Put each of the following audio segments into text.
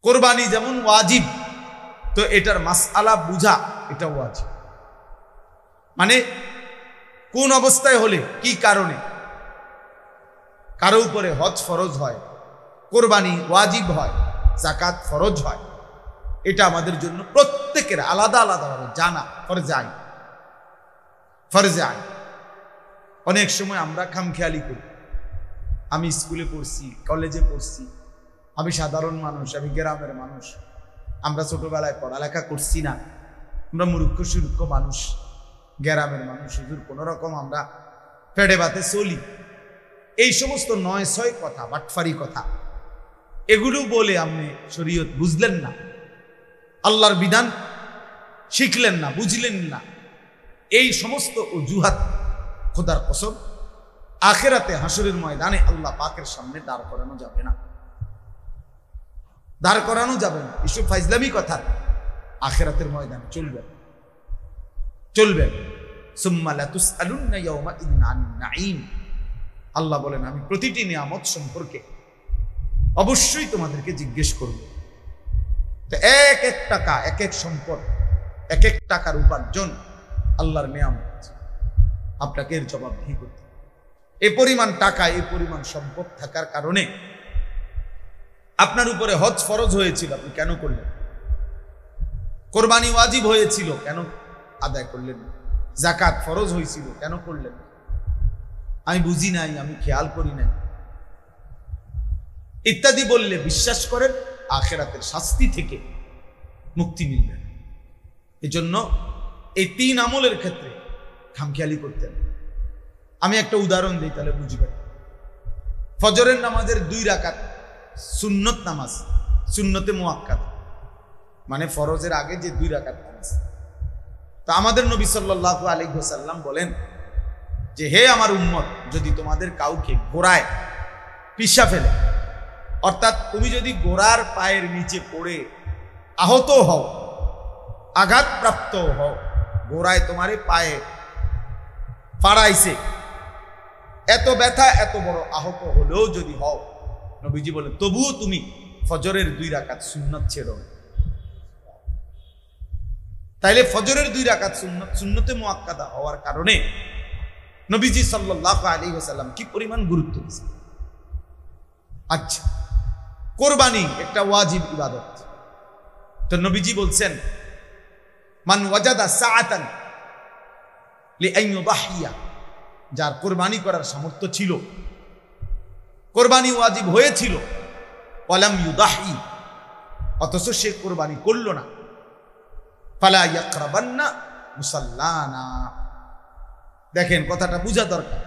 কোরবানি যেমন ওয়াজিব, তো এটার মাসআলা বুঝা এটা ওয়াজিব। মানে কোন অবস্থায় হলে, কি কারণে কারো উপরে হজ ফরজ হয়, কোরবানি ওয়াজিব হয়, যাকাত ফরজ হয়, এটা আমাদের জন্য প্রত্যেকের আলাদা আলাদাভাবে জানা ফরজে আইন। ফরজে আইন। অনেক সময় আমরা খামখেয়ালি করি। আমি স্কুলে পড়ছি, কলেজে পড়ছি, আমি সাধারণ মানুষ, আমি গ্রামের মানুষ, আমরা ছোটবেলায় পড়ালেখা করছি না, আমরা মূর্খ সুরুক্ষ মানুষ, গ্রামের মানুষ, হুজুর কোন রকম আমরা পেটে ভাতে চলি। এই সমস্ত ৯-৬ কথা, বাটফারি কথা, এগুলো বলে আপনি শরীয়ত বুঝলেন না, আল্লাহর বিধান শিখলেন না, বুঝলেন না। এই সমস্ত অজুহাত খোদার কসম আখিরাতে হাসরের ময়দানে আল্লাহ পাকের সামনে দাঁড় করানো যাবে না, দাঁড় করানো যাবে না। এসব ফাইজলামি কথা আখিরাতের ময়দানে চলবে চলবে। সুম্মা লাতুসআলুন্না ইয়াওমাইযিন আনিন নাঈম। আল্লাহ বলেন, আমি প্রতিটি নিয়ামত সম্পর্কে অবশ্যই তোমাদেরকে জিজ্ঞেস করব। তো এক এক টাকা, এক এক সম্পদ, এক এক টাকার উপার্জন আল্লাহর নিয়ামত, আপনাকে এর জবাবদিহি করতে। এই পরিমাণ টাকা, এই পরিমাণ সম্পদ থাকার কারণে আপনার উপরে হজ ফরজ হয়েছিল, আপনি কেন করলেন? কোরবানি ওয়াজিব হয়েছিল, কেন আদায় করলেন? যাকাত ফরজ হয়েছিল, কেন করলেন? আমি বুঝি নাই, আমি খেয়াল করি নাই, ইত্যাদি বললে বিশ্বাস করেন আখিরাতের শাস্তি থেকে মুক্তি মিলবে। এজন্য এই ৩ আমলের ক্ষেত্রে খামখেয়ালি করতেন। আমি একটা উদাহরণ দিই, তাহলে বুঝবেন। ফজরের নামাজের ২ রাকাত সুন্নত নামাজ, সুন্নতে মুআক্কাদ, মানে ফরজের আগে যে 2 রাকাত নামাজ। তো আমাদের নবী সাল্লাল্লাহু আলাইহি ওয়াসাল্লাম বলেন যে, হে আমার উম্মত, যদি তোমাদের কাউকে ঘোড়ায় পিষা ফেলে, অর্থাৎ তুমি যদি ঘোড়ার পায়ের নিচে পড়ে আহত হও, আঘাতপ্রাপ্ত হও, ঘোড়ায় তোমারে পায়ে ফাড়াইছে, এত ব্যথা, এত বড় আহত হলেও যদি হও, নবীজি বলে তবুও তুমি ফজরের 2 রাকাত সুন্নত ছেড়ো। তাইলে ফজরের 2 রাকাত সুন্নত, সুন্নতে মুআক্কাদা হওয়ার কারণে নবীজি সাল্লাল্লাহু আলাইহি ওয়াসাল্লাম কি পরিমাণ গুরুত্ব দিয়েছেন। আচ্ছা, কোরবানি একটা ওয়াজিব ইবাদত। তো নবীজি বলছেন, মান ওয়াজাদা সাআতান লিআন ইউদাহিয়া, যার কোরবানি করার সামর্থ্য ছিল, কোরবানি ওয়াজিব হয়েছিল, ওয়ালাম ইউদাহি, অথচ সে কোরবানি করল না, ফালা ইয়াকরাবান্না মুসাল্লানা। দেখেন, কথাটা বোঝা দরকার।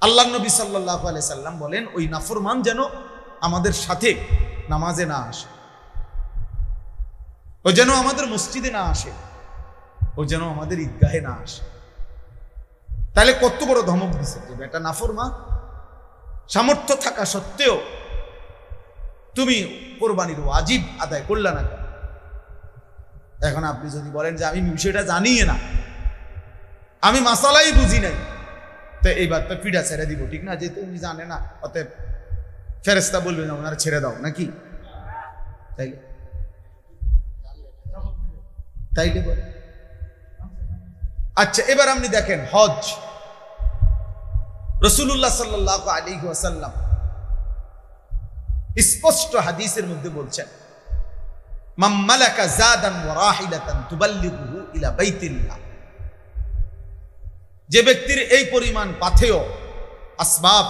আল্লাহর নবী সাল্লাল্লাহু আলাইহি সাল্লাম বলেন, ওই নাফরমান যেন আমাদের সাথে নামাজে না আসে, ও যেন আমাদের মসজিদে না আসে, ও যেন আমাদের ঈদগাহে না আসে। তাহলে কত বড় ধমক দিছে যে বেটা নাফরমান, সামর্থ্য থাকা সত্ত্বেও তুমি কোরবানির ওয়াজিব আদায় করলা না কেন? এখন আপনি যদি বলেন যে আমি বিষয়টা জানি না, আমি মাসালাই বুঝি নাই, তো এইবার তো পিঠা ছেড়ে দিব, ঠিক না? যেহেতু উনি জানে না, অতএব ফেরেশতা বলবে না ওনারা ছেড়ে দাও, নাকি? তাইলে তাইলে বলে। আচ্ছা, এবার আপনি দেখেন হজ। রাসূলুল্লাহ সাল্লাল্লাহু আলাইহি ওয়াসাল্লাম স্পষ্ট হাদিসের মধ্যে বলছেন, মান মালাকা যাদান ওয়া রাহিলাতান তুবাল্লিগুহু ইলা বাইতিল্লাহ, যে ব্যক্তির এই পরিমাণ পাথেয়, আসবাব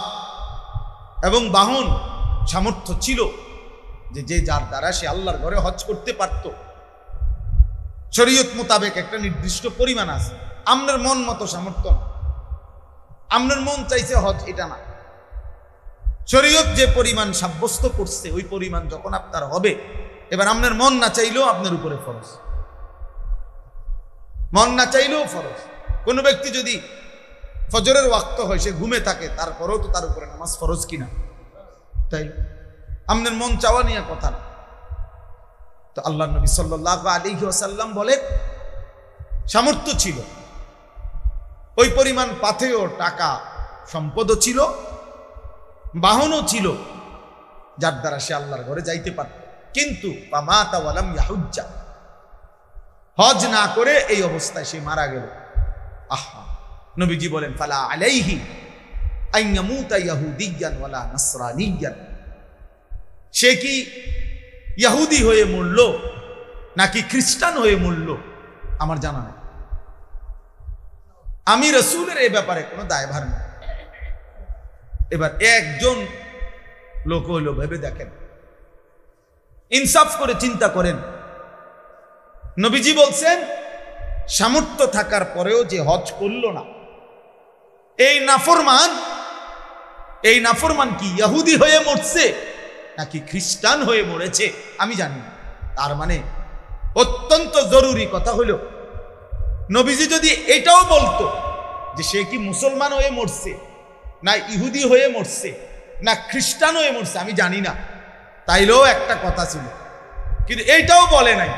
এবং বাহন সামর্থ্য ছিল যে যার দ্বারা সে আল্লাহর ঘরে হজ করতে পারত, শরীয়ত মোতাবেক একটা নির্দিষ্ট পরিমাণ আছে, আপনার মন মতো সামর্থ্য না, আপনার মন চাইছে হজ, এটা না। শরীয়ত যে পরিমাণ সাব্যস্ত করছে ওই পরিমাণ যখন আপনার হবে, এবার আপনার মন না চাইলেও আপনার উপরে ফরজ, মন না চাইলেও ফরজ। কোনো ব্যক্তি যদি ফজরের ওয়াক্ত হয়, সে ঘুমে থাকে, তারপরেও তো তার উপরে নামাজ ফরজ কিনা? তাই আপনার মন চাওয়া নিয়ে কথা না। তো আল্লাহ নবী সাল্লাল্লাহু আলাইহি ওয়াসাল্লাম বলেন, সামর্থ্য ছিল, ওই পরিমাণ পাথেয়, টাকা, সম্পদও ছিল, বাহনও ছিল, যার দ্বারা সে আল্লাহর ঘরে যাইতে পারত। কিন্তু ফামাতা ওয়ালাম ইয়াহুজ্জা, হজ না করে এই অবস্থায় সে মারা গেল। আহা, নবীজি বলেন ফালা আলাইহি আন ইয়ামুতা ইয়াহুদিয়ান ওয়ালা নাসরানিয়ান, সে কি ইহুদি হয়ে মরল নাকি খ্রিস্টান হয়ে মরল আমার জানা নেই। আমি রাসূলের এই ব্যাপারে কোনো দায়ভার নেই। এবার একজন লোক হইল, ভেবে দেখেন, ইনসাফ করে চিন্তা করেন, নবীজি বলছেন সামর্থ্য থাকার পরেও যে হজ করল না, এই নাফরমান কি ইহুদি হয়ে মরছে নাকি খ্রিস্টান হয়ে মরেছে আমি জানি না। তার মানে অত্যন্ত জরুরি কথা হলো, নবীজি যদি এটাও বলতো যে সে কি মুসলমান হয়ে মরছে না ইহুদি হয়ে মরছে না খ্রিস্টান হয়ে মরছে আমি জানি না, তাইলেও একটা কথা ছিল। কিন্তু এইটাও বলে নাই,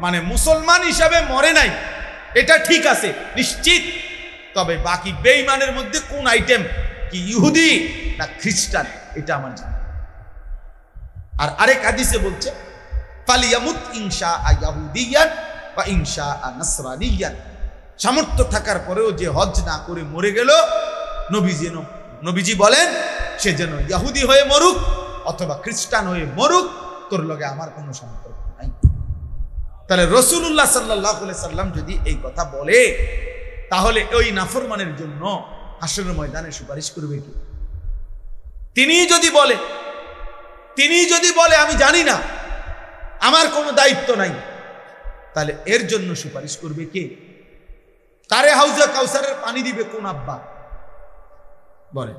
মানে মুসলমান হিসাবে মরে নাই এটা ঠিক আছে নিশ্চিত, তবে বাকি বেঈমানের মধ্যে কোন আইটেম, কি ইহুদি না খ্রিস্টান, এটা আমার জানা। আর আরেক হাদিসে বলছে ফালিয়ামুত ইনশা ইয়াহুদিয়ান বা ইনশা নাসরানিয়ান, সামর্থ্য থাকার পরেও যে হজ না করে মরে গেল, নবীজি বলেন সে যেন ইহুদি হয়ে মরুক অথবা খ্রিস্টান হয়ে মরুক, তোর লগে আমার কোনো সম্পর্ক নাই। তাহলে রাসূলুল্লাহ সাল্লাল্লাহু আলাইহি সাল্লাম যদি এই কথা বলে, তাহলে ওই নাফরমানের জন্য হাসরের ময়দানে সুপারিশ করবে কি? তিনি যদি বলে আমি জানি না, আমার কোনো দায়িত্ব নাই, তাহলে এর জন্য সুপারিশ করবে কে? তারে হাউজে কাউসারের পানি দিবে কোন আব্বা? বলে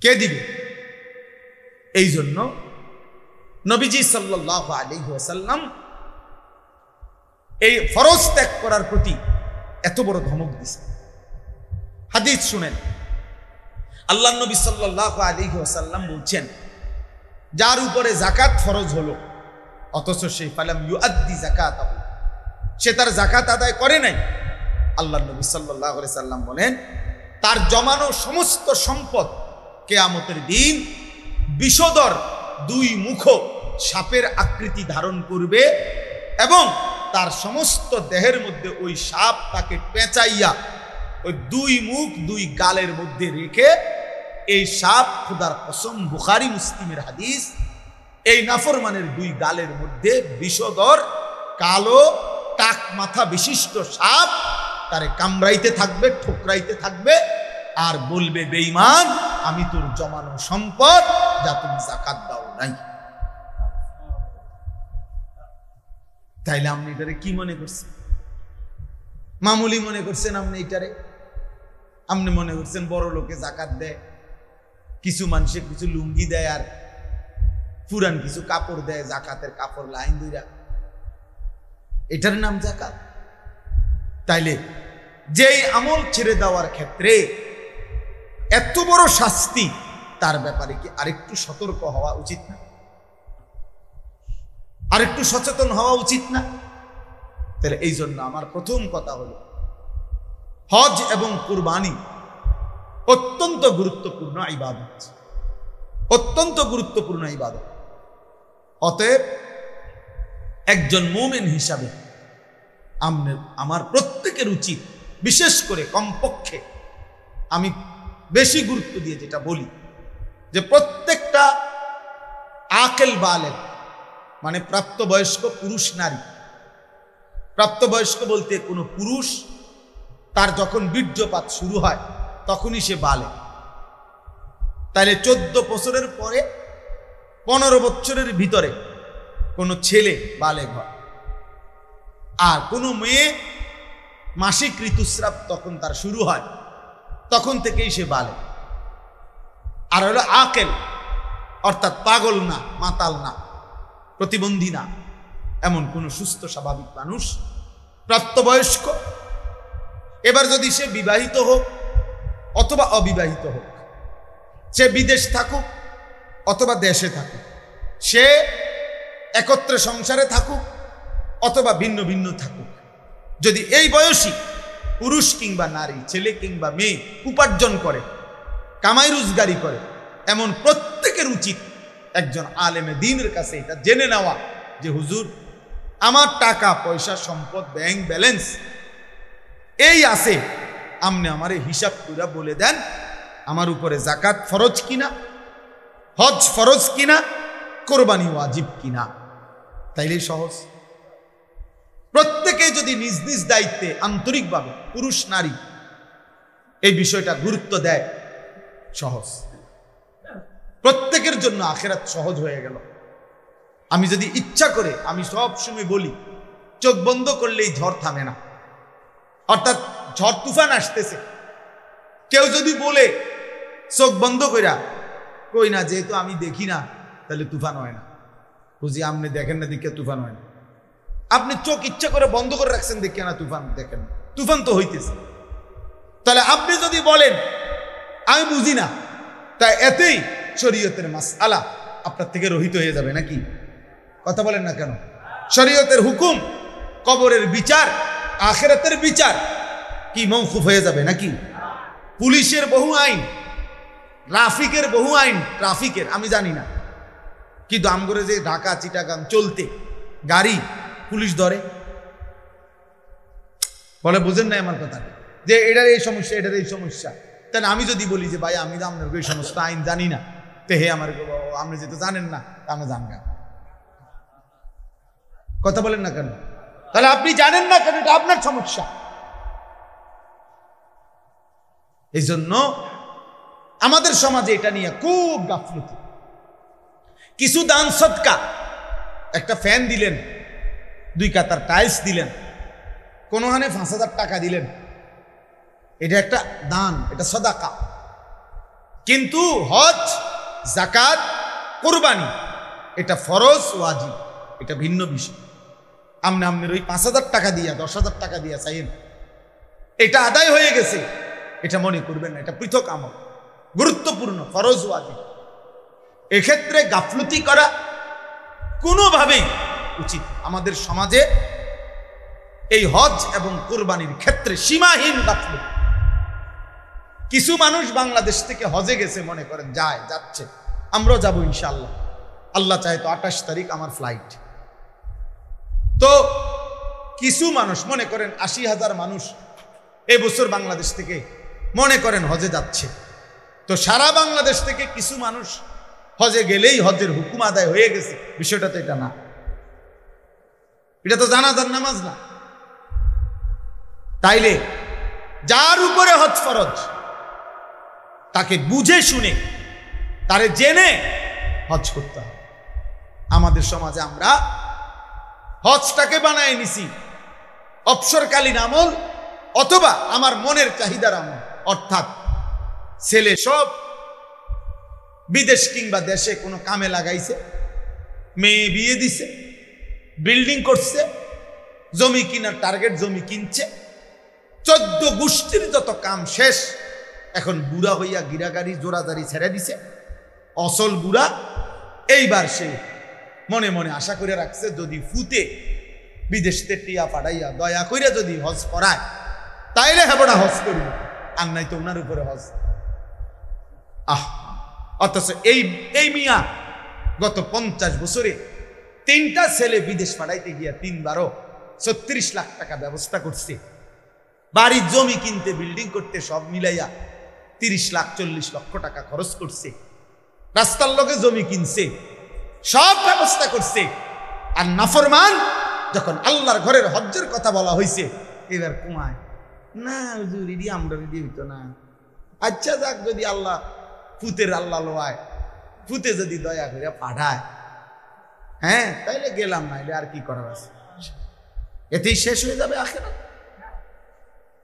কে দিবে? এই জন্য নবীজি সাল্লাল্লাহু আলাইহি ওয়াসাল্লাম এই ফরজ ত্যাগ করার প্রতি এত বড় ধমক দিছে। হাদিস শুনেন, আল্লাহর নবী সাল্লাল্লাহু আলাইহি ওয়াসাল্লাম বলছেন, যার উপরে যাকাত ফরজ হলো অথচ সে ফালাম ইউআদ্দি যাকাতাহু, সে তার যাকাত আদায় করে নাই, আল্লাহর নবী সাল্লাল্লাহু আলাইহি সাল্লাম বলেন তার জমানো সমস্ত সম্পদ কিয়ামতের দিন বিষধর দুই মুখ সাপের আকৃতি ধারণ করবে এবং তার সমস্ত দেহের মধ্যে ওই সাপ তাকে পেঁচাইয়া ওই দুই মুখ দুই গালের মধ্যে রেখে, এই সাপ, খোদার কসম বুখারী মুসলিমের হাদিস, এই নাফরমানের দুই গালের মধ্যে বিষধর কালো টাক মাথা বিশিষ্ট সাপ তারে কামড়াইতে থাকবে, ঠোকরাইতে থাকবে আর বলবে, বেঈমান, আমি তোর জমানো সম্পদ যা তুমি যাকাত দাও নাই। তাইলে আপনি এটারে কি মনে করছেন? মামুলি মনে করছেন আপনি এটারে? আপনি মনে করছেন বড় লোকে যাকাত দেয়, কিছু মানুষে কিছু লুঙ্গি দেয় আর পুরান কিছু কাপড় দেয়, যাকাতের কাপড় লাইন দুইরা, এটার নাম যাকাত? তাইলে যেই আমল ছেড়ে দেওয়ার ক্ষেত্রে এত বড় শাস্তি, তার ব্যাপারে কি আরেকটু সতর্ক হওয়া উচিত না? আরেকটু সচেতন হওয়া উচিত না? তাহলে এই জন্য আমার প্রথম কথা হলো, হজ এবং কুরবানি অত্যন্ত গুরুত্বপূর্ণ ইবাদত, অত্যন্ত গুরুত্বপূর্ণ ইবাদত। অতএব একজন মুমিন হিসাবে আমার প্রত্যেকের উচিত, বিশেষ করে কমপক্ষে আমি বেশি গুরুত্ব দিয়ে যেটা বলি, যে প্রত্যেকটা আকেল বালেগ, মানে প্রাপ্তবয়স্ক পুরুষ নারী, প্রাপ্তবয়স্ক বলতে কোনো পুরুষ তার যখন বীর্যপাত শুরু হয় তখনই সে বালেগ। তাহলে 14 বছরের পরে 15 বছরের ভিতরে কোনো ছেলে বালেগ হয়, আর কোনো মেয়ে মাসিক ঋতুস্রাব তখন তার শুরু হয়, তখন থেকেই সে বালেগ। আর হলো আকেল, অর্থাৎ পাগল না, মাতাল না, প্রতিবন্ধী না, এমন কোন সুস্থ স্বাভাবিক মানুষ প্রাপ্তবয়স্ক। এবার যদি সে বিবাহিত হোক অথবা অবিবাহিত হোক, সে বিদেশ থাকুক অথবা দেশে থাকুক, সে একত্রে সংসারে থাকুক অথবা ভিন্ন ভিন্ন থাকুক, যদি এই বয়সী পুরুষ কিংবা নারী, ছেলে কিংবা মেয়ে উপার্জন করে, কামাই রোজগারি করে, এমন প্রত্যেকের উচিত একজন আলেমে দ্বীনের কাছে এটা জেনে নেওয়া যে হুজুর আমার টাকা পয়সা সম্পদ ব্যাংক ব্যালেন্স এই আছে, আপনি আমারে হিসাব করে বলে দেন আমার উপরে যাকাত ফরজ কিনা, হজ ফরজ কিনা, কোরবানি ওয়াজিব কিনা। তাইলেই সহজ। প্রত্যেকে যদি নিজ নিজ দায়িত্বে আন্তরিকভাবে পুরুষ নারী এই বিষয়টা গুরুত্ব দেয়, সহজ। প্রত্যেকের জন্য আখিরাত সহজ হয়ে গেল। আমি যদি ইচ্ছা করে, আমি সব সময় বলি, চোখ বন্ধ করলেই ঝড় থামে না, অর্থাৎ ঝড় তুফান আসতেছে। কেউ যদি বলে চোখ বন্ধ কইরা, কই না যেহেতু আমি দেখি না তাহলে তুফান হয় না। বুঝি আপনি দেখেন না দেখে তুফান হয় না। আপনি চোখ ইচ্ছা করে বন্ধ করে রাখছেন দেখে না তুফান দেখেন, তুফান তো হইতেছে। তাহলে আপনি যদি বলেন আমি বুঝি না, তাই এতেই শরীয়তের মাসআলা আপনার থেকে রহিত হয়ে যাবে নাকি? কথা বলেন না কেন? শরীয়তের হুকুম, কবরের বিচার, আখিরাতের বিচার কি মওকুফ হয়ে যাবে নাকি? পুলিশের বহু আইন, ট্রাফিকের বহু আইন, ট্রাফিকের আমি জানি না, কিন্তু আমগরে যে ঢাকা চিটাগাং চলতে গাড়ি পুলিশ ধরে, বলে বুঝেন না আমার কথা, যে এটার এই সমস্যা, এটার এই সমস্যা। তাহলে আমি যদি বলি যে ভাই আমি আপনার ওই সমস্ত আইন জানি না, তো হে আমার আপনি যেহেতু জানেন না আমি জানগা। কথা বলেন না কেন? তাহলে আপনি জানেন না কেন, এটা আপনার সমস্যা। এই জন্য আমাদের সমাজে এটা নিয়ে খুব গাফলতি। কিছু দান সদকা, একটা ফ্যান দিলেন, 2 কাতার টাইলস দিলেন, কোনোখানে 5,000 টাকা দিলেন, এটা একটা দান, এটা সদাকা। কিন্তু হজ, যাকাত, কুরবানি এটা ফরজ ওয়াজিব, এটা ভিন্ন বিষয়। আপনার ওই 5,000 টাকা দিয়া 10,000 টাকা দিয়া চাইেন এটা আদায় হয়ে গেছে, এটা মনে করবেন না, এটা পৃথক আমল, গুরুত্বপূর্ণ, ফরজ ওয়াজিব। এক্ষেত্রে গাফলতি করা কোনোভাবেই উচিত। আমাদের সমাজে এই হজ এবং কুরবানির ক্ষেত্রে সীমাহীন গাফলতি। কিছু মানুষ বাংলাদেশ থেকে হজে গেছে, মনে করেন যাচ্ছে, আমরাও যাবো ইনশাআল্লাহ, আল্লাহ চাহে তো 28 তারিখ আমার ফ্লাইট। তো কিছু মানুষ মনে করেন 80,000 মানুষ এবছর বাংলাদেশ থেকে মনে করেন হজে যাচ্ছে। তো সারা বাংলাদেশ থেকে কিছু মানুষ হজে গেলেই হজের হুকুম আদায় হয়ে গেছে, বিষয়টা তো এটা না। এটা তো জানাজার নামাজ না। তাইলে যার উপরে হজ ফরজ তাকে বুঝে শুনে, তারে জেনে হজ করতে হবে। আমাদের সমাজে আমরা হজটাকে বানায় নিছি অবসরকালীন আমল অথবা আমার মনের চাহিদার আমল। অর্থাৎ ছেলে সব বিদেশ কিংবা দেশে কোনো কামে লাগাইছে, মেয়ে বিয়ে দিছে, বিল্ডিং করছে, জমি কিনার টার্গেট, জমি কিনছে, 14 গোষ্ঠীর যত কাম শেষ। এখন বুড়া হইয়া গিরাগাড়ি জোড়াজারি ছেড়ে দিছে, অসল বুড়া। এইবার সে মনে মনে আশা করে রাখছে যদি ফুতে বিদেশতে টিয়া পাঠাইয়া দয়া করে যদি হজ করায় তাইলে হেবড়া হজ করবে, আর নাই তো ওনার উপরে হজ। অথচ এই মিয়া গত 50 বছরে 3টা ছেলে বিদেশ পাঠাইতে গিয়া 3বারও 36 লাখ টাকা ব্যবস্থা করছে। বাড়ি জমি কিনতে, বিল্ডিং করতে সব মিলাইয়া 30 লাখ 40 লক্ষ টাকা খরচ করছে। রাস্তার লগে জমি কিনছে, সব ব্যবস্থা করছে। আর নাফরমান যখন আল্লাহর ঘরের হজ্জের কথা বলা হয়েছে, এবার কুমায় না হুজুর ইডি আমরা রেডি হইতো না। আচ্ছা যাক, যদি আল্লাহ ফুতের আল্লাহ লোয়ায়, ফুতে যদি দয়া করে পাঠায়, হ্যাঁ তাইলে গেলাম, না এলে আর কি করার আছে, এতেই শেষ হয়ে যাবে আখিরাত।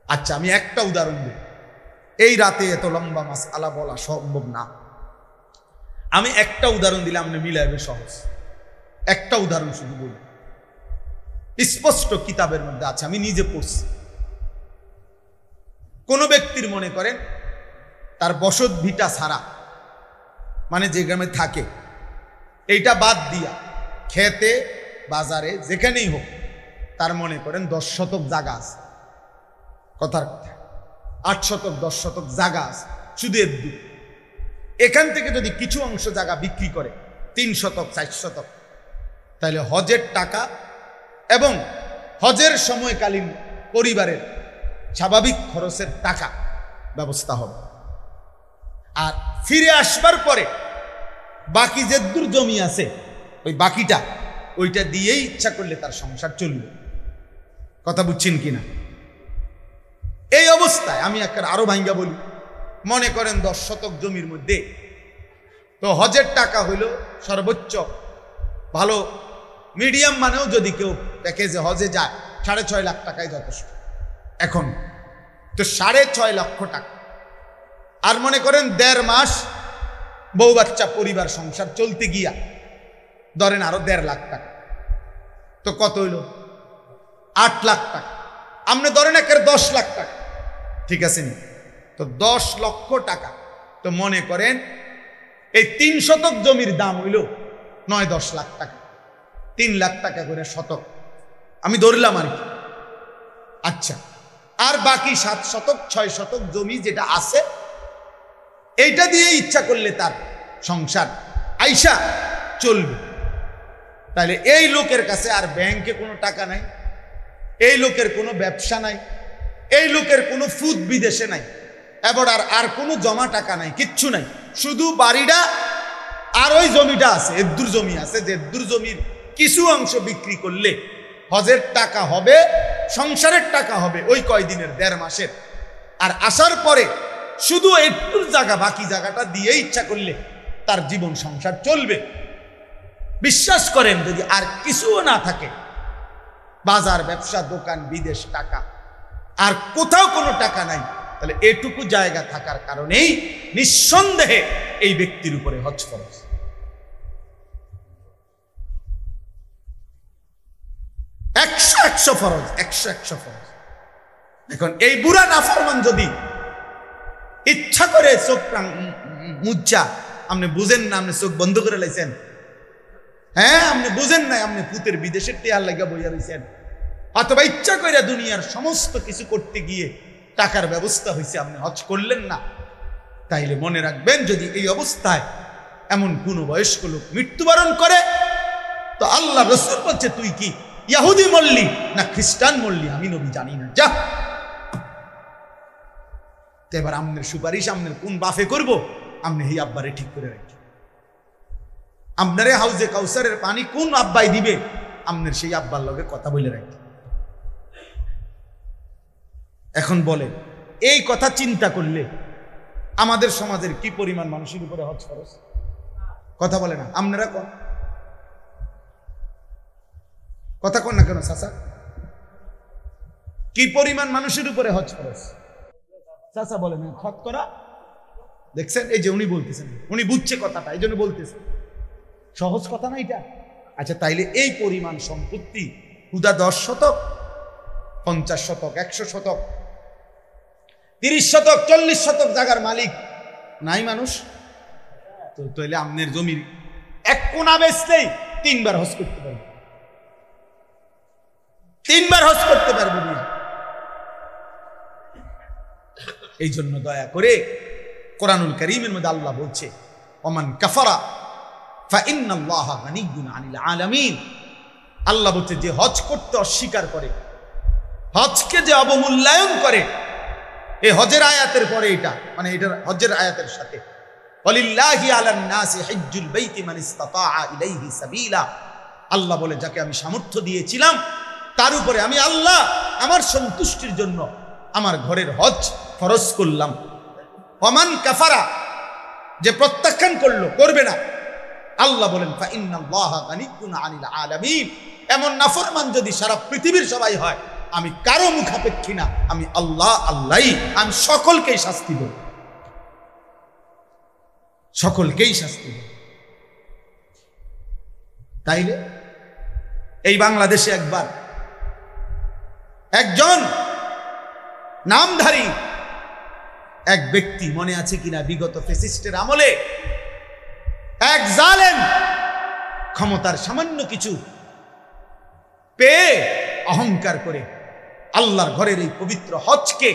আচ্ছা আমি একটা উদাহরণ দিই, এই রাতে এত লম্বা মাসআলা বলা সম্ভব না। আমি একটা উদাহরণ দিলে আপনি মিলাইবে সহজ। একটা উদাহরণ শুধু বলি, স্পষ্ট কিতাবের মধ্যে আছে, আমি নিজে পড়ছি। কোন ব্যক্তির মনে করেন তার বসত ভিটা ছাড়া, মানে যে গ্রামে থাকে এইটা বাদ দিয়া খেতে বাজারে যেখানেই হোক তার মনে করেন 10 শতক জায়গা আছে, কথার কথা 8 শতক 10 শতক জায়গা আছে, শুধু এর এখান থেকে যদি কিছু অংশ জায়গা বিক্রি করে 3 শতক 4 শতক, তাহলে হজের টাকা এবং হজের সময়কালীন পরিবারের স্বাভাবিক খরচের টাকা ব্যবস্থা হবে। আর ফিরে আসবার পরে বাকি যে দূর জমি আছে ওই বাকিটা ওইটা দিয়েই ইচ্ছা করলে তার সংসার চলবে। কথা বুঝছেন কিনা? এই অবস্থায় আমি একটা আরো ভাঙ্গা বলি, মনে করেন 10 শতক জমির মধ্যে তো হজের টাকা হইল সর্বোচ্চ ভালো মিডিয়াম মানেও যদি কেউ প্যাকেজে হজে যায় 6.5 লাখ টাকায় যথেষ্ট এখন, তো 6.5 লক্ষ টাকা। আর মনে করেন 1.5 মাস বউ বাচ্চা পরিবার সংসার চলতে গিয়া ধরেন আরো 1.5 লাখ টাকা, তো কত হইল? 8 লাখ টাকা। আপনি ধরেন একের 10 লাখ টাকা, ঠিক আছে নি? তো 10 লক্ষ টাকা। তো মনে করেন এই 3 শতক জমির দাম হইল 9-10 লাখ টাকা, 3 লাখ টাকা করে শতক আমি ধরলাম আর কি। আচ্ছা, আর বাকি 7 শতক 6 শতক জমি যেটা আছে এইটা দিয়ে ইচ্ছা করলে তার সংসার আইসা চলবে। তাহলে এই লোকের কাছে আর ব্যাংকে কোনো টাকা নাই, এই লোকের কোনো ব্যবসা নাই, এই লোকের কোনো ফুদ বিদেশে নাই, এবার আর কোনো জমা টাকা নাই, কিচ্ছু নাই, শুধু বাড়িটা আর ওই জমিটা আছে, এদ্দুর জমি আছে, যে এদ্দুর জমির কিছু অংশ বিক্রি করলে হজের টাকা হবে, সংসারের টাকা হবে ওই কয়দিনের 1.5 মাসের। আর আসার পরে শুধু একটু জায়গা, বাকি জায়গাটা দিয়ে ইচ্ছা করলে তার জীবন সংসার চলবে। বিশ্বাস করেন যদি আর কিছুও না থাকে, বাজার ব্যবসা দোকান বিদেশ টাকা আর কোথাও কোনো টাকা নাই, তাহলে এটুকু জায়গা থাকার কারণেই নিঃসন্দেহে এই ব্যক্তির উপরে হজ ফরজ। একশো ফরজ, 100 ফরজ। এখন এই বুড়া নাফরমান যদি ইচ্ছা করে চোখ মুচ্চা, আপনি বুঝেন না, আপনি চোখ বন্ধ করে লাইছেন, হ্যাঁ আপনি বুঝেন নাই, আপনি পুতের বিদেশের টেয়ার লাগা বইয়া রয়েছেন, অথবা ইচ্ছা করে দুনিয়ার সমস্ত কিছু করতে গিয়ে টাকার ব্যবস্থা হয়েছে, আপনি হজ করলেন না, তাইলে মনে রাখবেন যদি এই অবস্থায় এমন কোন বয়স্ক লোক মৃত্যুবরণ করে, তো আল্লাহ রাসূল বলছে তুই কি ইহুদি মরলি না খ্রিস্টান মরলি, আমি নবী জানি না, যা। এবার আমনের সুপারিশ আমনের কোন বাফে করবো, আমনে এই আব্বারে ঠিক করে রাখি, আপনারে হাউজে কাউসারের পানি কোন আব্বাই দিবে, আমনের সেই আব্বার লগে কথা বলে রাখি। এখন বলেন এই কথা চিন্তা করলে আমাদের সমাজের কি পরিমাণ মানুষের উপরে হজ ফরজ? কথা বলে না, আপনারা কথা কন না কেন চাচা? কি পরিমাণ মানুষের উপরে হজ ফরজ? চাচা বলে না শতকরা, দেখছেন এই যে উনি বলতেছেন, উনি বুঝছে কথাটা, এই জন্য বলতেছেন, সহজ কথা না এটা। আচ্ছা তাইলে এই পরিমাণ সম্পত্তি হুদা 10 শতক 50 শতক 100 শতক 30 শতক 40 শতক জায়গার মালিক নাই মানুষ, তো তাইলে আমনের জমির এক কোনা বেচলেই 3 বার হজ করতে পারবে, 3 বার হজ করতে পারবে না। এই জন্য দয়া করে কোরআনুল কারীমের মধ্যে আল্লাহ বলছে ওমান কাফারা ফাইন্নাল্লাহা গানিয়্যুন আনিল আলামিন। আল্লাহ বলছে যে হজ করতে অস্বীকার করে, হজকে যে অবমূল্যায়ন করে, এই হজের আয়াতের পরে এটা মানে এটা হজের আয়াতের সাথে ওয়ালিল্লাহি আলান নাসি হিজ্জুল বাইতি মান ইসতাতাআ ইলাইহি সাবিলা, আল্লাহ বলে যাকে আমি সামর্থ্য দিয়েছিলাম তার উপরে আমি আল্লাহ আমার সন্তুষ্টির জন্য আমার ঘরের হজ ফরজ করলাম। ওমান কাফারা যে প্রত্যাখ্যান করলো, করবে না, আল্লাহ বলেন ফাইন্নাল্লাহা গানিয়্যুন আনিল আলামিন। এমন নাফরমান যদি সারা পৃথিবীর সবাই হয়, আমি কারো মুখাপেক্ষী না, আমি আল্লাহ আল্লাহই, আমি সকলকেই শাস্তি দেব, সকলকেই শাস্তি দেব। তাইলে এই বাংলাদেশে একবার একজন নামধারী এক ব্যক্তি, মনে আছে কিনা বিগত ফ্যাসিস্টের আমলে এক জালেম ক্ষমতার সামান্য কিছু পেয়ে অহংকার করে আল্লাহর ঘরের এই পবিত্র হজকে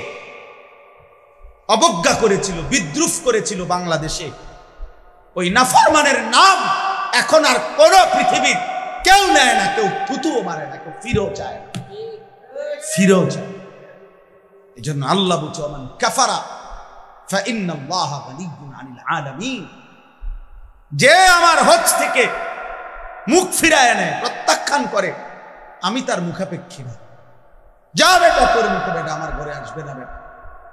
অবজ্ঞা করেছিল, বিদ্রুপ করেছিল। বাংলাদেশে ওই নাফরমানের নাম এখন আর কোন পৃথিবীর কেউ নেয় না, কেউ থুতুও মারে না, কেউ ফিরেও চায় না, ফিরেও চায়। এই জন্য আল্লাহ বলছে মান কাফারা ফাইন্নাল্লাহা গানিয়্যুন আনিল আলামিন, যে আমার হজ থেকে মুখ ফিরায় নেয়, প্রত্যাখ্যান করে, আমি তার মুখাপেক্ষী না। যা বেটা তোর মতো বেটা আমার ঘরে আসবে না বেটা,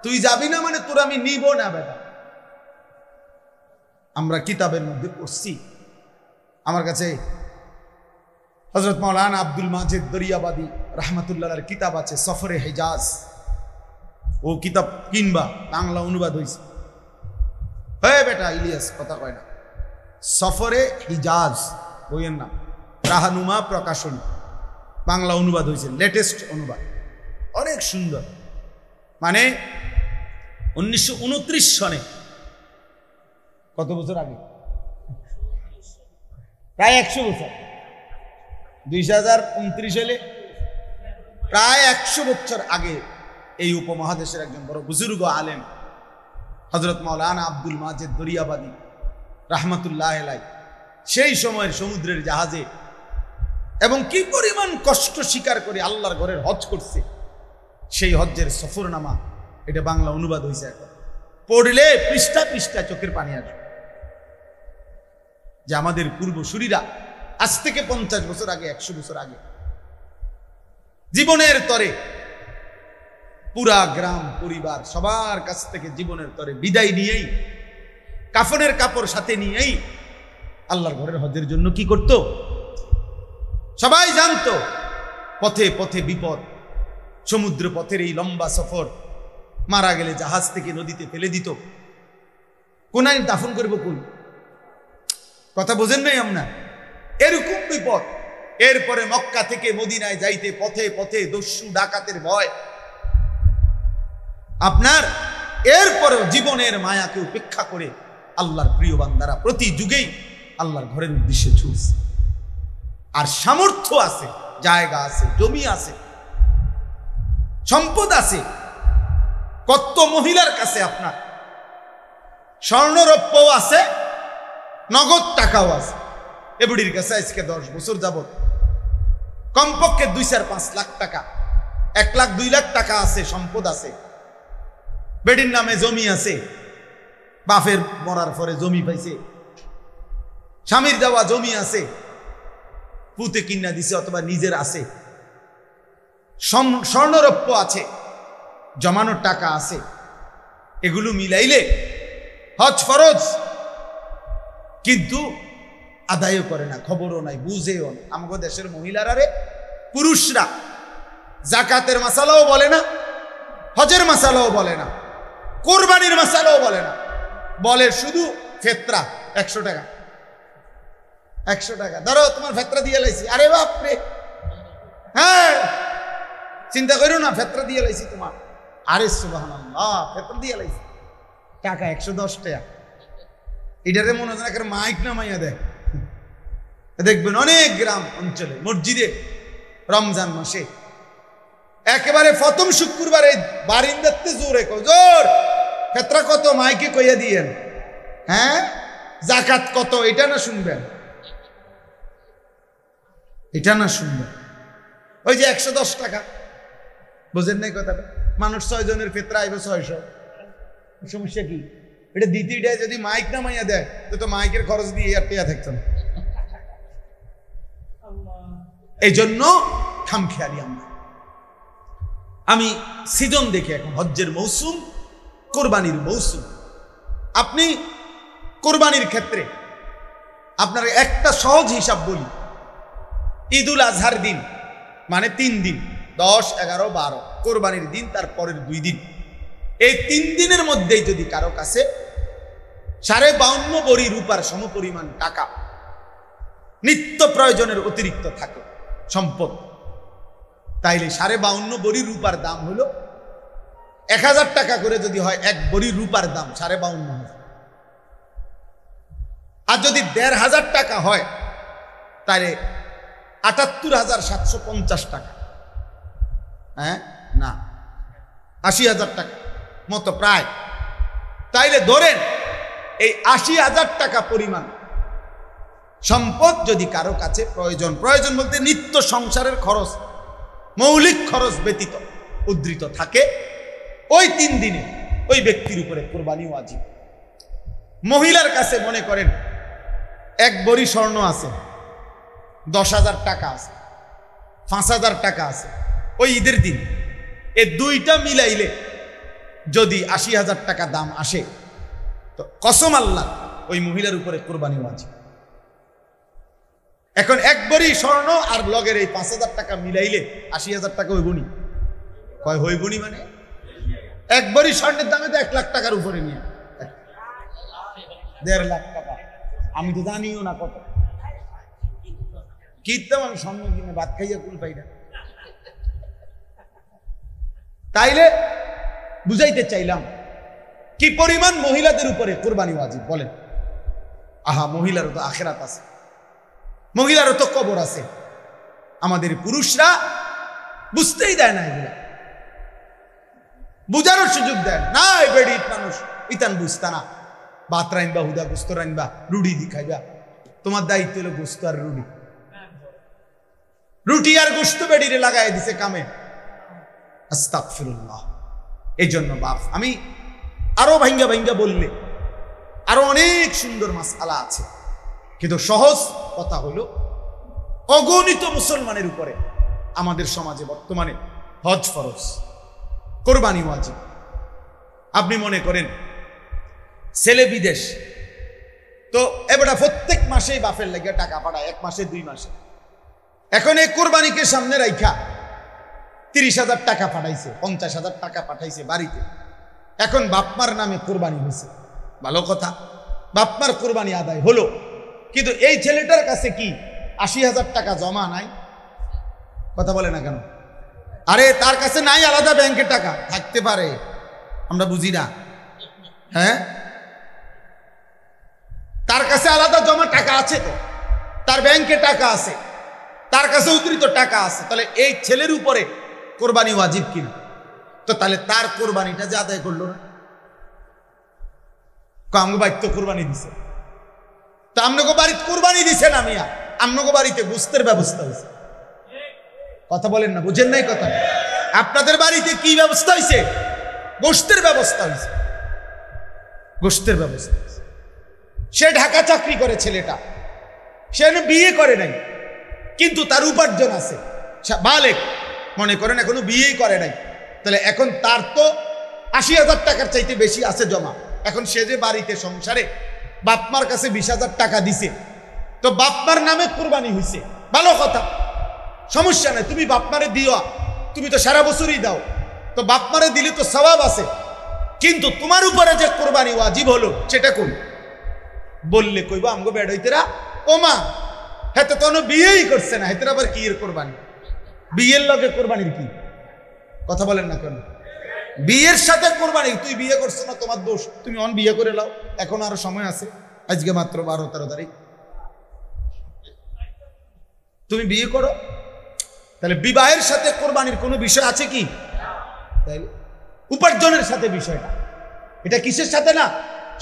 তুই যাবি না মানে তোর আমি নিব না বেটা। আমরা কিতাবের মধ্যে পড়ছি, আমার কাছে হযরত মাওলানা আব্দুল মাজিদ দরিয়াবাদী রাহমাতুল্লাহর কিতাব আছে সফরে হিজাজ, ও কিতাব কিনবা, বাংলা অনুবাদ হয়েছে। হ্যাঁ বেটা ইলিয়াস কথা কয় না, সফরে হিজাজ বইয়ের নাম, রাহানুমা প্রকাশন, বাংলা অনুবাদ হয়েছে, লেটেস্ট অনুবাদ, অনেক সুন্দর। মানে 1929 সনে, কত বছর আগে, প্রায় 100 বছর, 2029 হলে প্রায় 100 বছর আগে এই উপমহাদেশের একজন বড় বুজুর্গ আলেম হযরত মাওলানা আব্দুল মাজিদ দরিয়াবাদী রাহমাতুল্লাহ আলাইহি সেই সময়ের সমুদ্রের জাহাজে এবং কি পরিমাণ কষ্ট স্বীকার করে আল্লাহর ঘরের হজ করছে, সেই হজ্জের সফরনামা, এটা বাংলা অনুবাদ হয়েছে। এখন পড়লে পৃষ্ঠা পৃষ্ঠা চোখের পানি আসবে, যে আমাদের পূর্বসূরীরা আজ থেকে 50 বছর আগে, 100 বছর আগে জীবনের তরে পুরা গ্রাম পরিবার সবার কাছ থেকে জীবনের তরে বিদায় নিয়েই, কাফনের কাপড় সাথে নিয়েই আল্লাহর ঘরের হজের জন্য কি করত? সবাই জানতো পথে পথে বিপদ, সমুদ্র পথের এই লম্বা সফর, মারা গেলে জাহাজ থেকে নদীতে ফেলে দিত, কোনায় দাফন করবো কোন, কথা বোঝেন নাই আমরা, এরকম বিপদ। এরপরে মক্কা থেকে মদিনায় যাইতে পথে পথে দস্যু ডাকাতের ভয়, আপনার এরপরেও জীবনের মায়াকে উপেক্ষা করে আল্লাহর প্রিয় বান্দারা প্রতি যুগেই আল্লাহর ঘরের উদ্দেশ্যে ছুটছে। আর সামর্থ্য আছে, জায়গা আছে, জমি আছে, সম্পদ আছে, কত মহিলার কাছে আপনার স্বর্ণরৌপ্যও আছে, নগদ টাকাও আছে। এবুড়ির কাছে আজকে 10 বছর যাবত কমপক্ষে 2-4-5 লাখ টাকা, 1 লাখ 2 লাখ টাকা আছে, সম্পদ আছে, বেডির নামে জমি আছে, বাপের মরার পরে জমি পাইছে, স্বামীর দেওয়া জমি আছে, পুতে কিনা দিছে অথবা নিজের আছে, স্বর্ণরৌপ্য আছে, জমানোর টাকা আছে, এগুলো মিলাইলে হজ ফরজ, কিন্তু আদায়ও করে না, খবরও নাই, বুঝেও না। আমাদের দেশের মহিলারা রে, পুরুষরা জাকাতের মাসালাও বলে না, হজের মাসালাও বলে না, কোরবানির মাসালাও বলে না, বলে শুধু ফেতরা 100 টাকা, 100 টাকা ধরো তোমার ফেতরা দিয়ে লাইছি। আরে বাপরে, হ্যাঁ চিন্তা করো না, ফেতরা দিয়ে লাইছি তোমার। আরে সুবহানাল্লাহ, ফেতরা দিয়ে লাইছি, টাকা 110 টাকা। এটারে মনে হয় না মাইক না মাইয়া দেয়। দেখবেন অনেক গ্রাম অঞ্চলে মসজিদে রমজান মাসে একেবারে প্রথম শুক্রবারে বারিন্দাতে জোরে জোর ফেতরা কত মাইকে কইয়া দিয়েন, হ্যাঁ জাকাত কত, এটা না শুনবেন, এটা না শুনবেন। ওই যে 110 টাকা, বোঝেন নাই কথাটা? মানুষ 6 জনের ফেতরা আইবে 600, সমস্যা কি? এটা দ্বিতীয়টায় যদি মাইক না মাইয়া দেয় তো মাইকের খরচ দিয়ে আর টেয়া থাকতো না। এই জন্য খামখেয়ালি আমরা। আমি সিজন দেখে, এখন হজ্জের মৌসুম, কোরবানির মৌসুম, আপনি কোরবানির ক্ষেত্রে আপনার একটা সহজ হিসাব বলি, ঈদুল আজহার দিন মানে 3 দিন, 10, 11, 12, কোরবানির দিন তার পরের 2 দিন, এই 3 দিনের মধ্যেই যদি কারো কাছে 52.5 বড়ি রূপার সমপরিমাণ টাকা নিত্য প্রয়োজনের অতিরিক্ত থাকে সম্পদ, তাইলে 52.5 বড়ি রূপার দাম হলো 1000 টাকা করে যদি হয়, 1 বড়ি রূপার দাম 52,500। আর যদি 1,500 টাকা হয় তাহলে 78,750 টাকা, হ্যাঁ না 80,000 টাকা মতো প্রায়। তাইলে ধরেন এই 80,000 টাকা পরিমাণ সম্পদ যদি কারো কাছে প্রয়োজন বলতে নিত্য সংসারের খরচ, মৌলিক খরচ ব্যতীত উদ্ধৃত থাকে, ওই 3 দিনে ওই ব্যক্তির উপরে কুরবানি ওয়াজিব। মহিলার কাছে মনে করেন 1 ভরি স্বর্ণ আছে, 10,000 টাকা আছে, 5,000 টাকা আছে, ওই ঈদের দিন এই দুইটা মিলাইলে যদি 80,000 টাকা দাম আসে, তো কসম আল্লাহ ওই মহিলার উপরে কুরবানি ওয়াজিব। এখন 1 ভরি স্বর্ণ আর লগের এই 5,000 টাকা মিলাইলে 80,000 টাকা হইবনি, হইবনি মানে 1 ভরি স্বর্ণের দামে তো 1 লাখ টাকার উপরে নিয়ে 1.5 লাখ টাকা। আমি তো জানিও না কত কিনতাম, আমি স্বর্ণ কিনে ভাত খাইয়া কুল পাই না। তাইলে বুঝাইতে চাইলাম কি পরিমাণ মহিলাদের উপরে কুরবানি ওয়াজিব বলেন। আহা, মহিলারও তো আখিরাত আছে, মহিলারও তো কবর আছে। আমাদের পুরুষরা বুঝতেই দেয় না, এগুলা বুঝারও সুযোগ দেয় না। বেড়ি মানুষ ইতান বুঝতা না, ভাত রাইনবা, হুদা গোস্ত রাইনবা, রুটি দি খাইবা। তোমার দায়িত্ব হলো গোস্ত আর রুটি, রুটি আর গোস্ত বেড়িরে লাগাই দিছে কামে। আস্তাগফিরুল্লাহ। এই জন্য বাপ, আমি আরো ভাঙ্গা ভাঙ্গা বললে আরো অনেক সুন্দর মাসআলা আছে, কিন্তু সহজ কথা হলো অগণিত মুসলমানের উপরে আমাদের সমাজে বর্তমানে হজ ফরজ, কোরবানি ওয়াজিব। আপনি মনে করেন ছেলে বিদেশ, তো এবার প্রত্যেক মাসেই বাপের লাগে টাকা পাঠায়, 1 মাসে 2 মাসে। এখন এই কোরবানিকে সামনে রাখা 30,000 টাকা পাঠাইছে, 50,000 টাকা পাঠাইছে বাড়িতে। এখন বাপমার নামে কোরবানি হয়েছে, ভালো কথা, বাপমার কোরবানি আদায় হলো, কিন্তু এই ছেলেটার কাছে কি 80,000 টাকা জমা নাই? কথা বলে না কেন? আরে তার কাছে নাই আলাদা ব্যাংকে টাকা, থাকতে পারে, আমরা বুঝি না। হ্যাঁ, তার কাছে আলাদা জমা টাকা আছে, তো তার ব্যাংকে টাকা আছে, তার কাছে উদ্ধৃত টাকা আছে। তাহলে এই ছেলের উপরে কোরবানি ওয়াজিব কিনা? তো তাহলে তার কোরবানিটা যে আদায় করলো না, আমগো বাড়িতে কোরবানি দিছে, তা আমগো বাড়িতে কোরবানি দিছে না মিয়া, আমগো বাড়িতে গোস্তের ব্যবস্থা হয়েছে। কথা বলেন না, বুঝেন নাই কথা? আপনাদের বাড়িতে কি ব্যবস্থা হয়েছে? গোস্তের ব্যবস্থা হয়েছে, গোস্তের ব্যবস্থা হয়েছে। সে ঢাকা চাকরি করে ছেলেটা, সে বিয়ে করে নাই, কিন্তু তার উপার্জন আছে, বালেক মনে করেন এখনো বিয়েই করে নাই। তাহলে এখন তার তো 80,000 টাকার চাইতে বেশি আছে জমা। এখন সে যে বাড়িতে সংসারে বাপমার কাছে 20,000 টাকা দিছে, তো বাপমার নামে কোরবানি হয়েছে, ভালো কথা, সমস্যা নাই, তুমি বাপমারে দিও, তুমি তো সারা বছরই দাও, তো বাপমারে দিলে তো সওয়াব আছে। কিন্তু তোমার উপরে যে কোরবানি ওয়াজিব হলো সেটা কোন বললে কইবা আমগো বেড হইতেরা, ও মা হেতে তো বিয়েই করছে না, হেতের আবার কি এর কোরবানি? বিয়ের লগে কোরবানির কি? কথা বলেন না কেন? বিয়ের সাথে কোরবানি, তুই বিয়ে করছো না তোমার দোষ, তুমি অন বিয়ে করে লাও, এখন আরো সময় আছে, আজকে মাত্র 12-13 তারিখ, তুমি বিয়ে করো। তাহলে বিবাহের সাথে কোরবানির কোনো বিষয় আছে কি? তাই উপার্জনের সাথে বিষয়টা, এটা কিসের সাথে না?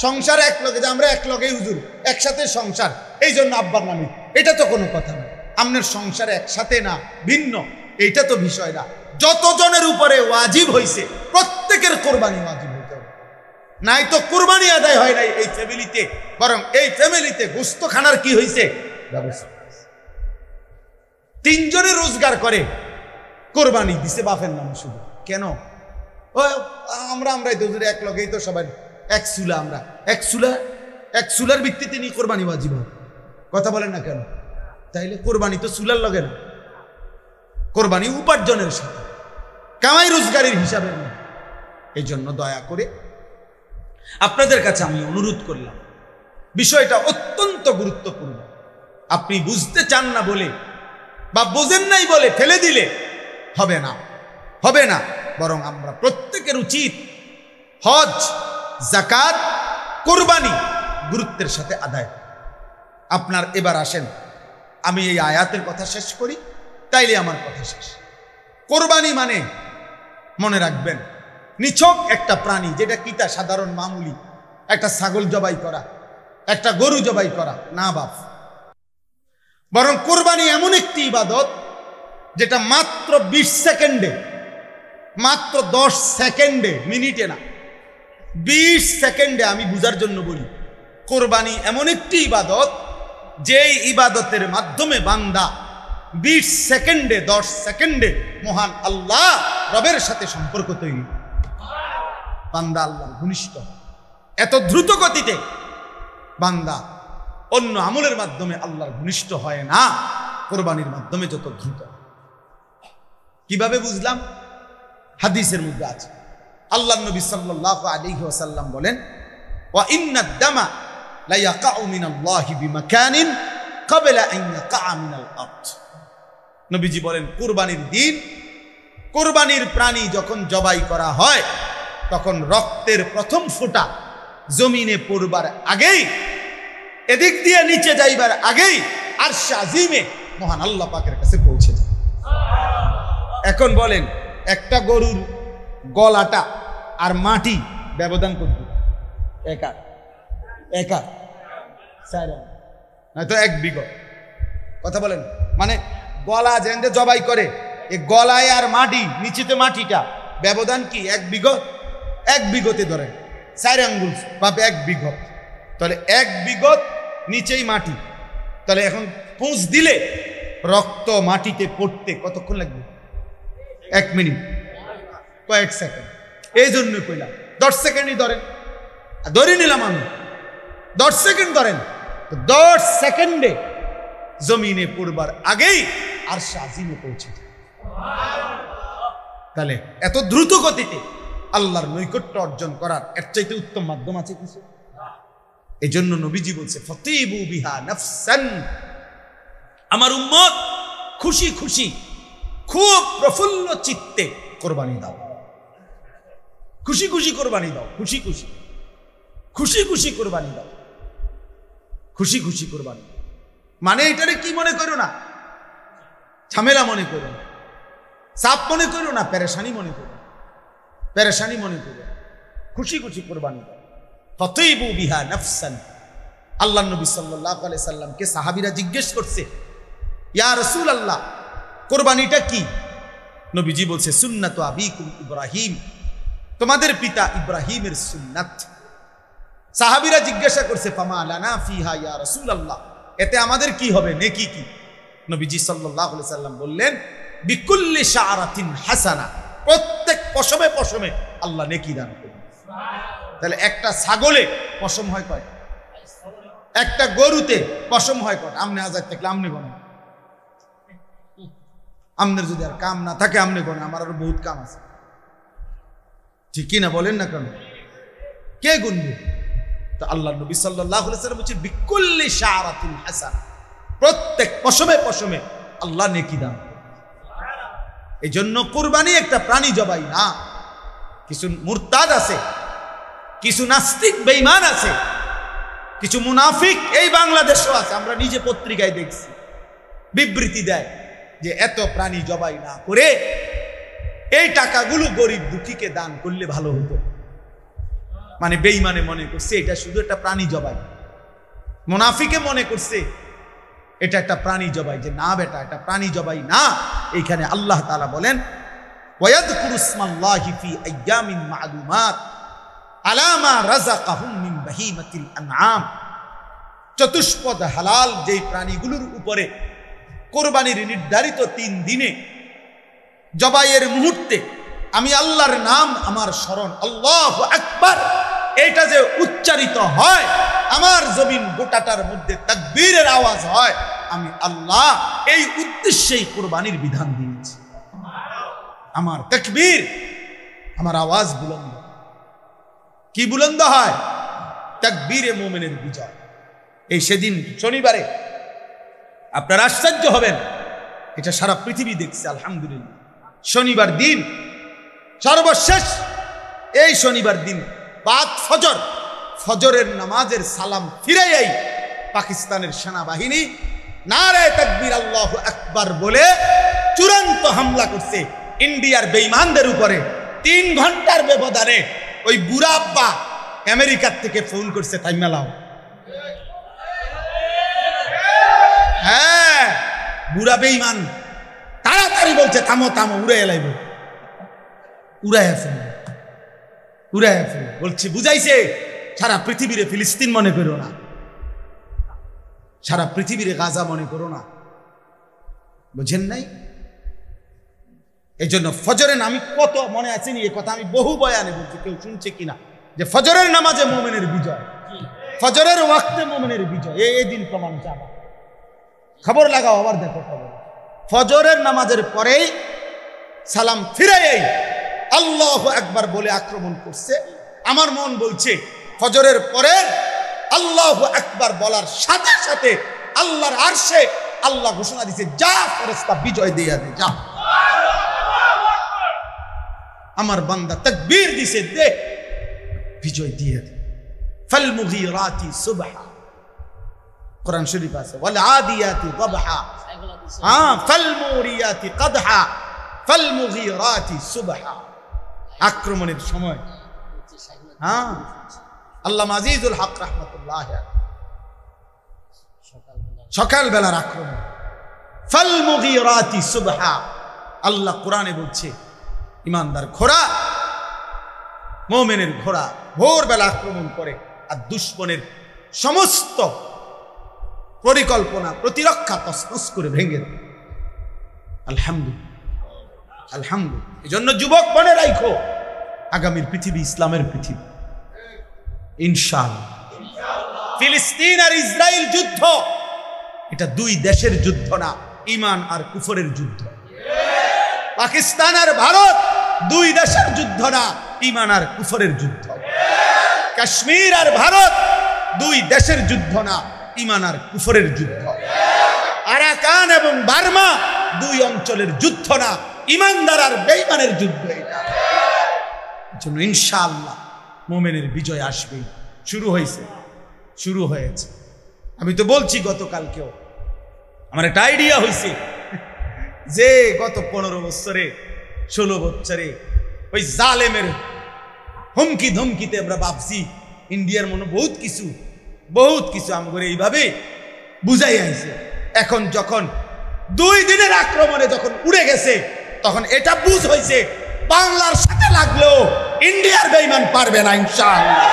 সংসার এক লগে, যে আমরা এক লগেই হুজুর, একসাথে সংসার, এই জন্য আব্বার নামে, এটা তো কোনো কথা না। আপনার সংসার একসাথে না, ভিন্ন, এইটা তো বিষয় না। যতজনের উপরে ওয়াজিব হয়েছে প্রত্যেকের কোরবানি ওয়াজিব হইতে হবে, নাই তো কোরবানি আদায় হয় নাই এই ফ্যামিলিতে, বরং এই ফ্যামিলিতে গোস্ত খানার কি হয়েছে ব্যবস্থা। 3 জনে রোজগার করে, কোরবানি দিছে বাপের নামে শুধু, কেন? আমরাই তো এক লগেই তো সবাই এক চুলা, আমরা এক চুলার ভিত্তিতে নিয়ে কোরবানি ওয়াজিব হয়। কথা বলেন না কেন? তাইলে কোরবানি তো চুলার লগে না, কোরবানি উপার্জনের সাথে, কামাই রোজগারের হিসাবে না। এই জন্য দয়া করে আপনাদের কাছে আমি অনুরোধ করলাম, বিষয়টা অত্যন্ত গুরুত্বপূর্ণ। আপনি বুঝতে চান না বলে বা বোঝেন নাই বলে ফেলে দিলে হবে না, বরং আমরা প্রত্যেকের উচিত হজ, যাকাত, কোরবানি গুরুত্বের সাথে আদায়। আপনার এবার আসেন, আমি এই আয়াতের কথা শেষ করি, তাইলে আমার কথা শেষ। কোরবানি মানে মনে রাখবেন নিছক একটা প্রাণী, যেটা কিতা সাধারণ মামুলি একটা ছাগল জবাই করা, একটা গরু জবাই করা না বাপ। বরং কোরবানি এমন একটি ইবাদত যেটা মাত্র 20 সেকেন্ডে, মাত্র 10 সেকেন্ডে, মিনিটে না, 20 সেকেন্ডে, আমি বুঝার জন্য বলি, কোরবানি এমন একটি ইবাদত যেই ইবাদতের মাধ্যমে বান্দা 20 সেকেন্ডে, 10 সেকেন্ডে মহান আল্লাহ রবের সাথে সম্পর্ক তৈরি, বান্দা আল্লাহর ঘনিষ্ঠ। এত দ্রুত গতিতে বান্দা অন্য আমলের মাধ্যমে আল্লাহর ঘনিষ্ঠ হয় না, কোরবানির মাধ্যমে যত দ্রুত। কিভাবে বুঝলাম? হাদিসের মধ্যে আছে, আল্লাহ নবী সাল্লাল্লাহু আলাইহি ওয়াসাল্লাম বলেন, ওয়া ইন্নাদ দামা লা ইয়াকাউ মিনাল্লাহি বিমাকানিন ক্বাবলা আন ইয়াকা মিনাল আরদ। নবীজি বলেন, কুরবানির দিন, কুরবানির প্রাণী যখন জবাই করা হয় তখন রক্তের প্রথম ফোঁটা জমিনে পড়বার আগেই, এদিক দিয়ে নিচে যাইবার আগেই আরশে আজিমে মহান আল্লাহ পাকের কাছে পৌঁছে যায়। এখন বলেন, একটা গরুর গলাটা আর মাটি ব্যবধান করবে একা একা নয়তো 1 বিঘা। কথা বলেন, মানে গলা যেন জবাই করে, এই গলায় আর মাটি, নিচেতে মাটিটা ব্যবধান কি? 1 বিঘা। 1 বিঘতে ধরেন 4 আঙ্গুল পাবে 1 বিঘা, তাহলে 1 বিঘা নিচেই মাটি, তাহলে এখন পুঁজ দিলে রক্ত মাটিতে পড়তে কতক্ষণ লাগবে? 1 মিনিট, কয়েক সেকেন্ড। এই জন্য কইলাম 10 সেকেন্ডই ধরেন, ধরে নিলাম আমি 10 সেকেন্ড ধরেন, 10 সেকেন্ডে জমিনে পড়বার আগেই আর আজিমে পৌঁছে যায়। তাহলে এত দ্রুত গতিতে আল্লাহর নৈকট্য অর্জন করার এর চাইতে উত্তম মাধ্যম আছে কিছু? এই জন্য নবীজি বলছে, ফতিবু বিহা নাফসান, আমার উম্মত খুশি খুশি, খুব প্রফুল্ল চিত্তে কোরবানি দাও, খুশি খুশি কোরবানি দাও, খুশি খুশি, খুশি খুশি কোরবানি দাও, খুশি খুশি কোরবানি। মানে এটারে কি মনে করো না, ঝামেলা মনে করো না, চাপ মনে করো না, পেরেশানি মনে করো, পেরেশানি মনে করো, খুশি খুশি কোরবানি দাও। ফতিবু বিহা নাফসান। আল্লাহ নবী সাল্লাল্লাহু আলাইহি সাল্লামকে সাহাবীরা জিজ্ঞেস করছে, ইয়া রাসূলুল্লাহ, কোরবানিটা কি? নবীজি বলছে, সুন্নাতু আবিকুম ইব্রাহিম, তোমাদের পিতা ইব্রাহিমের সুন্নাত। সাহাবীরা জিজ্ঞাসা করছে, ফামা লানা ফিহা ইয়া রাসূলুল্লাহ, এতে আমাদের কি হবে, নেকি কি? নবীজি সাল্লাল্লাহু আলাইহি সাল্লাম বললেন, বিকুল্লি শাআরাতিন হাসানা, প্রত্যেক পশমে পশমে আল্লাহ নেকি দান করবেন। তাহলে একটা ছাগলে পশম হয় কয়? একটা গরুতে পশম হয় কয়? আমনে আজাদ থাকলে আমনে গণেন, আমনের যদি আর কাম না থাকে আমনে গণেন, আমার আরো বহুত কাম আছে, ঠিক কি না? বলেন না কেন? কে গুনবে? তো আল্লাহ নবী সাল্লাল্লাহু আলাইহি সাল্লাম বলছেন, বিকুল্লি শাআরাতিন হাসানা, প্রত্যেক পশমে পশমে আল্লাহ নেকি দান। এই জন্য কুরবানি একটা প্রাণী জবাই না। কিছু মুরতাদ আছে, কিছু নাস্তিক বেঈমান আছে, কিছু মুনাফিক এই বাংলাদেশেও আছে, আমরা নিজে পত্রিকায় দেখছি, বিবৃতি দেয় যে এত প্রাণী জবাই না করে এই টাকাগুলো গরিব দুঃখীকে দান করলে ভালো হতো। মানে বেঈমানে মনে করছে এটা শুধু একটা প্রাণী জবাই, মুনাফিকে মনে করছে এটা একটা প্রাণী জবাই, যে না বেটা, এটা প্রাণী জবাই না। এইখানে আল্লাহ তাআলা বলেন, ওয়ায়াযকুরু ইসমাল্লাহি ফি আইয়ামিন মা'লুমাত আলা মা রাযাকাহুম মিন বাহিমাতিল আনআম। চতুষ্পদ হালাল যেই প্রাণীগুলোর উপরে কোরবানির নির্ধারিত 3 দিনে জবাইয়ের মুহূর্তে আমি আল্লাহর নাম, আমার স্মরণ, আল্লাহু আকবার, এটা যে উচ্চারিত হয়, আমার জমিন গোটাটার মধ্যে তাকবীরের আওয়াজ হয়, আমি আল্লাহ এই উদ্দেশ্যেই কোরবানির বিধান দিয়েছি। আমার তাকবীর, আমার আওয়াজ বুলন্দ। কি বুলন্দ হয়? তাকবীরে মুমিনের বিজয়। এই সেদিন শনিবারে আপনারা আশ্চর্য হবেন, এটা সারা পৃথিবী দেখছে আলহামদুলিল্লাহ। শনিবার দিন সর্বশেষ, এই শনিবার দিন বাদ ফজর, ফজরের নামাজের সালাম ফিরাইয়াই পাকিস্তানের সেনাবাহিনী নারায়ে তাকবীর আল্লাহু আকবার বলে চূড়ান্ত হামলা করছে ইন্ডিয়ার বেঈমানদের উপরে। 3 ঘন্টার ব্যবধানে ওই বুড়া আব্বা আমেরিকার থেকে ফোন করছে, থাইমা লাও। হ্যাঁ, বুড়া বেঈমান তাড়াতাড়ি বলছে থামো থামো, উড়ে এলাইব, উড়াইয়া ফেলবে, উড়াইয়া ফেলবে। বলছে বুঝাইছে সারা পৃথিবীরে ফিলিস্তিন মনে করো না, সারা পৃথিবীরে গাজা মনে করো না, বুঝেন নাই? এই জন্য ফজরের, আমি কত মনে আছে নি, এ কথা আমি বহু বয়ানে বলছি, কেউ শুনছে কিনা, যে ফজরের নামাজে মুমিনের বিজয়, ফজরের ওয়াক্তে মুমিনের বিজয়, এই দিন প্রমাণ চাবা। খবর লাগাও, আবার দেখো খবর। ফজরের নামাজের পরেই সালাম ফিরাই আল্লাহু আকবার বলে আক্রমণ করছে। আমার মন বলছে ফজরের পরে আল্লাহু আকবার বলার সাথে সাথে আল্লাহর আরশে আল্লাহ ঘোষণা দিছে, যা ফেরেশতা বিজয় দিয়া দে, যা। আমার বান্দা তাকবীর দিছে, দে বিজয় দিয়ে দে। ফাল মুগীরাতি সুবহা, কোরআন শরীফ আছে, ওয়াল আদিয়াতি যাবহা, ফাল মুরিয়াতি কাদহা, ফাল মুগীরাতি সুবহা। আক্রমণের সময় আল্লামা আজিজুল হক রাহমাতুল্লাহ সকালবেলার আক্রমণ, ফাল মুগীরাতি সুবহা। আল্লাহ কোরআনে বলছে ইমানদার ঘোড়া, মুমিনের ঘোড়া ভোরবেলা আক্রমণ করে আর দুশমনের সমস্ত পরিকল্পনা প্রতিরক্ষা তছনছ করে ভেঙে দেয়। আলহামদুলিল্লাহ, আলহামদুলিল্লাহ। এই জন্য যুবক মনে রাখো, আগামীর পৃথিবী ইসলামের পৃথিবী ইনশাআল্লাহ। ফিলিস্তিন আর ইসরায়েল যুদ্ধ, এটা দুই দেশের যুদ্ধ না, ঈমান আর কুফরের যুদ্ধ। পাকিস্তান আর ভারত দুই দেশের যুদ্ধ না, ঈমান আর কুফরের যুদ্ধ। কাশ্মীর আর ভারত দুই দেশের যুদ্ধ না, ঈমান আর কুফরের যুদ্ধ। আরাকান এবং বার্মা দুই অঞ্চলের যুদ্ধ না, ঈমানদার আর বেঈমানের যুদ্ধ। এটা জন্য ইনশাআল্লাহ মুমিনের বিজয় আসবেই। শুরু হয়েছে, শুরু হয়েছে। আমি তো বলছি গতকালকেও, আমার একটা আইডিয়া হয়েছে যে গত 15 বছরে 16 বছরে ওই জালেমের হুমকি ধমকিতে আমরা ভাবছি ইন্ডিয়ার মনে বহুত কিছু আমাদের এইভাবে বুঝাই আইছে। এখন যখন 2 দিনের আক্রমণে যখন উড়ে গেছে, তখন এটা বুঝ হয়েছে বাংলার সাথে লাগলেও ইন্ডিয়ার বেঈমান পারবে না। ইনশাআল্লাহ,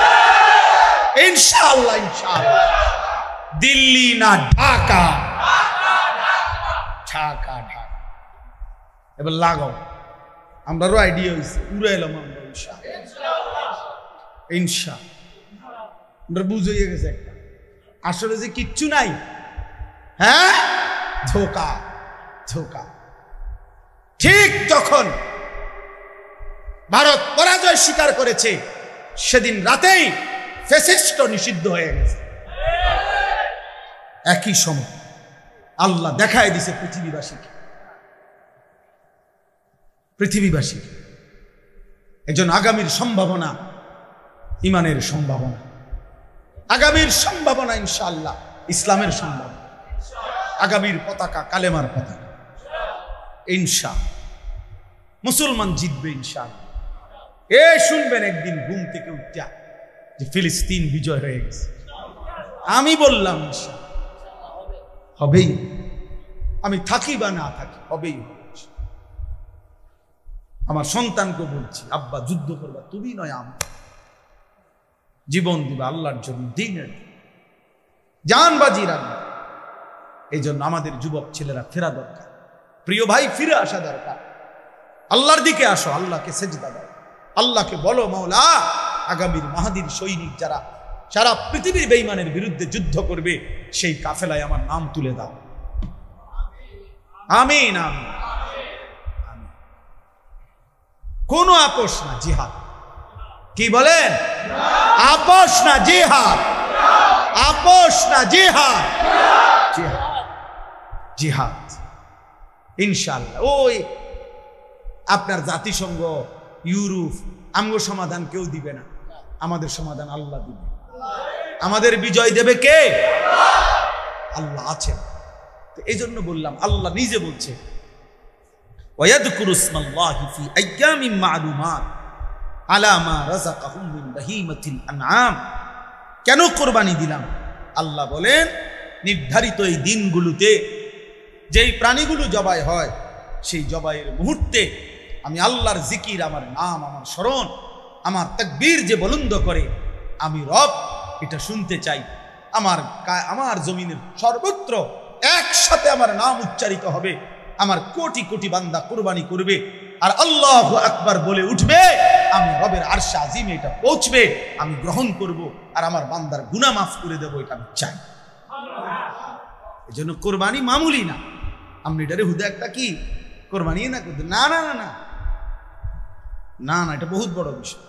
ইনশাআল্লাহ, ইনশাআল্লাহ। দিল্লি না ঢাকা, ঢাকা, ঢাকা। এবার লাগাও, আমরারও আইডিয়া হয়েছে, উড়ে এলাম আমরা ইনশাআল্লাহ। আমরা বুঝে গেছে একটা, আসলে যে কিচ্ছু নাই, হ্যাঁ, ধোকা, ধোকা। ঠিক যখন ভারত পরাজয় স্বীকার করেছে, সেদিন রাতেই ফ্যাসিস্ট নিষিদ্ধ হয়ে গেছে। একই সময় আল্লাহ দেখায় দিছে পৃথিবীবাসীকে। এজন্য আগামীর সম্ভাবনা ঈমানের সম্ভাবনা, আগামীর সম্ভাবনা ইনশাআল্লাহ ইসলামের সম্ভাবনা, আগামীর পতাকা কালেমার পতাকা ইনশাআল্লাহ। মুসলমান জিতবে ইনশাআল্লাহ। শুনবেন একদিন ঘুম থেকে উঠা যে ফিলিস্তিন বিজয় হয়ে গেছে। আমি বললাম হবেই, আমি থাকি বা না থাকি হবেই। আমার সন্তানকে বলছি, আব্বা যুদ্ধ করবা তুমি নয় আমি, জীবন দিবা আল্লাহর জন্য, দিনের জান বাজি রাখবে। এই জন্য আমাদের যুবক ছেলেরা ফেরা দরকার, প্রিয় ভাই ফিরে আসা দরকার। আল্লাহর দিকে আসো, আল্লাহকে সেজদা দাও, আল্লাহকে বলো মাওলা আগামীর মাহাদির সৈনিক যারা সারা পৃথিবীর বেঈমানের বিরুদ্ধে যুদ্ধ করবে, সেই কাফেলায় আমার নাম তুলে দাও। আমিন, আমিন। কোনো আপোষ না, জিহাদ। কি বলেন? আপোষ না, জিহাদ। আপোষ না, জিহাদ, জিহাদ, জিহাদ ইনশাআল্লাহ। ওই আপনার জাতিসংঘ, ইউরোপ আমগো সমাধান কেউ দিবে না, আমাদের সমাধান আল্লাহ দিবে। আমাদের বিজয় দেবে কে? আল্লাহ আছেন। তো এই জন্য বললাম, আল্লাহ নিজে বলছে ওয়ায়াযকুরু ইসমাল্লাহি ফি আইয়ামিন মা'লুমাত আলা মা রাযাকাহুম মিন বাহিমাতিল আনআম। কেন কুরবানি দিলাম? আল্লাহ বলেন নির্ধারিত এই দিনগুলোতে যেই প্রাণীগুলো জবাই হয় সেই জবাইয়ের মুহূর্তে আমি আল্লাহর জিকির, আমার নাম, আমার স্মরণ, আমার তাকবীর যে বুলন্দ করে, আমি রব এটা শুনতে চাই। আমার জমিনের সর্বত্র একসাথে আমার নাম উচ্চারিত হবে, আমার কোটি কোটি বান্দা কুরবানি করবে, আর আল্লাহু আকবার বলে উঠবে, আমি রবের আরশে আজিমে এটা পৌঁছবে, আমি গ্রহণ করব, আর আমার বান্দার গুনাহ মাফ করে দেব, এটা আমি চাই। এজন্য কোরবানি মামুলি না। আপনি এটারে হুদা একটা কি কোরবানি না করতে, না না না না না না, এটা বহুত বড় বিষয়,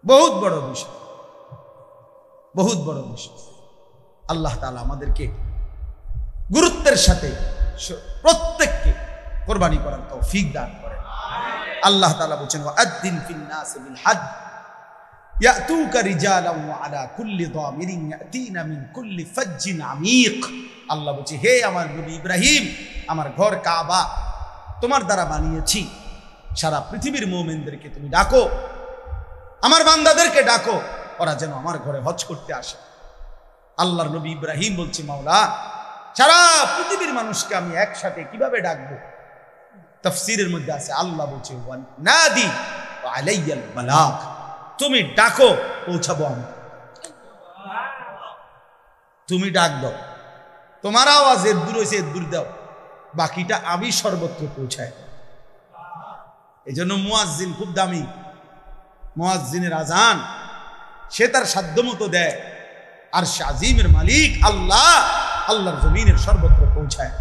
বহুত বড় বিষয়, বহুত বড় বিষয়। আল্লাহ তাআলা আমাদেরকে গুরুত্বের সাথে প্রত্যেককে কোরবানি করার তৌফিক দান করেন। আল্লাহ তাআলা বলেন, ওয়াআদ্দিন ফিন নাস বিল হজ্জ ইয়াতুকা রিজালান ওয়া আলা কুল্লি দামিরিন ইয়াতিনা মিন কুল্লি ফাজ্জিন আমিক। আল্লাহ বলছে, হে আমার নবী ইব্রাহিম, আমার ঘর কাবা তোমার দ্বারা বানিয়েছি, সারা পৃথিবীর মুমিনদেরকে তুমি ডাকো, আমার বান্দাদেরকে ডাকো, ওরা যেন আমার ঘরে হজ করতে আসে। আল্লাহর নবী ইব্রাহিম বলছে, মাওলা সারা পৃথিবীর মানুষকে আমি একসাথে কিভাবে ডাকবো? তাফসীরের মধ্যে আছে, আল্লাহ বলছে, নাদি ওয়া আলাইয়াল বালাগ, তুমি ডাকো পৌঁছাবো আমি। তুমি ডাক দাও, তোমার আওয়াজ এর দূর হয়েছে এর দূর দাও, বাকিটা আমি সর্বত্র পৌঁছায়। এই জন্য মুয়াজ্জিন খুব দামি। মুয়াজ্জিনের আজান সে তার সাধ্যমতো দেয়, আর আজিমের মালিক আল্লাহ, আল্লাহর জমিনের সর্বত্র পৌঁছায়।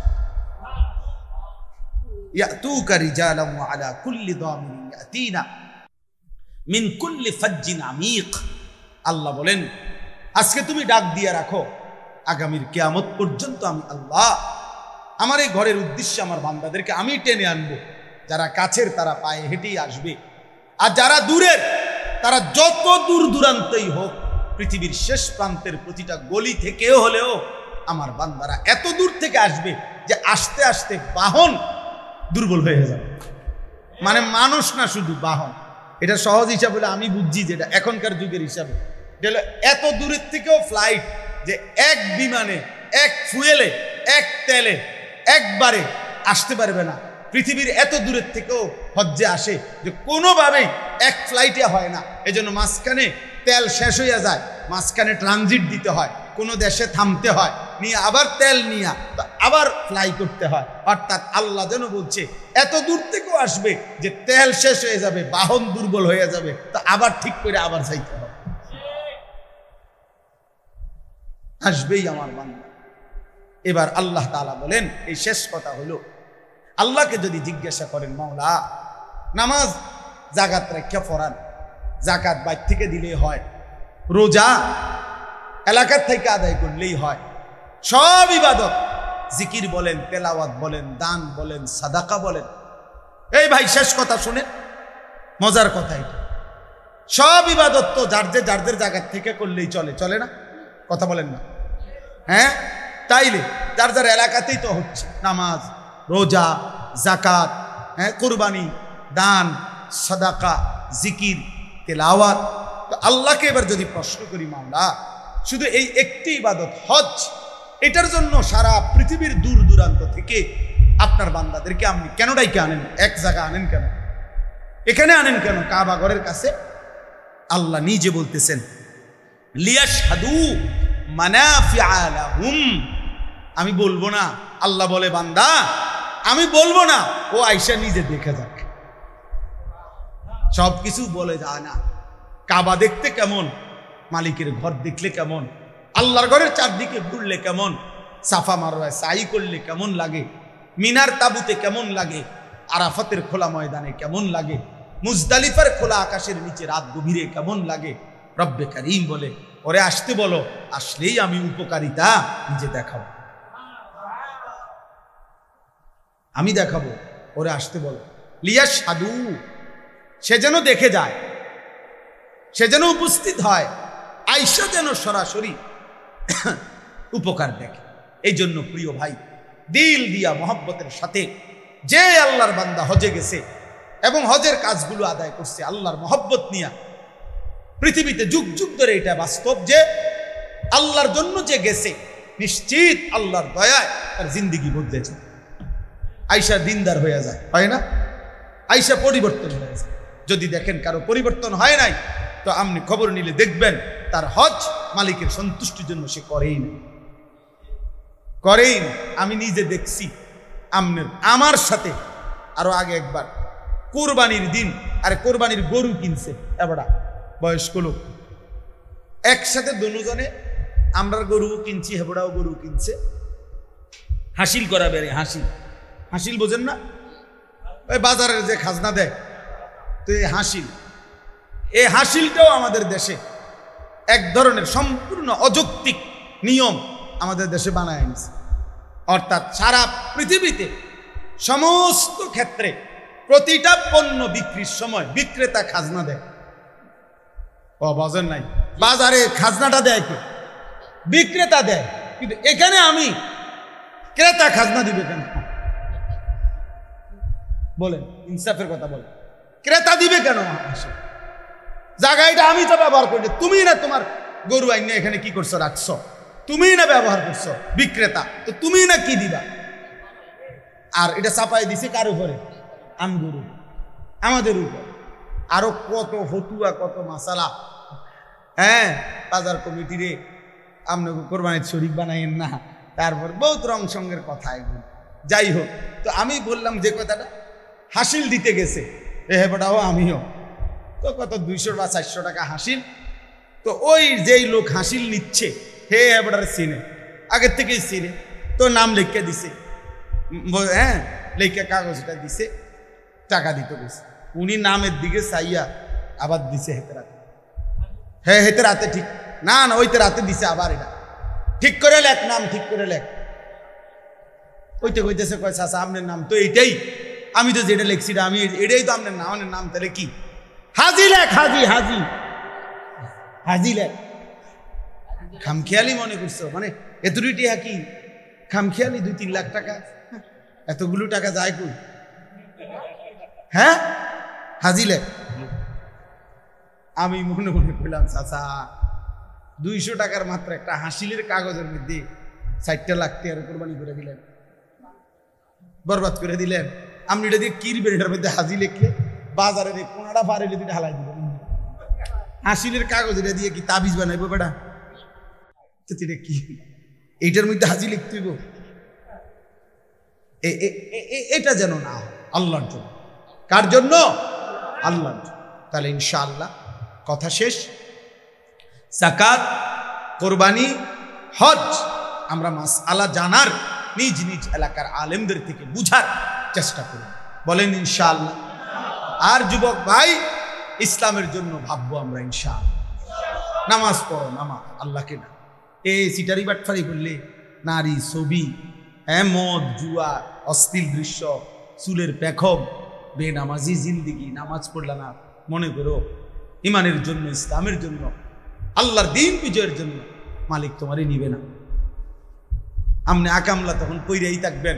ইয়াতুকা রিজালান ওয়া আলা কুল্লি দামিরিন ইয়াতিনা মিন কুল্লি ফাজ্জিন আমিক। আল্লাহ বলেন, আজকে তুমি ডাক দিয়ে রাখো, আগামীর কিয়ামত পর্যন্ত আমি আল্লাহ আমার এই ঘরের উদ্দেশ্যে আমার বান্দাদেরকে আমি টেনে আনবো। যারা কাছের তারা পায়ে হেঁটেই আসবে, আর যারা দূরের তারা যত দূর দূরান্তই হোক, পৃথিবীর শেষ প্রান্তের প্রতিটা গলি থেকেও হলেও আমার বান্দারা এত দূর থেকে আসবে যে আস্তে আস্তে বাহন দুর্বল হয়ে যাবে। মানে মানুষ না, শুধু বাহন। এটা সহজ হিসাব হলে আমি বুঝছি, যেটা এখনকার যুগের হিসাবে এত দূরের থেকেও ফ্লাইট, যে এক বিমানে, এক ফুয়েলে, এক তেলে একবারে আসতে পারবে না। পৃথিবীর এত দূরের থেকেও হজ্জে আসে যে কোনোভাবেই এক ফ্লাইটে হয় না। এই জন্য মাঝখানে তেল শেষ হইয়া যায়, মাঝখানে ট্রানজিট দিতে হয়, কোনো দেশে থামতে হয়, নিয়ে আবার তেল নিয়ে তো আবার ফ্লাই করতে হয়। অর্থাৎ আল্লাহ যেন বলছে, এত দূর থেকেও আসবে যে তেল শেষ হয়ে যাবে, বাহন দুর্বল হয়ে যাবে, তো আবার ঠিক করে আবার যাইতে হবে। আসবেই আমার বান্দা। এবার আল্লাহ তাআলা বলেন, এই শেষ কথা হলো, আল্লাহকে যদি জিজ্ঞাসা করেন, মাওলা নামাজ জাকাত রেখা পড়ান, জাকাত বাইর থেকে দিলেই হয়, রোজা এলাকার থেকে আদায় করলেই হয়, সব ইবাদত, জিকির বলেন, তেলাওয়াত বলেন, দান বলেন, সাদাকা বলেন, এই ভাই শেষ কথা শুনেন, মজার কথা এটা, সব ইবাদত তো যার জায়গার থেকে করলেই চলে, চলে না? কথা বলেন না? হ্যাঁ, তাইলে যার এলাকাতেই তো হচ্ছে নামাজ, রোজা, জাকাত, হ্যাঁ, কুরবানি, দান, সাদাকা, জিকির, তেলাওয়াত। তো আল্লাহকে এবার যদি প্রশ্ন করি, মাওলা শুধু এই একটি ইবাদত হজ, এটার জন্য সারা পৃথিবীর দূর দূরান্ত থেকে আপনার বান্দাদেরকে আপনি কেন ডাইকে আনেন? এক জায়গা আনেন কেন? এখানে আনেন কেন? কাবা ঘরের কাছে। আল্লাহ নিজে বলতেছেন, লিয়াশহাদু মানাফিআ লাহুম। আমি বলবো না, আল্লাহ বলে, বান্দা আমি বলবো না, ও আয়েশা নিজে দেখে যাক। সব কিছু বলে যায় না। কাবা দেখতে কেমন, মালিকের ঘর দেখলে কেমন, আল্লাহর ঘরের চারদিকে ঘুরলে কেমন, সাফা মারওয়ায় সাই করলে কেমন লাগে, মিনার তাবুতে কেমন লাগে, আরাফাতের খোলা ময়দানে কেমন লাগে, মুজদালিফার খোলা আকাশের নিচে রাত গভীরে কেমন লাগে। রব্বে কারীম বলে, ওরে আসতে বলো, আসলেই আমি উপকারিতা নিজে দেখাবো, আমি দেখাবো, ওরে আসতে বলো। লিয়াশহাদু, সে যেন দেখে যায়, সে যেন উপস্থিত হয়, আয়েশা যেন সরাসরি উপকার দেখে। এই জন্য প্রিয় ভাই, দিল দিয়া মহব্বতের সাথে যে আল্লাহর বান্দা হজে গেছে এবং হজের কাজগুলো আদায় করছে আল্লাহর মহব্বত নিয়া, পৃথিবীতে যুগ যুগ ধরে এটা বাস্তব যে আল্লাহর জন্য যে গেছে, নিশ্চিত আল্লাহর দয়ায় তার জিন্দেগি বদলে যায়, আইসা দিনদার হয়ে যায়, হয় না? আইসা পরিবর্তন হয়ে যায়। যদি দেখেন কারো পরিবর্তন হয় নাই, তো আপনি খবর নিলে দেখবেন তার হজ মালিকের সন্তুষ্টির জন্য সে করেই না, করেই না। আমি নিজে দেখছি, আমার সাথে আরো আগে একবার কোরবানির দিন, আরে কোরবানির গরু কিনছে এবারা বয়স্ক লোক, একসাথে দুজনে, আমরা গরু কিনছি, হেবড়াও গরু কিনছে, হাসিল করা বেড়ে, হাসিল, হাসিল বোঝেন না? ওই বাজারের যে খাজনা দেয়, তো এই হাসিল, এই হাসিলটাও আমাদের দেশে এক ধরনের সম্পূর্ণ অযৌক্তিক নিয়ম আমাদের দেশে বানায় নিছে। অর্থাৎ সারা পৃথিবীতে সমস্ত ক্ষেত্রে প্রতিটা পণ্য বিক্রির সময় বিক্রেতা খাজনা দেয়। ও বাজার নাই, বাজারে খাজনাটা দেয় কে? বিক্রেতা দেয়। কিন্তু এখানে আমি ক্রেতা খাজনা দিবে কেন? বলেন, ইনসাফের কথা বলেন, ক্রেতা দিবে কেন? জায়গাটা আমি তো ব্যবহার করি, তুমি না তোমার গরু আইনে এখানে কি করছো, রাখছো, তুমি না ব্যবহার করছো, বিক্রেতা তো তুমি না কি দিবা? আর এটা চাপাই দিছে কার উপরে? আমি গরু, আমাদের উপর। আরো কত ফতুয়া, কত মাসালা। হ্যাঁ, বাজার কমিটিরে আপনাকে কোরবানির শরীক বানাইেন না, তারপর বহুত রং সঙ্গের কথা এগুলো। যাই হোক, তো আমি বললাম যে কথাটা, হাসিল দিতে গেছে হেবটাও আমিও, তো কত 200 বা 400 টাকা হাসিল। তো ওই যেই লোক হাসিল নিচ্ছে, হে হেবটার চিনে, আগের থেকেই চিনে, তো নাম লিখে দিছে, হ্যাঁ লিখে কাগজটা দিছে, টাকা দিতে গেছে। উনি নামের দিকে চাইয়া আবার দিছে হেতে রাতে, হ্যাঁ হেতে রাতে, ঠিক না না ওইতে রাতে দিছে আবার, এটা ঠিক করে লেখ, নাম ঠিক করে লেখ। ওইতে কইতেছে, কয় চাচা আপনার নাম তো এইটাই, আমি তো যেটা লিখছি আমি এটাই তো আপনার নাম, আপনার নাম তাহলে কি? হাজি লেখ, হাজি, হাজি, হাজি লেখ। খামখেয়ালি মনে করছো, মানে এতটুটি কি খামখেয়ালি? 2-3 লাখ টাকা, এতগুলো টাকা যায় কই? হ্যাঁ, হাজি লেখ। আমি মনে মনে করলাম, চাচা 200 টাকার মাত্র একটা হাসিলের কাগজের মধ্যে 60 লাখ টাকার কোরবানি করে দিলেন, বরবাদ করে দিলেন। আপনি এটা দিয়ে কিরবেন? এটার মধ্যে হাজি লিখলে বাজারে কোনাটা পারে দিতে ঢালাই দিবেন। হাসিলের কাগজ এটা দিয়ে কি তাবিজ বানাইবো বেটা? এটা কি এইটার মধ্যে হাজি লিখতে হইব? এটা যেন না হয় আল্লাহর জন্য। কার জন্য? আল্লাহর জন্য। তাহলে ইনশাআল্লাহ কথা শেষ। যাকাত, কোরবানি, হজ আমরা মাসআলা জানার, নিজ নিজ এলাকার আলেমদের থেকে বুঝার চেষ্টা করব, বলেন ইনশাআল্লাহ। আর যুবক ভাই, ইসলামের জন্য ভাববো আমরা ইনশাআল্লাহ। নামাজ পড়ো, নামাজ আল্লাহকে না, এই সিটারি বাটফারি করলে নারী, ছবি, মদ, জুয়া, অশ্লীল দৃশ্য, চুলের পেখম, বেনামাজি জিন্দিগি, নামাজ পড়লা না, মনে করো ইমানের জন্য, ইসলামের জন্য, আল্লাহর দিন বিজয়ের জন্য মালিক তোমারই নিবে না। আমনে আকামলা তখন কইরাই থাকবেন,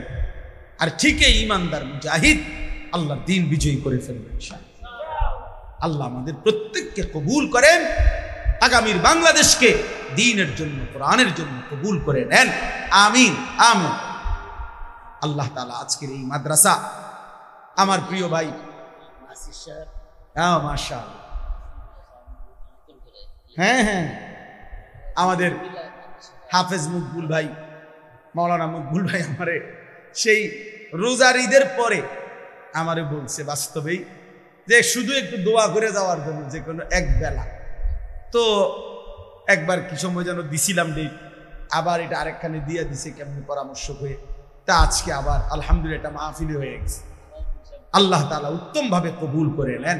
আর ঠিকই ইমানদার মুজাহিদ আল্লাহর দিন বিজয়ী করে ফেলবেন। আল্লাহ আমাদের প্রত্যেককে কবুল করেন, আগামীর বাংলাদেশকে দ্বীনের জন্য, কোরআনের জন্য কবুল করে নেন, আমিন আমিন। আল্লাহ তাআলা আজকের এই মাদ্রাসা, আমার প্রিয় ভাই, হ্যাঁ মাশাআল্লাহ, হ্যাঁ হ্যাঁ, আমাদের হাফেজ মকবুল ভাই, মাওলানা মকবুল ভাই আমারে সেই রোজার ঈদের পরে আমারে বলছে বাস্তবেই যে শুধু একটু দোয়া করে যাওয়ার জন্য, যে কোনো এক বেলা। তো একবার কি সময় যেন দিছিলাম ডেট, আবার এটা আরেকখানে দিয়ে দিছে কেমন পরামর্শ হয়ে, তা আজকে আবার আলহামদুলিল্লাহ এটা মাহফিলে হয়ে গেছে। আল্লাহ তাআলা উত্তম ভাবে কবুল করে নেন,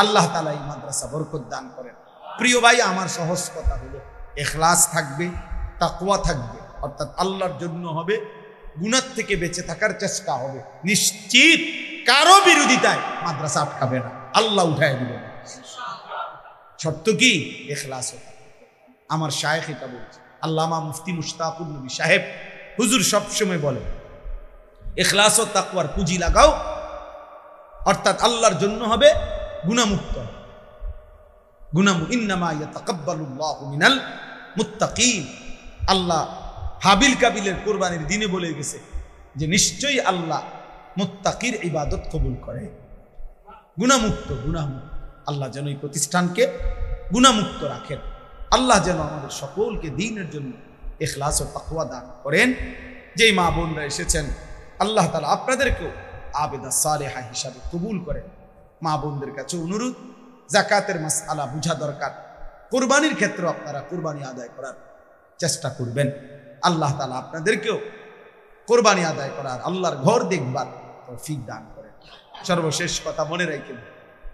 আল্লাহ তাআলা এই মাদ্রাসা বরকত দান করেন। প্রিয় ভাই, আমার সহজ কথা হলো, ইখলাস থাকবে, তাকওয়া থাকবে, অর্থাৎ আল্লাহর জন্য হবে, গুনাহ থেকে বেঁচে থাকার চেষ্টা হবে, নিশ্চিত কারো বিরোধিতায় মাদ্রাসা আটকাবে না, আল্লাহ উঠায় দিবেন। শর্ত কি? ইখলাস হতে। আমার শায়েখ এটা বলছে, আল্লামা মুফতি মুশতাকুর নবী সাহেব হুজুর সবসময় বলেন, ইখলাস ও তাকওয়ার পুঁজি লাগাও, অর্থাৎ আল্লাহর জন্য হবে, গুনাহমুক্ত, ইন্নামা ইয়াতাকাব্বালুল্লাহু মিনাল মুত্তাকিন। আল্লাহ হাবিল কাবিলের কোরবানির দিনে বলে গেছে যে নিশ্চয়ই আল্লাহ মুত্তাকির ইবাদত কবুল করে, গুনাহমুক্ত। আল্লাহ যেন এই প্রতিষ্ঠানকে গুনাহমুক্ত রাখেন। আল্লাহ যেন আমাদের সকলকে দ্বীনের জন্য ইখলাস ও তাকওয়া দান করেন। যেই মা বোনরা এসেছেন আল্লাহ তাআলা আপনাদেরকেও আবেদা সালেহা হিসাবে কবুল করেন। মা বোনদের কাছে অনুরোধ, যাকাতের মাসআলা বুঝা দরকার। কোরবানির ক্ষেত্রে আপনারা কোরবানি আদায় করার চেষ্টা করবেন। আল্লাহ তাআলা আপনাদেরকেও কোরবানি আদায় করার, আল্লাহর ঘর দেখবার তৌফিক দান করেন। সর্বশেষ কথা মনে রাখেন,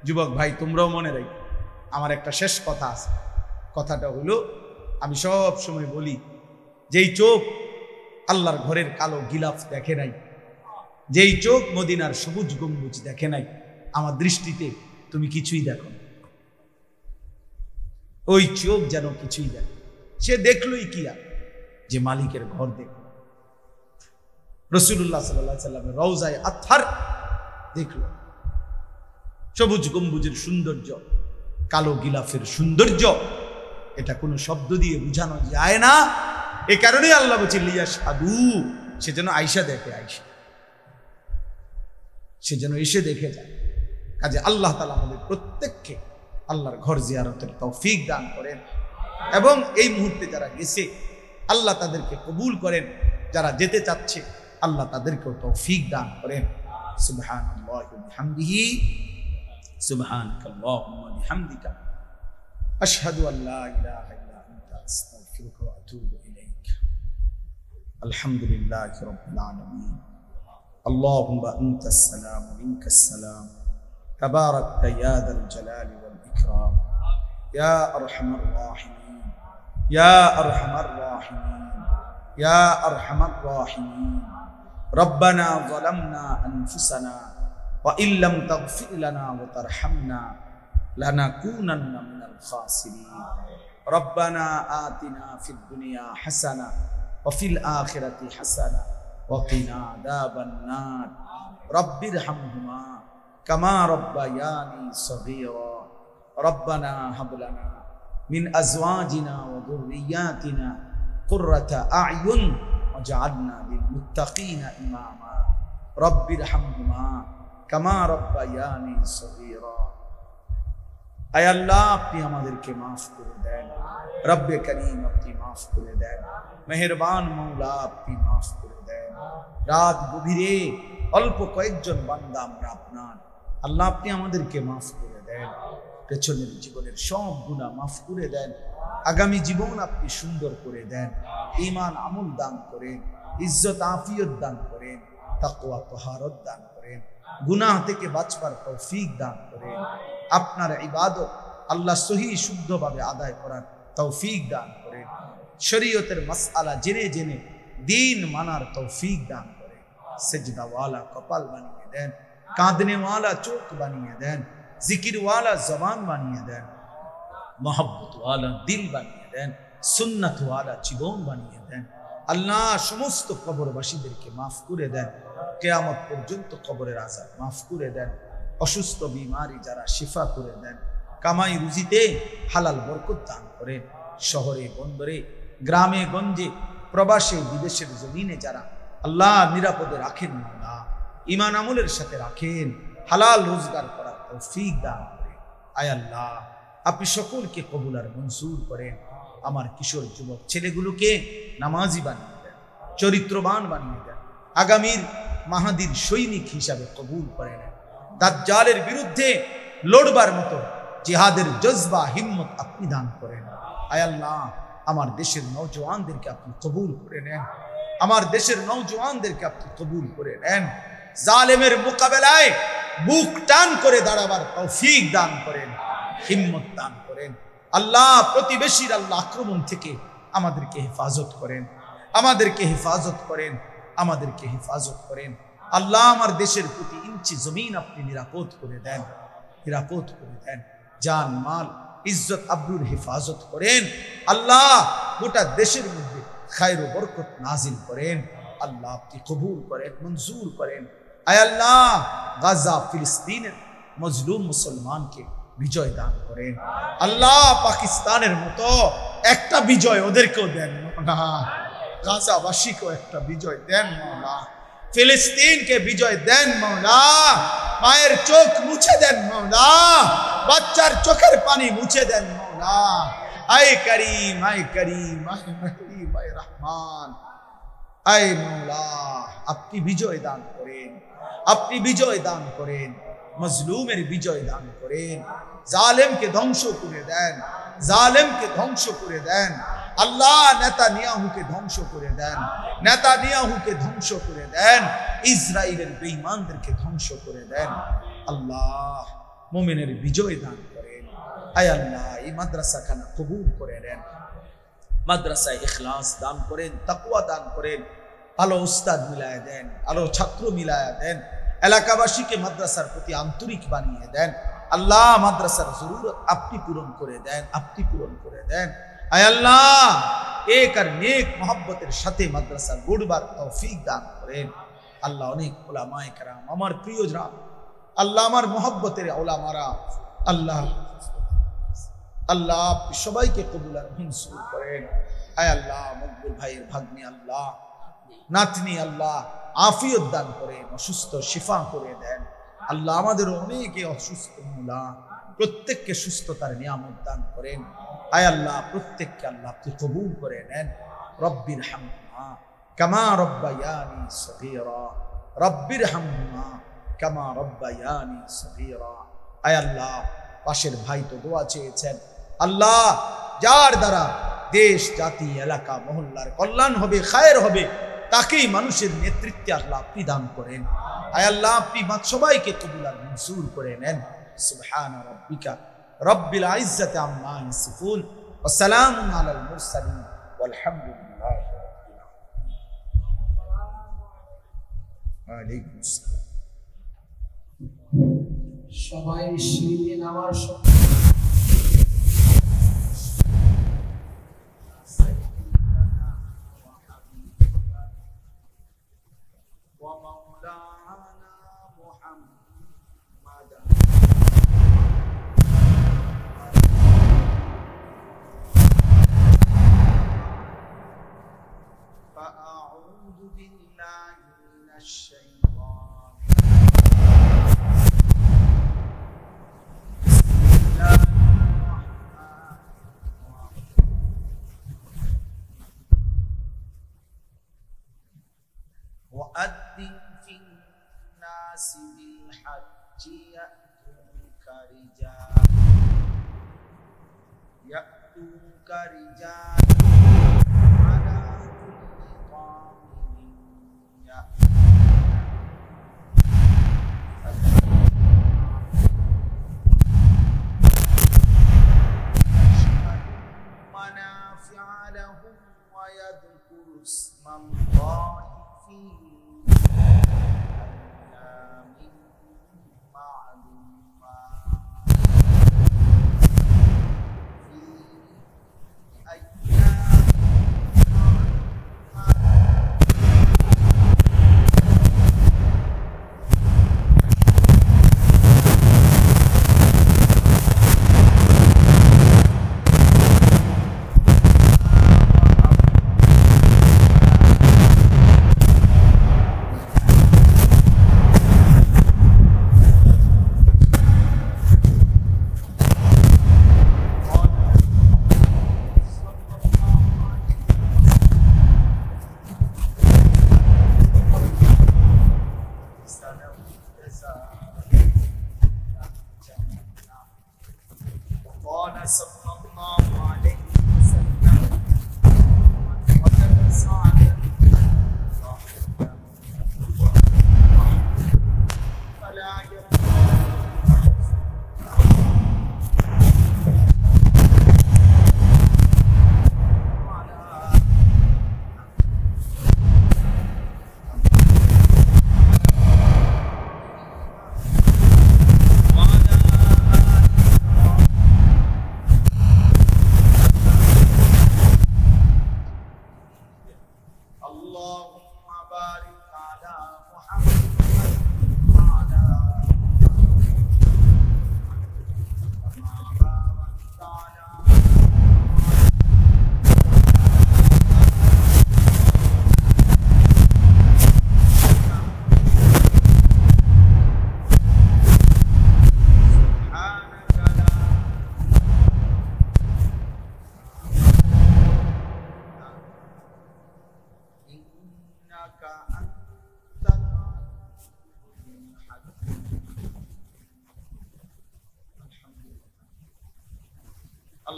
যুবক ভাই তোমরাও মনে রাখো, আমার একটা শেষ কথা আছে। কথাটা হলো, আমি সব সময় বলি, যেই চোখ আল্লাহর ঘরের কালো গিলাফ দেখে নাই, যেই চোখ মদিনার সবুজ গম্বুজ দেখে নাই, আমার দৃষ্টিতে তুমি কিছুই দেখো না। ওই চোখ যেন কিছুই দেখে, সে দেখলোই কি আর, যে মালিকের ঘর দেখল। রাসূলুল্লাহ সাল্লাল্লাহু আলাইহি সাল্লামের রওজায়ে আতহার দেখলো, সবুজ গম্বুজের সৌন্দর্য, কালো গিলাফের সৌন্দর্য, এটা কোনো শব্দ দিয়ে বোঝানো যায় না। এ কারণে আল্লাহ বলছেন লিয়াশহাদু, সে যেন আয়েশা দেখে, সে যেন এসে দেখে যায়। কাজে আল্লাহ তাআলা আমাদের প্রত্যেককে আল্লাহর ঘর জিয়ারতের তৌফিক দান করেন, এবং এই মুহূর্তে যারা গেছে আল্লাহ তাদেরকে কবুল করেন, যারা যেতে চাচ্ছে আল্লাহ তাদেরকেও তৌফিক দান করেন। সুবহানাল্লাহি ওয়া বিহামদিহি, সুবহানাকাল্লাহুম্মা ওয়া বিহামদিকা, আশহাদু আল লা ইলাহা ইল্লা আনতা, আস্তাগফিরুকা ওয়া আতুবু ইলাইক। আলহামদুলিল্লাহি রাব্বিল আলামিন। আল্লাহুম্মা আনতাস সালাম ওয়া মিনকাস সালাম, তাবারাকতা ইয়া যাল জালালি ওয়াল ইকরাম, ইয়া আরহামার রাহিমিন, ইয়া আরহামার রাহিমিন, ইয়া আরহামার রাহিমিন। রব্বানা যালামনা আনফুসানা ওয়া ইল্লাম তাগফির লানা ওয়া তারহামনা লানাকুনান্না মিনাল খাসিরিন। রব্বানা আতিনা ফিদ দুনিয়া হাসানা ওয়া ফিল আখিরাতি হাসানা ওয়া কিনা আযাবান নার। রব্বিরহামহুমা কামা রব্বায়ানি সগীরা। রব্বানা হাব লানা মিন আজওয়াজিনা ওয়া যুররিয়াতিনা কুররাতা আ'য়ুন ওয়াজআলনা লিল মুত্তাকিনা ইমামা। রব্বিরহামহুমা কামা রব্বায়ানি সগীরা। আয় আল্লাহ, আপনি আমাদেরকে মাফ করে দেন। রব্বে করিম, আপনি মাফ করে দেন। মেহেরবান মওলা, আপনি মাফ করে দেন। রাত গভীরে অল্প কয়েকজন বান্দা আমরা আপনার, আল্লাহ আপনি আমাদেরকে মাফ করে দেন। পেছনের জীবনের সব গুনাহ মাফ করে দেন। আগামী জীবন আপনি সুন্দর করে দেন। ঈমান আমল দান করেন, ইজ্জত আফিয়ত দান করেন, তাকওয়া তাহারত দান করেন, গুনাহ থেকে বাঁচবার তৌফিক দান করেন। আপনার ইবাদত আল্লাহ সহি শুদ্ধভাবে আদায় করার তৌফিক দান করেন। শরীয়তের মাসআলা জেনে জেনে দিন মানার তৌফিক দান করেন। সেজদাওয়ালা কপাল বানিয়ে দেন, কাঁদনেওয়ালা চোখ বানিয়ে দেন, জিকিরওয়ালা জবান বানিয়ে দেন, মহব্বতওয়ালা দিল বানিয়ে দেন, সুন্নাতওয়ালা জীবন বানিয়ে দেন। আল্লাহ সমস্ত কবরবাসীদেরকে মাফ করে দেন। কিয়ামত পর্যন্ত কবরের আযাব মাফ করে দেন। অসুস্থ বিমারি যারা শিফা করে দেন। কামাই রুজিতে হালাল বরকত দান করেন। শহরে বন্দরে, গ্রামে গঞ্জে, প্রবাসে বিদেশের জমিনে যারা আল্লাহ নিরাপদে রাখেন, না ঈমান আমলের সাথে রাখেন, হালাল রোজগার করার তৌফিক দান করেন। আয় আল্লাহ, আপনি সকলকে কবুল আর মঞ্জুর করেন। আমার কিশোর যুবক ছেলেগুলোকে নামাজি বানিয়ে দেন, চরিত্রবান বানিয়ে দেন, আগামীর মাহাদির সৈনিক হিসাবে কবুল করে নেন। দাজ্জালের বিরুদ্ধে লড়বার মতো জিহাদের জজবা হিম্মত আপনি দান করেন। আয় আল্লাহ, আমার দেশের নওজওয়ানদেরকে আপনি কবুল করে নেন। আমার দেশের নওজওয়ানদেরকে আপনি কবুল করে নেন। জালেমের মোকাবেলায় বুক টান করে দাঁড়াবার তৌফিক দান করেন, হিম্মত দান করেন। আল্লাহ, প্রতিবেশীর আল্লাহ আক্রমণ থেকে আমাদেরকে হেফাজত করেন, আমাদেরকে হেফাজত করেন, আমাদেরকে হেফাজত করেন। আল্লাহ, আমার দেশের প্রতি ইঞ্চি জমিন আপনি নিরাপদ করে দেন, নিরাপদ করে দেন। জান মাল ইজ্জত আব্রুর হেফাজত করেন। আল্লাহ, গোটা দেশের মধ্যে খায়র ও বরকত নাজিল করেন। আল্লাহ, আপনি কবুল করেন, মঞ্জুর করেন। আয় আল্লাহ, গাজা ফিলিস্তিনের মজলুম মুসলমানকে বিজয় দান করেন। আল্লাহ, পাকিস্তানের মতো একটা বিজয় ওদেরকেও দেন না। গাজাবাসীকেও একটা বিজয় দেন মাওলা, ফিলিস্তিনকে বিজয় দেন মাওলা, মায়ের চোখ মুছে দেন মাওলা, বাচ্চার চোখের পানি মুছে দেন মাওলা। আয় করিম, আয় করিম, আয় রহিম, আয় রহমান, আয় মাওলা, আপনি বিজয় দান করেন, আপনি বিজয় দান করেন, মজলুমের বিজয় দান করেন, জালেমকে ধ্বংস করে দেন, জালেমকে ধ্বংস করে দেন। আল্লাহ নেতানিয়াহুকে ধ্বংস করে দেন, নেতানিয়াহুকে ধ্বংস করে দেন, ইসরায়েলের বেঈমানদেরকে ধ্বংস করে দেন। আল্লাহ মুমিনের বিজয় দান করেন। আয় আল্লাহ এই মাদ্রাসাখানা কবুল করে নেন, মাদ্রাসায় ইখলাস দান করেন, তাকওয়া দান করেন, ভালো উস্তাদ মিলায়া দেন, ভালো ছাত্র মিলায়া দেন, এলাকাবাসীকে মাদ্রাসার প্রতি আন্তরিক বানিয়ে দেন। আল্লাহ মাদ্রাসার জরুরত আপনি পূরণ করে দেন, আপনি পূরণ করে দেন। আয় আল্লাহ এক আর নেক মোহাব্বতের সাথে মাদ্রাসা গড়বার তৌফিক দান করেন। আল্লাহ অনেক উলামায়ে কেরাম, আমার প্রিয়জন, আল্লাহ আমার মোহাব্বতের উলামারা, আল্লাহ আল্লাহ আপনি সবাইকে কবুল আর মনসুর করেন। আয় আল্লাহ মকবুল ভাইয়ের ভাগ্নি আল্লাহ নাতনি আল্লাহ আফিয়ত দান করেন, অসুস্থ শিফা করে দেন। আল্লাহ আমাদের অনেকে অসুস্থ মৌলা, প্রত্যেককে সুস্থতার নিয়ামত দান করেন। আয় আল্লাহ প্রত্যেককে আল্লাহ আপনি কবুল করে নেন। রব্বির হামহুমা কামা রব্বায়ানি সগীরা, রব্বির হামহুমা কামা রব্বায়ানি সগীরা। আয় আল্লাহ পাশের ভাই তো দোয়া চেয়েছেন, আল্লাহ যার দ্বারা দেশ জাতি এলাকা মহল্লার কল্যাণ হবে, খায়ের হবে, তাকেই মানুষের নেতৃত্বে আল্লাহ আপনি দান করেন। আয় আল্লাহ আপনি সবাইকে কবুল আর মনসুর করে নেন। সুবহানা রাব্বিকা রব্বিল ইজ্জাতি আম্মা ইয়াসিফুন ওয়া সালামুন আলাল মুরসালিন ওয়ালহামদুলিল্লাহি রাব্বিল আলামিন। ওয়া আলাইকুম আসসালাম। সবাই সিঁড়ি নামার فأعوذ بالله من الشيطان بسم الله الرحمن الرحيم وأذن في الناس بالحج يأتوك رجالا على كل ضامر منافع لهم ويذكروا اسم الله في أيام معلومات قال صلى الله عليه وسلم وكان سعدا فلا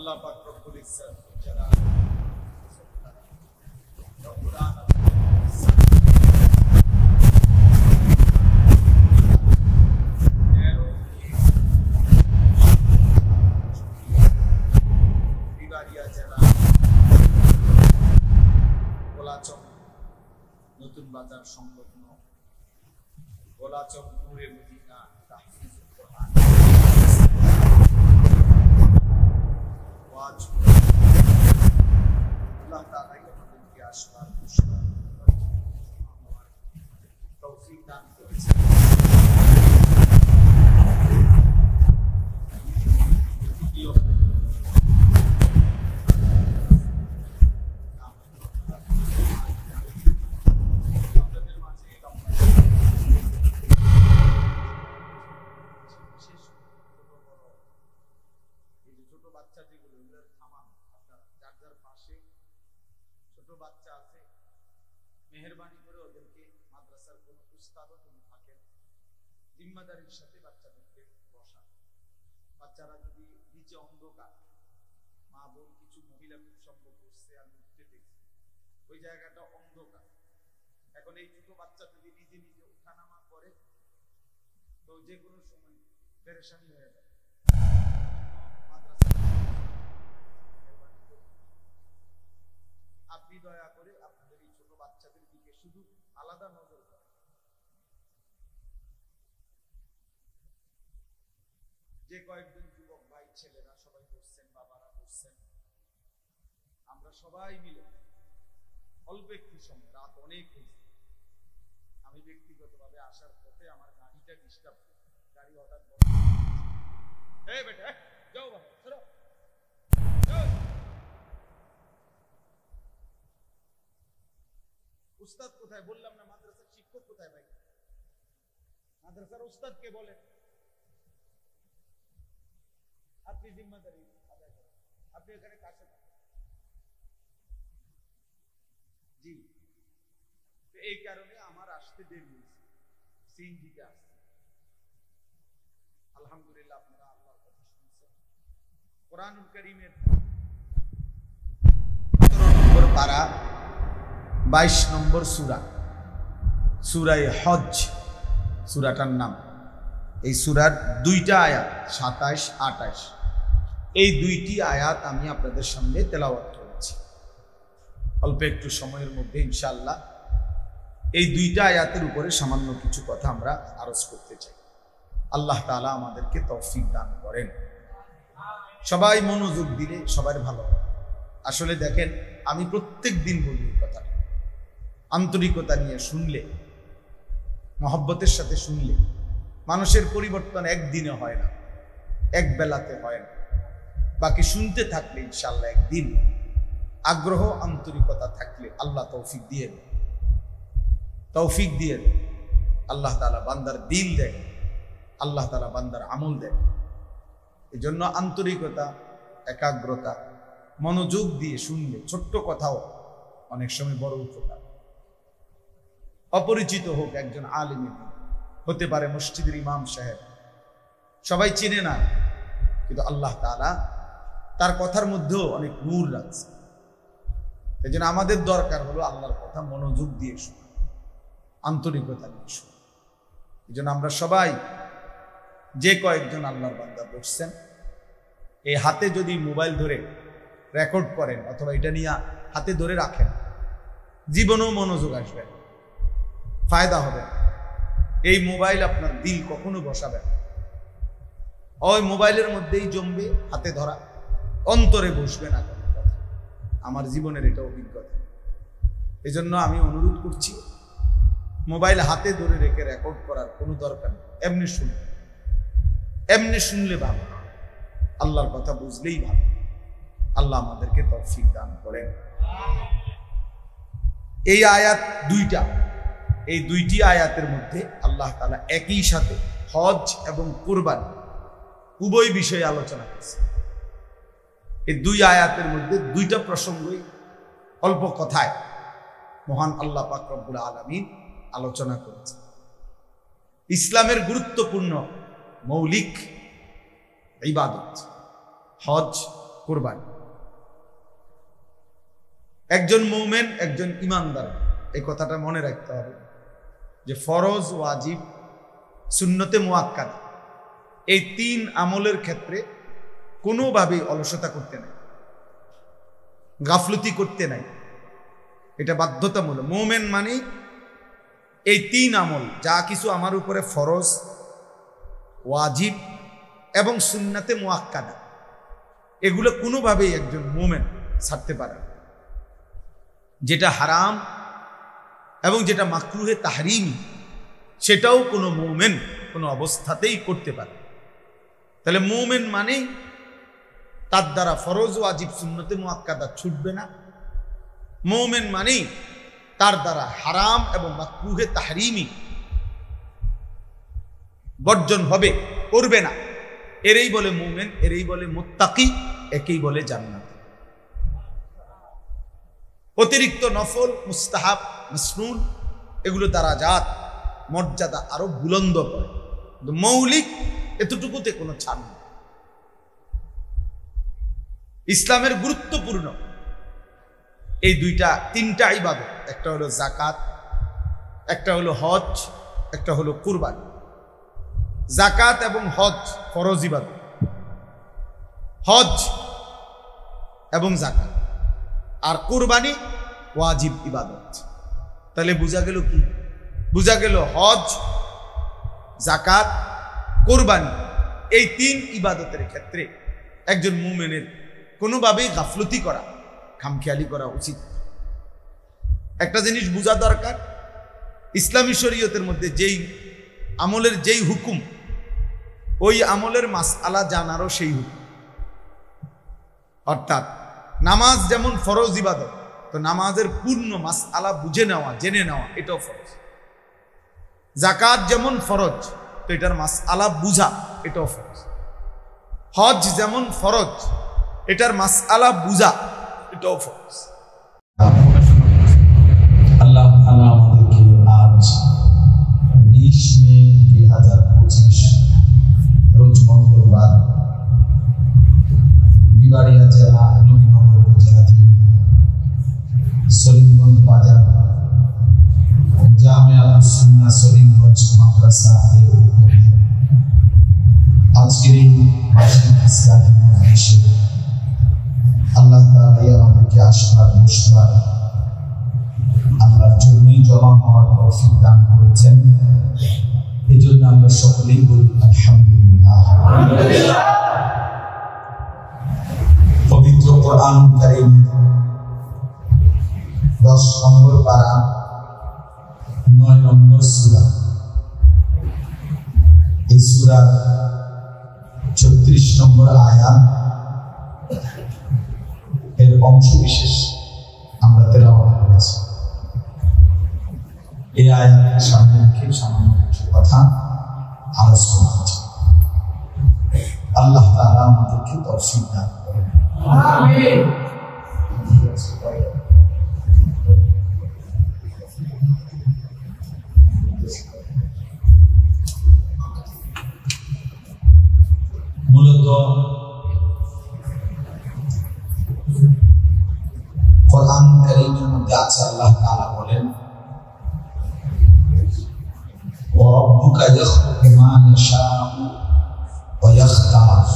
আল্লাহ পাক রব্বুল ইজ্জত যারা কুরআন নতুন বাজার সংলগ্ন গোলাচক নূরে মদিনা তাহফিজুল কোরআন ওয়াজ আল্লাহ তাআলা আমাদেরকে আসবার তৌফিক দান করেছেন। মেহেরবানি করে ওদেরকে মাদ্রাসার কোন উস্তাদও যদি থাকেন জিম্মাদারির সাথে বাচ্চাদেরকে বসা। বাচ্চারা যদি নিচে অন্ধকার, মা বোন কিছু মহিলা খুব সম্ভব করছে, আমি উঠতে দেখছি ওই জায়গাটা অন্ধকার। এখন এই ছোট বাচ্চা যদি নিজে নিজে উঠানামা করে তো যে কোনো সময় পেরেশানি হয়ে যায়। আপনি দয়া করে আপনাদের এই ছোট বাচ্চাদের দিকে শুধু আলাদা নজর করেন। যে কয়েকজন যুবক ভাই ছেলেরা সবাই বসছেন, বাবারা বসছেন, আমরা সবাই মিলে অল্প একটু সময়, রাত অনেক হয়েছে, আমি ব্যক্তিগতভাবে আসার পথে আমার গাড়িটা ডিস্টার্ব করে, গাড়ি হঠাৎ বন্ধ। এই বেটা যাও বাবা, চলো উস্তাদ কোথায় বললাম না, মাদ্রাসার শিক্ষক কোথায় ভাই? মাদ্রাসার উস্তাদকে বলেন আপনি জিম্মাদারি আদায় করেন, আপনি এখানে কাছে থাকেন। জি, এই কারণে আমার আসতে দেরি হয়েছে, সিএনজিতে আসছে। আলহামদুলিল্লাহ আপনারা আল্লাহর কথা শুনছেন। কোরআনুল কারীমের 17 নম্বর পারা 22 নম্বর সূরা, সূরায়ে হজ সূরাটার নাম। এই সূরার দুইটা আয়াত 27-28, এই দুইটি আয়াত আমি আপনাদের সামনে তেলাওয়াত করেছি অল্প একটু সময়ের মধ্যে ইনশাআল্লাহ। এই দুইটা আয়াতের উপরে সামান্য কিছু কথা আমরা আরজ করতে চাই। আল্লাহ তাআলা আমাদেরকে তৌফিক দান করেন। সবাই মনোযোগ দিলে সবার ভালো। আসলে দেখেন, আমি প্রত্যেক দিন বলি এই কথাটা, আন্তরিকতা নিয়ে শুনলে, মহব্বতের সাথে শুনলে মানুষের পরিবর্তন একদিনে হয় না, এক বেলাতে হয় না। বাকি শুনতে থাকলে ইনশাআল্লাহ একদিন, আগ্রহ আন্তরিকতা থাকলে আল্লাহ তৌফিক দিয়ে দেন, তৌফিক দিয়ে দেন। আল্লাহ তাআলা বান্দার দিল দেন, আল্লাহ তাআলা বান্দার আমল দেন। এই জন্য আন্তরিকতা, একাগ্রতা, মনোযোগ দিয়ে শুনলে ছোট্ট কথাও অনেক সময় বড় উপকার। অপরিচিত হোক একজন আলিম, হতে পারে মসজিদের ইমাম সাহেব, সবাই চিনে না, কিন্তু আল্লাহ তাআলা তার কথার মধ্যেও অনেক নূর রাখছে। এই জন্য আমাদের দরকার হলো আল্লাহর কথা মনোযোগ দিয়ে শোনা, আন্তরিকতা দিয়ে শোনা। এই জন্য আমরা সবাই যে কয়েকজন আল্লাহর বান্দা বসছেন, এই হাতে যদি মোবাইল ধরে রেকর্ড করেন অথবা এটা নিয়ে হাতে ধরে রাখেন, জীবনেও মনোযোগ আসবে, ফায়দা হবে। এই মোবাইল আপনার দিল কখনো বসাবে না, ওই মোবাইলের মধ্যেই জমবে, হাতে ধরা, অন্তরে বসবে না কোনো কথা। আমার জীবনের এটা অভিজ্ঞতা। এই জন্য আমি অনুরোধ করছি, মোবাইল হাতে ধরে রেখে রেকর্ড করার কোনো দরকার নেই, এমনি শুনুন, এমনি শুনলে ভালো, আল্লাহর কথা বুঝলেই ভালো। আল্লাহ আমাদেরকে তৌফিক দান করেন। এই আয়াত দুইটা, এই দুইটি আয়াতের মধ্যে আল্লাহ তাআলা একই সাথে হজ এবং কুরবানি উভয় বিষয়ে আলোচনা করেছে। এই দুই আয়াতের মধ্যে দুইটা প্রসঙ্গই অল্প কথায় মহান আল্লাহ পাক রব্বুল আলামিন আলোচনা করেছে। ইসলামের গুরুত্বপূর্ণ মৌলিক ইবাদত হজ কুরবানি। একজন মুমিন, একজন ইমানদার, এই কথাটা মনে রাখতে হবে যে ফরজ, ওয়াজিব, সুন্নতে মুআক্কাদা, এই 3 আমলের ক্ষেত্রে কোনোভাবেই অলসতা করতে নাই, গাফলতি করতে নাই। এটা বাধ্যতামূলক। মুমিন মানে এই 3 আমল, যা কিছু আমার উপরে ফরজ, ওয়াজিব এবং সুন্নতে মুআক্কাদা, এগুলো কোনোভাবেই একজন মুমিন ছাড়তে পারে না। যেটা হারাম এবং যেটা মাকরুহে তাহরিমি, সেটাও কোনো মুমিন কোনো অবস্থাতেই করতে পারে। তাহলে মুমিন মানেই তার দ্বারা ফরজ, ওয়াজিব, সুন্নতে মুআক্কাদা ছুটবে না। মুমিন মানেই তার দ্বারা হারাম এবং মাকরুহে তাহরিমি বর্জন হবে, করবে না। এরই বলে মুমিন, এরই বলে মুত্তাকি, একেই বলে জান্নাত। অতিরিক্ত নফল, মুস্তাহাব, মাসনুন, এগুলো দারাজাত, মর্যাদা আরো বুলন্দ করে। মৌলিক এতটুকুতে কোনো ছাড় নেই। ইসলামের গুরুত্বপূর্ণ এই 3টা ইবাদত, একটা হলো যাকাত, একটা হলো হজ, একটা হলো কুরবানি। যাকাত এবং হজ ফরজ ইবাদত, হজ এবং যাকাত, আর কুরবানি ওয়াজিব ইবাদত। তাহলে বোঝা গেল কি? বোঝা গেল হজ, যাকাত, কুরবানি, এই 3 ইবাদতের ক্ষেত্রে একজন মুমিনের কোনোভাবেই গাফলতি করা, খামখেয়ালি করা উচিত। একটা জিনিস বোঝা দরকার, ইসলামী শরীয়তের মধ্যে যেই আমলের যেই হুকুম, ওই আমলের মাসআলা জানারও সেই হুকুম। অর্থাৎ নামাজ যেমন ফরজ ইবাদত, তো নামাজের পূর্ণ মাসআলা বুঝে নেওয়া, জেনে নেওয়া, এটাও ফরজ। যাকাত যেমন ফরজ, তো এটার মাসআলা বুঝা, এটাও ফরজ। হজ যেমন ফরজ, এটার মাসআলা বুঝা, এটাও ফরজ। আল্লাহ তাআলা আমাদেরকে আজ 20 মে 2025 রোজ মঙ্গলবার বিবাড়িয়া জেলা নবীনগর উপজেলাধীন সলিমগঞ্জ বাজার জামিয়াতুস সুন্নাহ সলিমগঞ্জ মাদ্রাসা আজকের এই বার্ষিক ইসলামী মজলিসে আল্লাহ তাআলা আমাদেরকে আসবার বসবার আল্লাহর জন্যই জমা হওয়ার তৌফিক দান করেছেন। এই জন্য আমরা সকলেই বলি আলহামদুলিল্লাহ। পবিত্র কোরআন কারীমের 10 নম্বর পারা 9 নম্বর সূরা, এই সূরার 36 নম্বর আয়াত এর অংশ বিশেষ আমরা তেলাওয়াত করেছি। এই আয়াতের সামনে রেখে সামান্য কিছু কথা আলোচনা করছি। আল্লাহ তাআলা আমাদেরকে তৌফিক দান করেন। আমিন। মূলত কোরআন কারীমের মধ্যে আছে আল্লাহ তাআলা বলেন, ওয়া রাব্বুকা ইয়াখলুকু মা ইয়াশাউ ওয়া ইয়াখতার।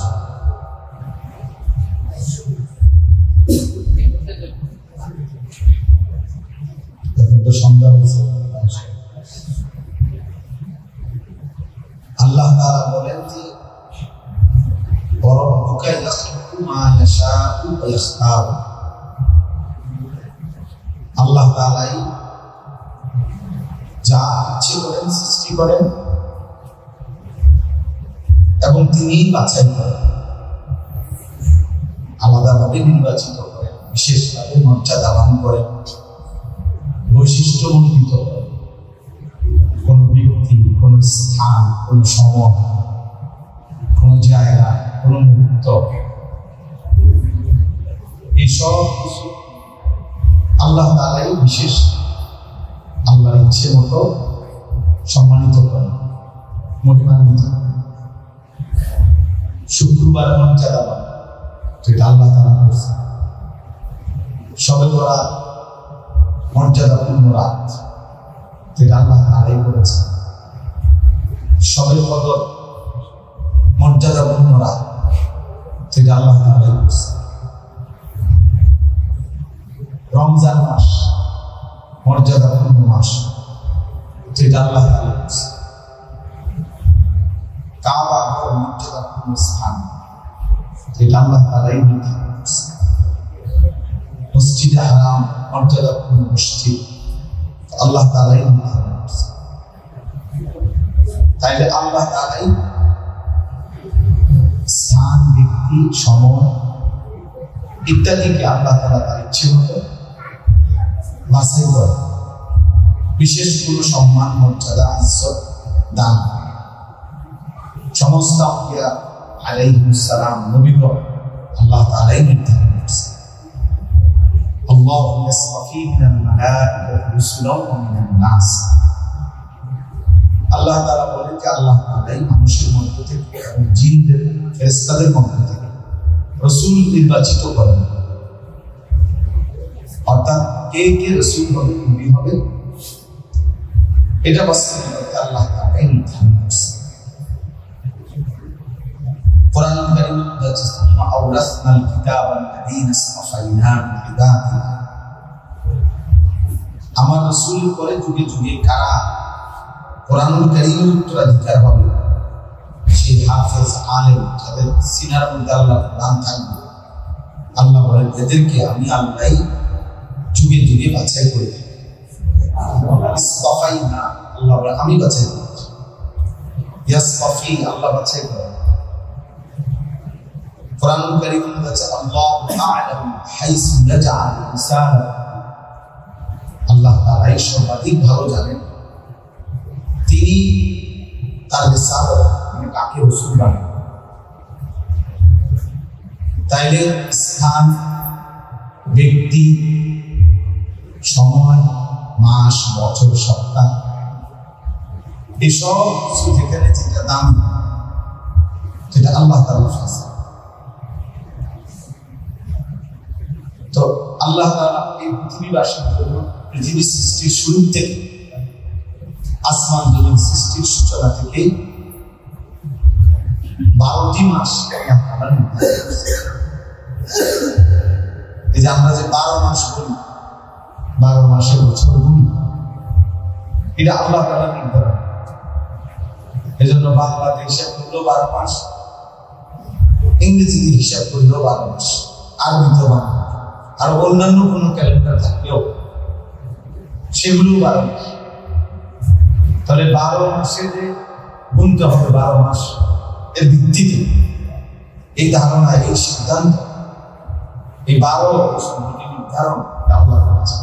এখন তো সন্ধ্যা হয়েছে। আল্লাহ তাআলা বলেন যে ওয়া রাব্বুকা ইয়াখলুকু মা ইয়াশাউ ওয়া ইয়াখতার। আল্লাহ তাআলাই যা ইচ্ছে করেন সৃষ্টি করেন এবং তিনি বাছাই করেন, আলাদাভাবে নির্বাচিত করেন, বিশেষভাবে মর্যাদা দান করেন, বৈশিষ্ট্যমণ্ডিত করেন। কোন ব্যক্তি, কোন স্থান, কোন সময়, কোন জায়গা, কোন মুহূর্ত, এসব কিছু আল্লাহ তাআলাই বিশেষ আল্লাহর ইচ্ছে মতো সম্মানিত করেন, মহিমান্বিত করেন। শুক্রবার মর্যাদা পান, যেটা আল্লাহ তাআলা করছে। শবে বরাত মর্যাদাপূর্ণ রাত, যেটা আল্লাহ তাআলাই করেছে। শবে কদর মর্যাদাপূর্ণ রাত, যেটা আল্লাহ তাআলাই করেছে। রমজান মাস মর্যাদাপূর্ণ মাস, যেটা আল্লাহ তাআলা করেছে। কাবা ঘর মর্যাদাপূর্ণ স্থান, যেটা আল্লাহ তাআলাই নির্ধারণ করেছে। মসজিদে হারাম মর্যাদাপূর্ণ মসজিদ, আল্লাহ তাআলাই নির্ধারণ করেছে। তাইলে আল্লাহ তাআলাই স্থান, ব্যক্তি, সময় ইত্যাদিকে আল্লাহ তাআলা তার ইচ্ছে মতো বাছাই করে, বিশেষ কোনো সম্মান, মর্যাদা, ইজ্জত দান করে। সমস্ত আম্বিয়া আলাইহিস সালাম, নবীগণ আল্লাহ তাআলাই নির্ধারণ করেছে। আল্লাহু ইয়াসতাফি মিনাল মালাইকাতি রুসুলান ওয়া মিনান নাস। আল্লাহ তাআলা বলেন যে আল্লাহ তাআলাই মানুষের মধ্য থেকে এবং জিনদের, ফেরেশতাদের মধ্য থেকে রাসূল নির্বাচিত করেন। অর্থাৎ কে কে রাসূল হবে, নবী হবে, এটা বাস্তবে আল্লাহ তাআলাই নির্ধারণ করেছে। কোরআন কারীমে বলছে সুম্মা আওরাসনাল কিতাবা আল্লাযীনা ইসতাফাইনা মিন ইবাদিনা। আমার রাসূলের পরে যুগে যুগে কারা কোরআনুল কারীমের উত্তরাধিকার হবে, সেই হাফেজ, আলেম, যাদের সিনার মধ্যে আল্লাহ কোরআন থাকবে, আল্লাহ বলেন এদেরকে আমি আল্লাহই যুগে যুগে বাছাই করে থাকি। ইসতাফাইনা, আল্লাহ বলেন আমি বাছাই করেছি। ইয়াসতাফি, আল্লাহ বাছাই করে। কোরআনুল কারীমে বলছে আল্লাহু আ'লামু হাইসু ইয়াজআল রিসালাহ। আল্লাহ তাআলাই সর্বাধিক ভালো জানেন তিনি তার রিসালাত, মানে কাকে রাসূল বানাবেন। তাইলে স্থান, ব্যক্তি, সময়, মাস, বছর, সপ্তাহ, এসব কিছু যেখানে যেটা দাম, সেটা আল্লাহ তাআলা ফয়সালা। তো আল্লাহ তাআলা এই পৃথিবীবাসীর জন্য পৃথিবী সৃষ্টির শুরু থেকে, আসমান জমিন সৃষ্টির সূচনা থেকে 12টি মাস আল্লাহ নির্ধারণ করেছে। এই যে আমরা যে 12 মাস বলি, 12 মাসের বছর বলি, এটা আল্লাহ তাআলা নির্ধারণ। এই জন্য বাংলাতে হিসাব করলেও 12 মাস, ইংরেজিতে হিসাব করলেও 12 মাস, আরবিতেও 12 মাস, আর অন্যান্য কোনো ক্যালেন্ডার থাকলেও সেগুলো 12 মাস। তাহলে 12 মাসে যে গুনতে হবে 12 মাস, এর ভিত্তিতে এই ধারণা, এই সিদ্ধান্ত, এই 12 সম্পর্কে নির্ধারণ আল্লাহ করেছে।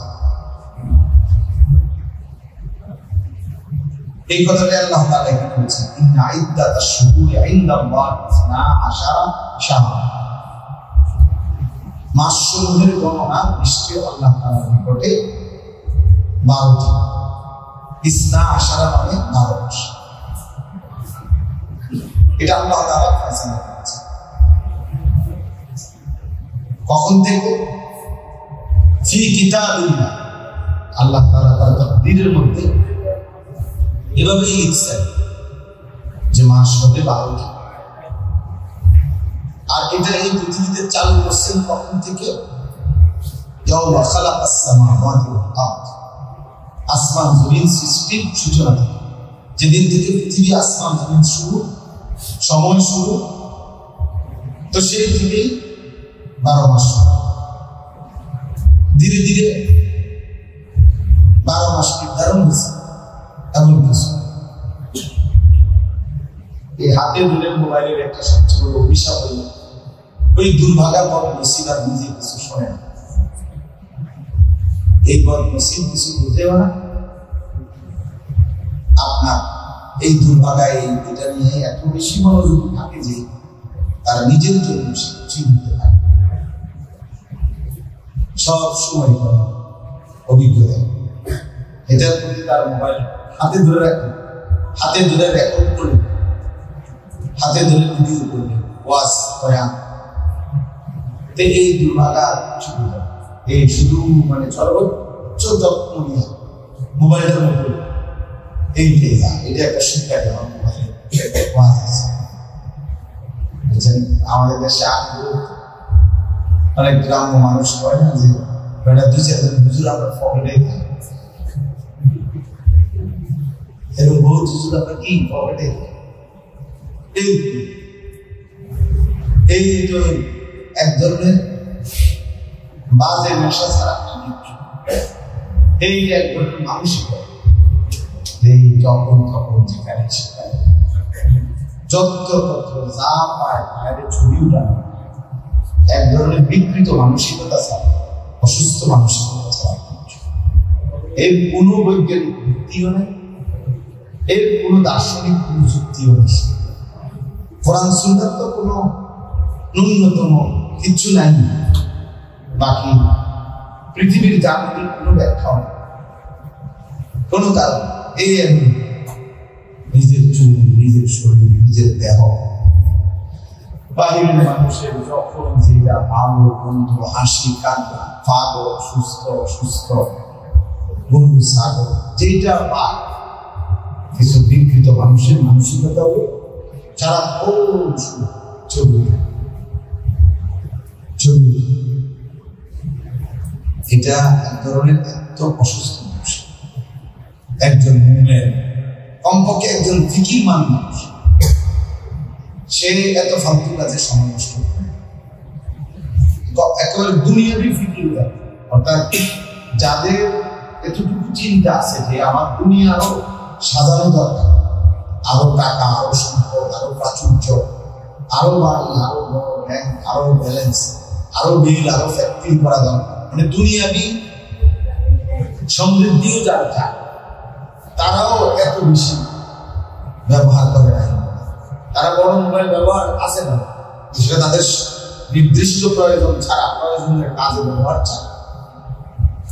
এই কথাটা আল্লাহ তাআলা কি বলেছেন, ইন্না ইদ্দাতাশ শুহুরি ইনদাল্লাহি 12 শাহরা। মাসসমূহের গণনা নিশ্চয় আল্লাহ তাআলার নিকটে 12টি। 12 মানে 12 মাস। এটা আল্লাহ তাআলা ফয়সালা করেছেন। কখন থেকে? ফি কিতাবিল্লাহ, আল্লাহ তাআলা তার তাকদীরের মধ্যে এভাবেই লিখছেন যে মাস হবে 12টি। আর এটা এই পৃথিবীতে চালু করছেন কখন থেকে? ইয়াউমা খালাকাস সামাওয়াতি ওয়াল আরদ, আসমান জমিন সৃষ্টির সূচনা থেকে, যেদিন থেকে পৃথিবী আসমান জমিন শুরু, সময় শুরু, তো সেই থেকেই 12 মাস। ধীরে ধীরে 12 মাস নির্ধারণ হয়েছে। এমন কিছু এই হাতে ধরে মোবাইলের একটা সবচেয়ে বড় অভিশাপ হইল, ওই দুর্ভাগা বদনসিব আর নিজে কিছু শোনে না। এই বদনসিব কিছু বুঝেও না, আপনার এই দুর্ভাগা এটা নিয়ে এত বেশি মনোযোগ থাকে যে তার নিজের জন্য সে কিছু নিতে পারে। সব সময় অভিজ্ঞতা, এটার প্রতি তার মোবাইল হাতে ধরে রাখবে, হাতে ধরে রেকর্ড করবে, হাতে ধরে ভিডিও করবে, ওয়াজ বয়ান, এই দুর্ভাগা এই শুধু মানে সর্বোচ্চ যত্ন নিয়ে মোবাইলের মধ্যে এইটাই এটা একটা শিক্ষা দেওয়া মোবাইলে আমাদের দেশে অনেক গ্রাম্য মানুষ হয় না যে দুই চারজন হুজুর আমরা পকেটে এরকম বহু হুজুর আমরা কি পকেটে এই তো এক ধরনের বাজে নেশা ছাড়া এই এক ধরনের মানসিকতা এই যখন তখন যেখানে সেখানে যত্রতত্র যা পায় বাইরে ছবি উঠানো এক ধরনের বিকৃত মানসিকতা ছাড়া অসুস্থ মানসিকতা ছাড়া এর কোনো বৈজ্ঞানিক ভিত্তিও নেই, এর কোনো দার্শনিক কোনো যুক্তিও নেই। কোরআন সুন্নাহর তো কোনো ন্যূনতম কিছু নাই, বাকি পৃথিবীর জাগতিক কোনো ব্যাখ্যা নেই, কোনো কারণ এই আমি নিজের চুল, নিজের শরীর, নিজের দেহ, বাহিরের মানুষের যখন যেটা ভালো বন্ধু, হাসি কান্না, পাগল, সুস্থ অসুস্থ, গরু ছাগল, যেটা পায় কিছু বিকৃত মানুষের মানসিকতা হবে সারা ছবি ছবি। এটা এক ধরনের এত অসুস্থ মানুষ, একজন মুমিন কমপক্ষে একজন ফিকিরমান মানুষ সে এত ফালতু কাজে সময় নষ্ট করে একেবারে দুনিয়ারই ফিকির দেয়। অর্থাৎ যাদের এতটুকু চিন্তা আছে যে আমার দুনিয়া আরো সাজানো দরকার, আরো টাকা, আরো সম্পদ, আরো প্রাচুর্য, আরো বাড়ি, আরো বড় ব্যাংক, আরো ব্যালেন্স, আরো বিল, আরো ফ্যাক্টরি করা দরকার, মানে দুনিয়াবি সমৃদ্ধিও যারা চায় তারাও এত বেশি ব্যবহার করে না। তারা বড় মোবাইল ব্যবহার আছে না, সেটা তাদের নির্দিষ্ট প্রয়োজন ছাড়া প্রয়োজনের কাজে ব্যবহার চায়।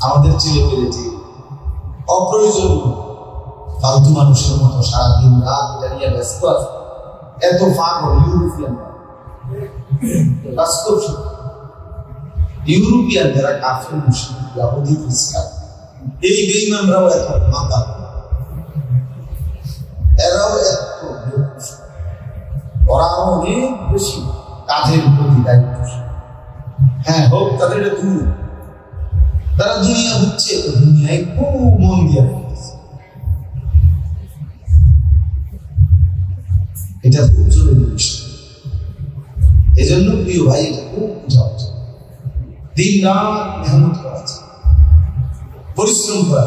আমাদের ছেলে পেলে যে অপ্রয়োজনীয় ফালতু মানুষের মতো সারাদিন রাত এটা নিয়ে ব্যস্ত আছে, এত পাগল ইউরোপিয়ান বাস্তব ইউরোপিয়ান যারা কাফের মুসলিম ইয়াহুদি খ্রিস্টান এই বেঈমানরাও এত মাথা, এরাও এত, ওরা আরো অনেক বেশি কাজের প্রতি দায়িত্ব। হ্যাঁ হোক তাদের দুনিয়া, তারা দুনিয়া বুঝছে, দুনিয়ায় খুব মন দিয়ে রাখতেছে। এটা খুব জরুরি বিষয়। এই জন্য প্রিয় ভাই এটা খুব বোঝা উচিত। দিন রাত মেহনত করা যায়, পরিশ্রম করা,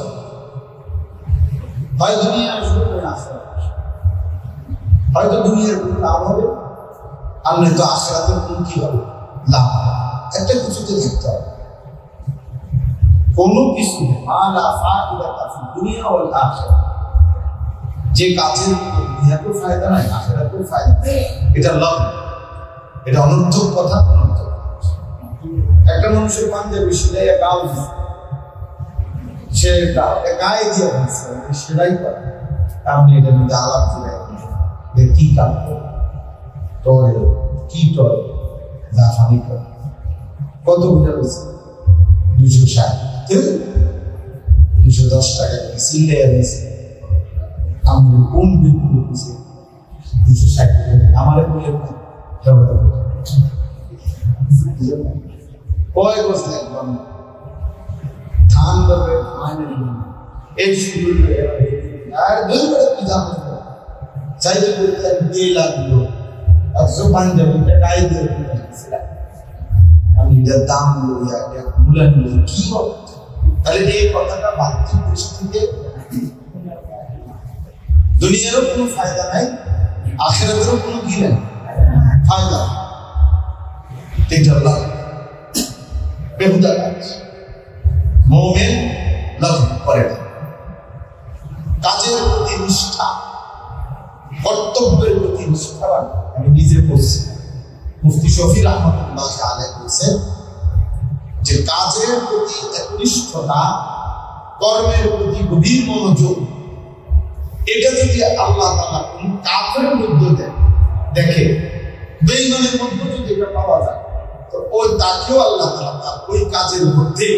হয় দুনিয়া আসবে না আখিরাত, হয়তো দুনিয়ার কোনো লাভ হবে আর নয়তো আখিরাতের কোনো কি হবে লাভ, একটা কিছুতে থাকতে হবে। কোনো কিছু দুনিয়া ও আখিরাত, যে কাজের দুনিয়াতেও ফায়দা নাই আখিরাতেও ফায়দা নাই, এটা লাভ, এটা অনর্থক কথা। অনর্থক একটা মানুষের পাঞ্জাবি সেলাই গাও সে গায়ে দিয়ে সেলাই করে, আপনি এটা মধ্যে আলাপ দিলেন কি কাজ করে, কি করে, জাফানি করে, কত বুঝা রয়েছে 260 210 টাকা করে সিলে এনেছে। আমি কোন বিক্রি করছি 260 টাকা, আমার বলে কয় বছর একবার ধান দেবে, এই শুরু আর দুই বছর কি দাম চাইতে বলতে দিয়ে লাগলো, অথচ পাঞ্জাবিটা গায়ে দিয়ে আমি এটার দাম মূল্য কি হবে? তাহলে এই কথাটা বাহ্যিক দৃষ্টিতে দুনিয়ারও কোনো ফায়দা নাই, আখিরাতেরও কোনো কি নেই ফায়দা। এটা লাভ, বেহুদা কাজ, মুমিন লাভ করে না। কাজের প্রতি নিষ্ঠা, কর্তব্যের প্রতি নিষ্ঠাবান। আমি নিজে বলছি, মুফতি শফি রহমাতুল্লাহ আলাইহি বলেছেন যে কাজের প্রতি একনিষ্ঠতা, কর্মের প্রতি গভীর মনোযোগ, এটা যদি আল্লাহ তাআলা কোন কাফেরের মধ্যে দেখে, বেঈমানের মধ্যে যদি এটা পাওয়া যায়, তো ওই তাকেও আল্লাহ তাআলা তার ওই কাজের মধ্যে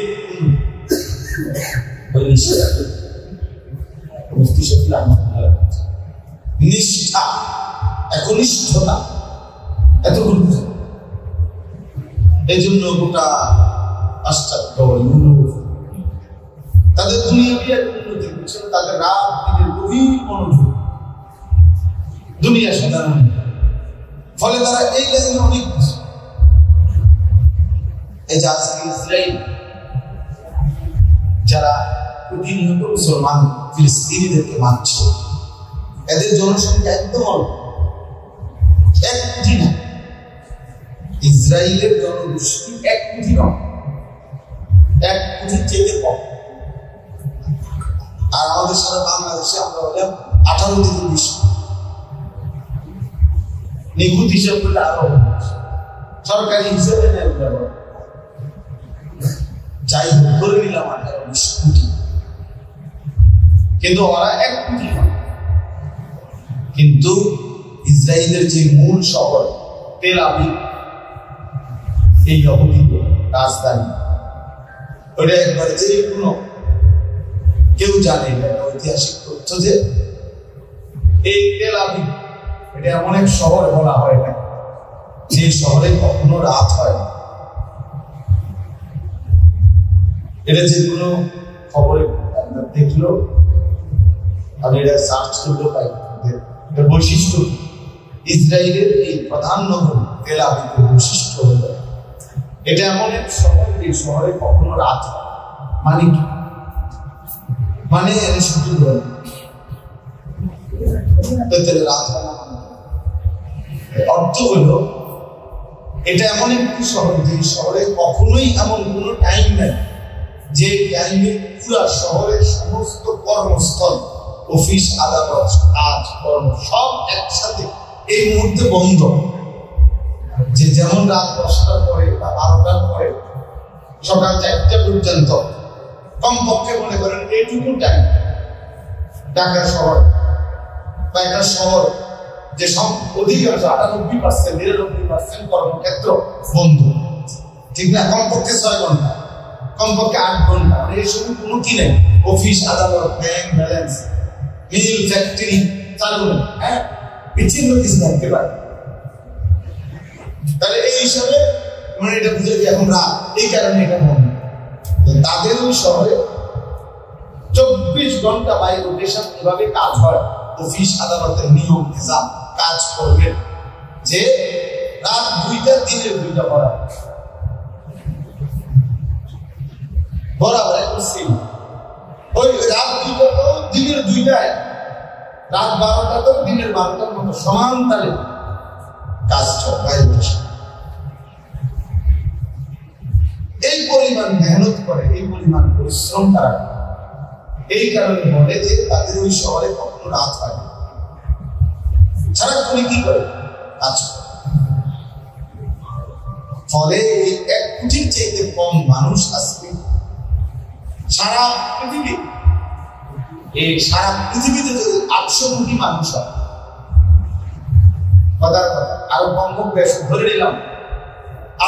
নিষ্ঠা, একনিষ্ঠতা, এতগুলো এই জন্য গোটা পাশ্চাত্য তাদের দুনিয়াবি এক উন্নতি হচ্ছে, তাদের রাত দিনের গভীর মনোযোগ দুনিয়া সাধারণ, ফলে তারা এই লাইনে অনেক কিছু। এই যে আজকে ইসরায়েল যারা প্রতিনিয়ত মুসলমান ফিলিস্তিনিদেরকে মারছে, এদের জনসংখ্যা একদম অল্প, 1 কোটি না। ইসরায়েলের জনগোষ্ঠী 1 কোটি নয়, 1 কোটির চেয়ে কম। আর আমাদের সারা বাংলাদেশে আমরা হলাম 18 থেকে 20। নিখুঁত হিসাব করলে আরো সরকারি হিসাবে নেয়, যাই ধরে নিলাম 18-20 কোটি, কিন্তু ওরা 1 কোটি নয়। কিন্তু ইসরায়েলের যে মূল শহর তেল আবিব, এই ইহুদি রাজধানী, ওটা একবারে যে কোনো কেউ জানে এটা ঐতিহাসিক তথ্য যে এই তেল আবিব এটা এমন এক শহর বলা হয় না যে শহরে কখনো রাত হয় না। এটা যে কোনো খবরে দেখলো, আমি এটা সার্চ করলেও পাই। এটা বৈশিষ্ট্য ইসরায়েলের এই প্রধান নগর তেল আবিবের বৈশিষ্ট্য হলো এটা এমন এক শহর, এই শহরে কখনো রাত হয়। মানে কি? মানে শুধু রাত হয় না, অর্থ হলো এটা এমন একটি শহর যে শহরে কখনোই এমন কোনো টাইম নেই যে টাইমে পুরা শহরের সমস্ত কর্মস্থল, অফিস, আদালত, কাজ, কর্ম সব একসাথে এই মুহূর্তে বন্ধ। যে যেমন রাত 10টার পরে বা 12টার পরে সকাল 4টা পর্যন্ত কমপক্ষে মনে করেন এইটুকু টাইম ঢাকা শহর বা একটা শহর যে সব অধিকাংশ 98%, 99% কর্মক্ষেত্র বন্ধ, ঠিক না? কমপক্ষে 6 ঘন্টা, কমপক্ষে 8 ঘন্টা, মানে এই সময় কোনো কি নেই। অফিস, আদালত, ব্যাংক ব্যালেন্স, মিল, ফ্যাক্টরি চালু নেই, হ্যাঁ, বিচ্ছিন্ন কিছু থাকতে পারে। তাহলে এই হিসাবে মানে এটা বুঝে যে এখন রাত, এই কারণে এটা বন্ধ। তাদের ওই শহরে 24 ঘন্টা বাই রোটেশন এভাবে কাজ হয়। অফিস, আদালতের নিয়ম নিজাম কাজ করবে যে রাত 2টা দিনের 2টা বরাবর একদম সেম। ওই রাত 2টা তো দিনের 2টায়, রাত 12টা তো দিনের 12টার মতো সমান তালে কাজ চলে। এই পরিমাণ মেহনত করে, এই পরিমাণ পরিশ্রম তারা, এই কারণে বলে যে তাদের ওই শহরে কখনো রাত হয় না। সারাক্ষণে কি করে? কাজ করে। ফলে এই 1 কোটির চাইতে কম মানুষ আজকে সারা পৃথিবী, এই সারা পৃথিবীতে যদি 800 কোটি মানুষ হয়, কথার কথা আরো কমপক্ষে ধরে নিলাম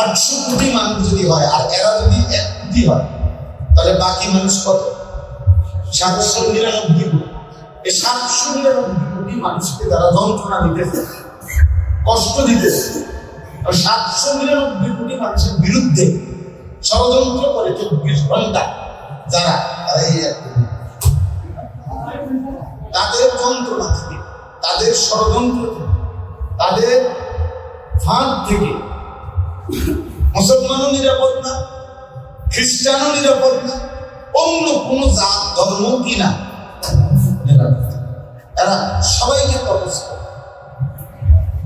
800 কোটি মানুষ যদি হয়, আর এরা যদি 1 কোটি হয়, তাহলে বাকি মানুষ কত? 799 কোটি। এই 799 কোটি মানুষকে তারা যন্ত্রণা দিতেছে, কষ্ট দিতেছে, আর 799 কোটি মানুষের বিরুদ্ধে ষড়যন্ত্র করে 24 ঘন্টা যারা, তারা এই 1 কোটি। তাদের যন্ত্রণা থেকে, তাদের ষড়যন্ত্র থেকে, তাদের ফাঁদ থেকে মুসলমানও নিরাপদ না, খ্রিস্টানও নিরাপদ না, অন্য কোন জাত ধর্ম কিনা এরা সবাইকে তপস করে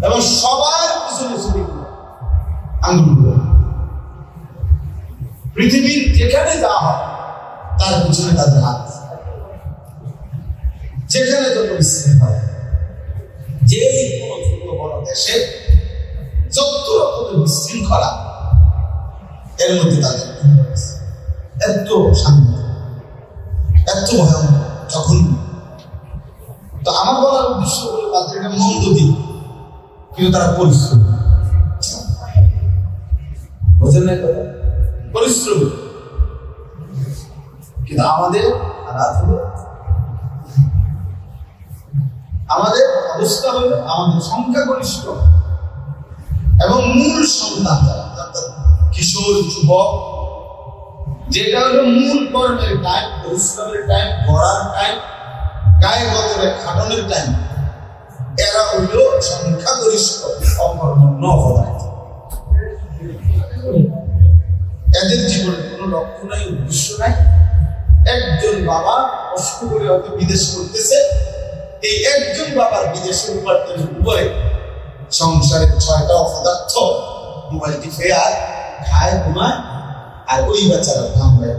এবং সবার পিছনে ছবি আঙ্গুল। পৃথিবীর যেখানে যাওয়া হয় তার পিছনে তাদের হাত, যেখানে যত বিশৃঙ্খলা হয়, যে কোনো ছোট বড় দেশে যত রকমের বিশৃঙ্খলা, এর মধ্যে তাদের এত শান্তি, এত ভয়ঙ্কর যখন। তো আমার বলার উদ্দেশ্য হলো তাদের একটা মন্দ দিক, কিন্তু তারা পরিশ্রম। বোঝেন না কথা, পরিশ্রম। কিন্তু আমাদের হালাত হলো, আমাদের অবস্থা হলো, আমাদের সংখ্যাগরিষ্ঠ এবং মূল সন্তান যারা অর্থাৎ কিশোর যুবক, যেটা হলো মূল কর্মের টাইম, পরিশ্রমের টাইম, পড়ার টাইম, গায়ে গতরে খাটনের টাইম, এরা হইল সংখ্যাগরিষ্ঠ অকর্মণ্য অপরাধ। এদের জীবনে কোনো লক্ষ্য নাই, উদ্দেশ্য নাই। একজন বাবা কষ্ট করে হয়তো বিদেশ করতেছে, এই একজন বাবার বিদেশের উপার্জনের উপরে সংসারের 6টা অপদার্থ মোবাইল টিপে আর খায়, ঘুমায়, আর ওই বাচ্চারা ঘাম গায়ে।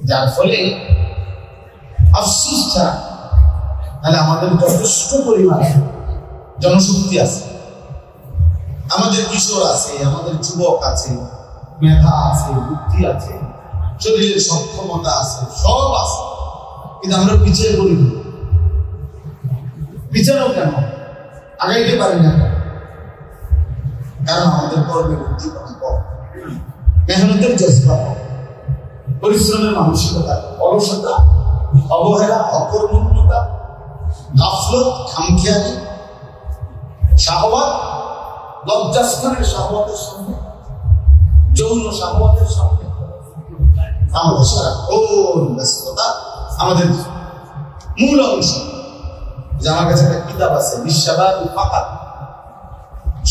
যার ফলে আফসোস ছাড়া, তাহলে আমাদের যথেষ্ট পরিমাণ জনশক্তি আছে, আমাদের কিশোর আছে, আমাদের যুবক আছে, মেধা আছে, বুদ্ধি আছে, শরীরের সক্ষমতা আছে, সব আছে, কিন্তু আমরা পিছিয়ে পড়ি। পিছানো কেন? আগাইতে পারি না, কারণ আমাদের কর্মের উদ্দীপনা কম, মেহনতের জজ্বা কম, পরিশ্রমের মানসিকতা, অলসতা, অবহেলা, অকর্মণ্যতা, গাফলত, খামখেয়ালি, শাহওয়াত, লজ্জাস্থানের শাহওয়াতের সঙ্গে, যৌন শাহওয়াতের সঙ্গে আমাদের সারাক্ষণ ব্যস্ততা। আমাদের মূল অংশ, যে আমার কাছে একটা কিতাব আছে, বিশ্ববাদ ফাকাত,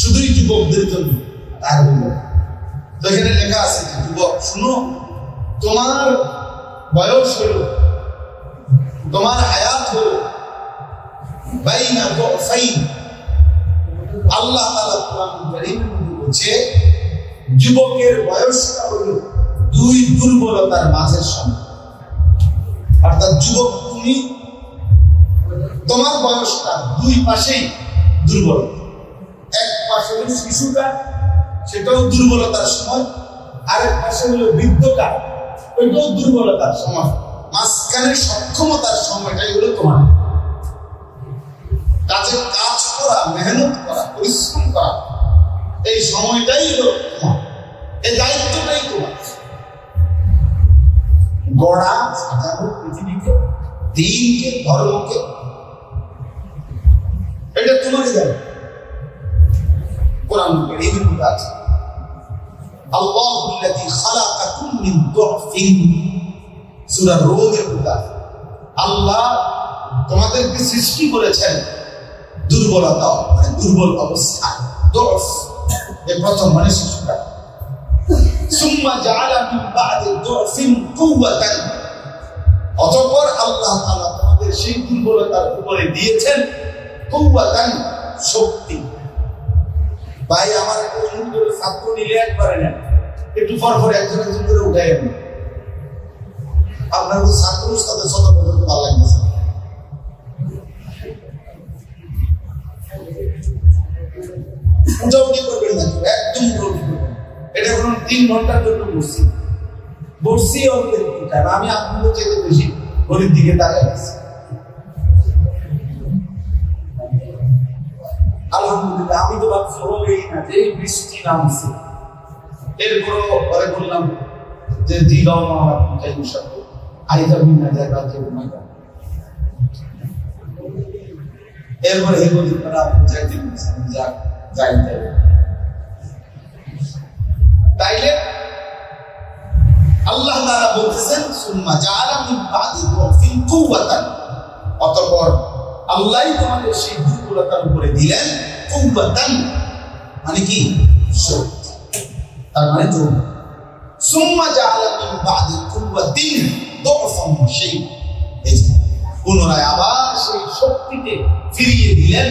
শুধুই যুবকদের জন্য, তার তো এখানে লেখা আছে যে যুবক শুনো, তোমার বয়স হলো, তোমার হায়াত হলো বাইনা দুফাইন। আল্লাহ তাআলা কোরআন কারীমের মধ্যে বলছে যুবকের বয়সটা হলো 2 দুর্বলতার মাঝের সময়। অর্থাৎ যুবক তুমি, তোমার বয়সটা 2 পাশেই দুর্বলতা। এক পাশে হলো শিশুটা, সেটাও দুর্বলতার সময়, আরেক পাশে হলো বৃদ্ধটা, ওইটাও দুর্বলতার সময়। মাঝখানে সক্ষমতার সময়টাই হলো তোমার। কাজে কাজ করা, মেহনত করা, পরিশ্রম করা, এই সময়টাই হলো তোমার, এই দায়িত্বটাই তোমার। গড়া সাজানো পৃথিবীকে, দিনকে, ধর্মকে, এটা তোমারই দায়িত্ব। কোরআন কারীমের মধ্যে আছে আল্লাহুল্লাযী খালাকাকুম মিন দুফিন, সূরা রূমের মধ্যে আল্লাহ তোমাদেরকে সৃষ্টি করেছেন দুর্বলতা, মানে দুর্বল অবস্থা, দুফ, এই প্রথম মানে শিশুটা। সুম্মা জাআলা মিন বা'দি দুফিন কুওয়াতান, অতঃপর আল্লাহ তাআলা তোমাদের সেই দুর্বলতার উপরে দিয়েছেন কুওয়াতান, শক্তি। ভাই আমার একটা অনুরোধ, ছাত্র নিলে একবারে না, একটু পর পর একজন একজন করে উঠাই আনি। আপনার ছাত্র সাথে ছোট করতে ভালো লাগতেছে, উঠাউটি করবেন না, একদম উঠাউটি করবেন। এটা কোনো 3 ঘন্টার জন্য বসছি আমি আপনাদের চেয়ে বেশি ঘড়ির দিকে তাকাই গেছি। আলহামদুলিল্লাহ, আমি তো ভাবছি হবেই না, যে বৃষ্টি নামছে। এরপরও পরে বললাম যে দিলাম আমার যাই সব আইজামি না যায় রাজ্যে ঘুমাই। এরপরে হে বলতে পারা যাইতে যাক যাইতে, তাইলে আল্লাহ তাআলা বলতেছেন সুম্মা জাআলা মিন বা'দি দুফিন কুওয়াতান, অতঃপর আল্লাহ তোমাদের সেই দুর্বলতার উপরে দিলেন কুওয়াতান, মানে কি শক্তি, তার মানে জোর। সুম্মা জাআলা মিন বা'দি কুওয়াতিন দুফান শাই'আন, পুনরায় আবার সেই শক্তিকে ফিরিয়ে দিলেন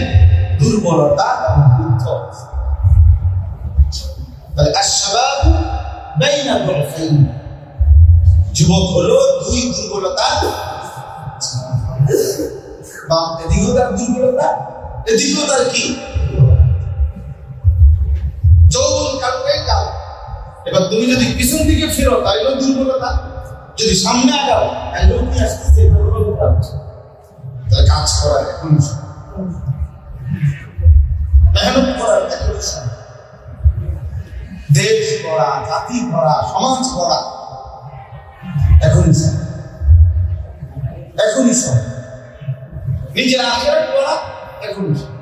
দুর্বলতা এবং দুঃখ। তাহলে আশ-শাবাবু বাইনা দুফাইন, যুবক হলো 2 দুর্বলতার, এদিকেও তার দুর্বলতা, এদিকেও তার কি যৌবন কালকে কাল। এবার তুমি যদি পিছন দিকে ফিরো তাহলেও দুর্বলতা, যদি সামনে আগাও তাহলেও কি আসতেছে দুর্বলতা। তাহলে কাজ করা এখন মেহনত করার এখনই সময়। দেশ গড়া, জাতি গড়া, সমাজ গড়া এখনই সময়, এখনই সময়। নিজের আখিরাত গড়া এখনই সময়।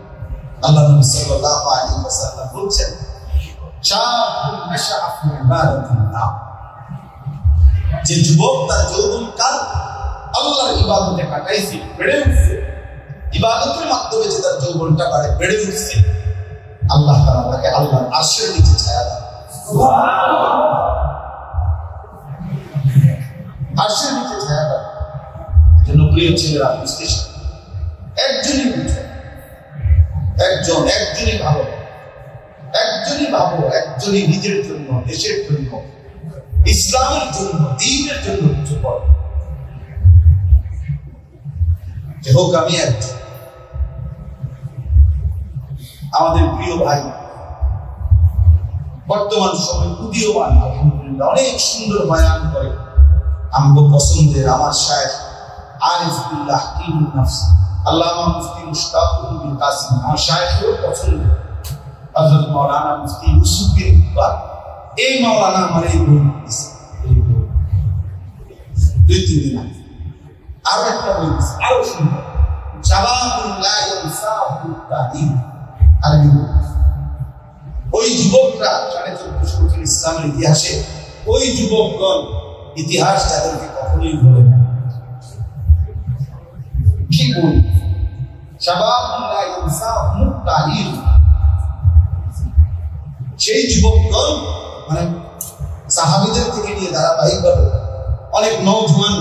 আল্লাহ নবী সাল্লাল্লাহু আলাইহি ওয়াসাল্লাম বলছেন, শাবুন নাশআ ফি ইবাদাতিল্লাহ, যে যুবক তার যৌবনকাল আল্লাহর ইবাদতে কাটাইছে, বেড়ে উঠছে, ইবাদতের মাধ্যমে যে তার যৌবনটা বেড়ে উঠছে, আল্লাহ তাআলা তাকে আল্লাহর আরশের নিচে ছায়া দেন। আরশের নিচে ছায়া দেন। জন্য প্রিয় ছেলেরা বুঝতে একজনই বুঝে, একজনই ভালো, একজনই নিজের জন্য, দেশের জন্য, ইসলামের জন্য, দ্বীনের জন্য কিছু করে। যে হোক আমি একজন। আমাদের প্রিয় ভাই বর্তমান সময় উদীয়মান, আলহামদুলিল্লাহ অনেক সুন্দর বয়ান করে। আমগো পছন্দের আমার শায়েখ আরিফ বিল্লাহ হাকিমুন নাফস আল্লামা মুফতি মুশতাকুর বিন কাসিম, আমার শায়েখের পছন্দের হযরত মাওলানা মুফতি ইউসুফ বিন ইকবাল। এই মাওলানা আমার এই বই দিয়েছে 2-3 দিন আগে। আরো একটা বই দিয়েছে, আরো সুন্দর, শাবাবুন লা ইয়ানসাহুত তারিখ। আরবি ওই যুবকরা 1450 বছর ইসলামের ইতিহাসে ওই যুবকগণ ইতিহাস যাদেরকে কখনোই ভুলে না। কি বল, শাবাবুন লা ইয়ানসাহুত তারিখ। সেই যুবকগণ মানে সাহাবীদের থেকে নিয়ে ধারাবাহিকভাবে অনেক নওজোয়ান,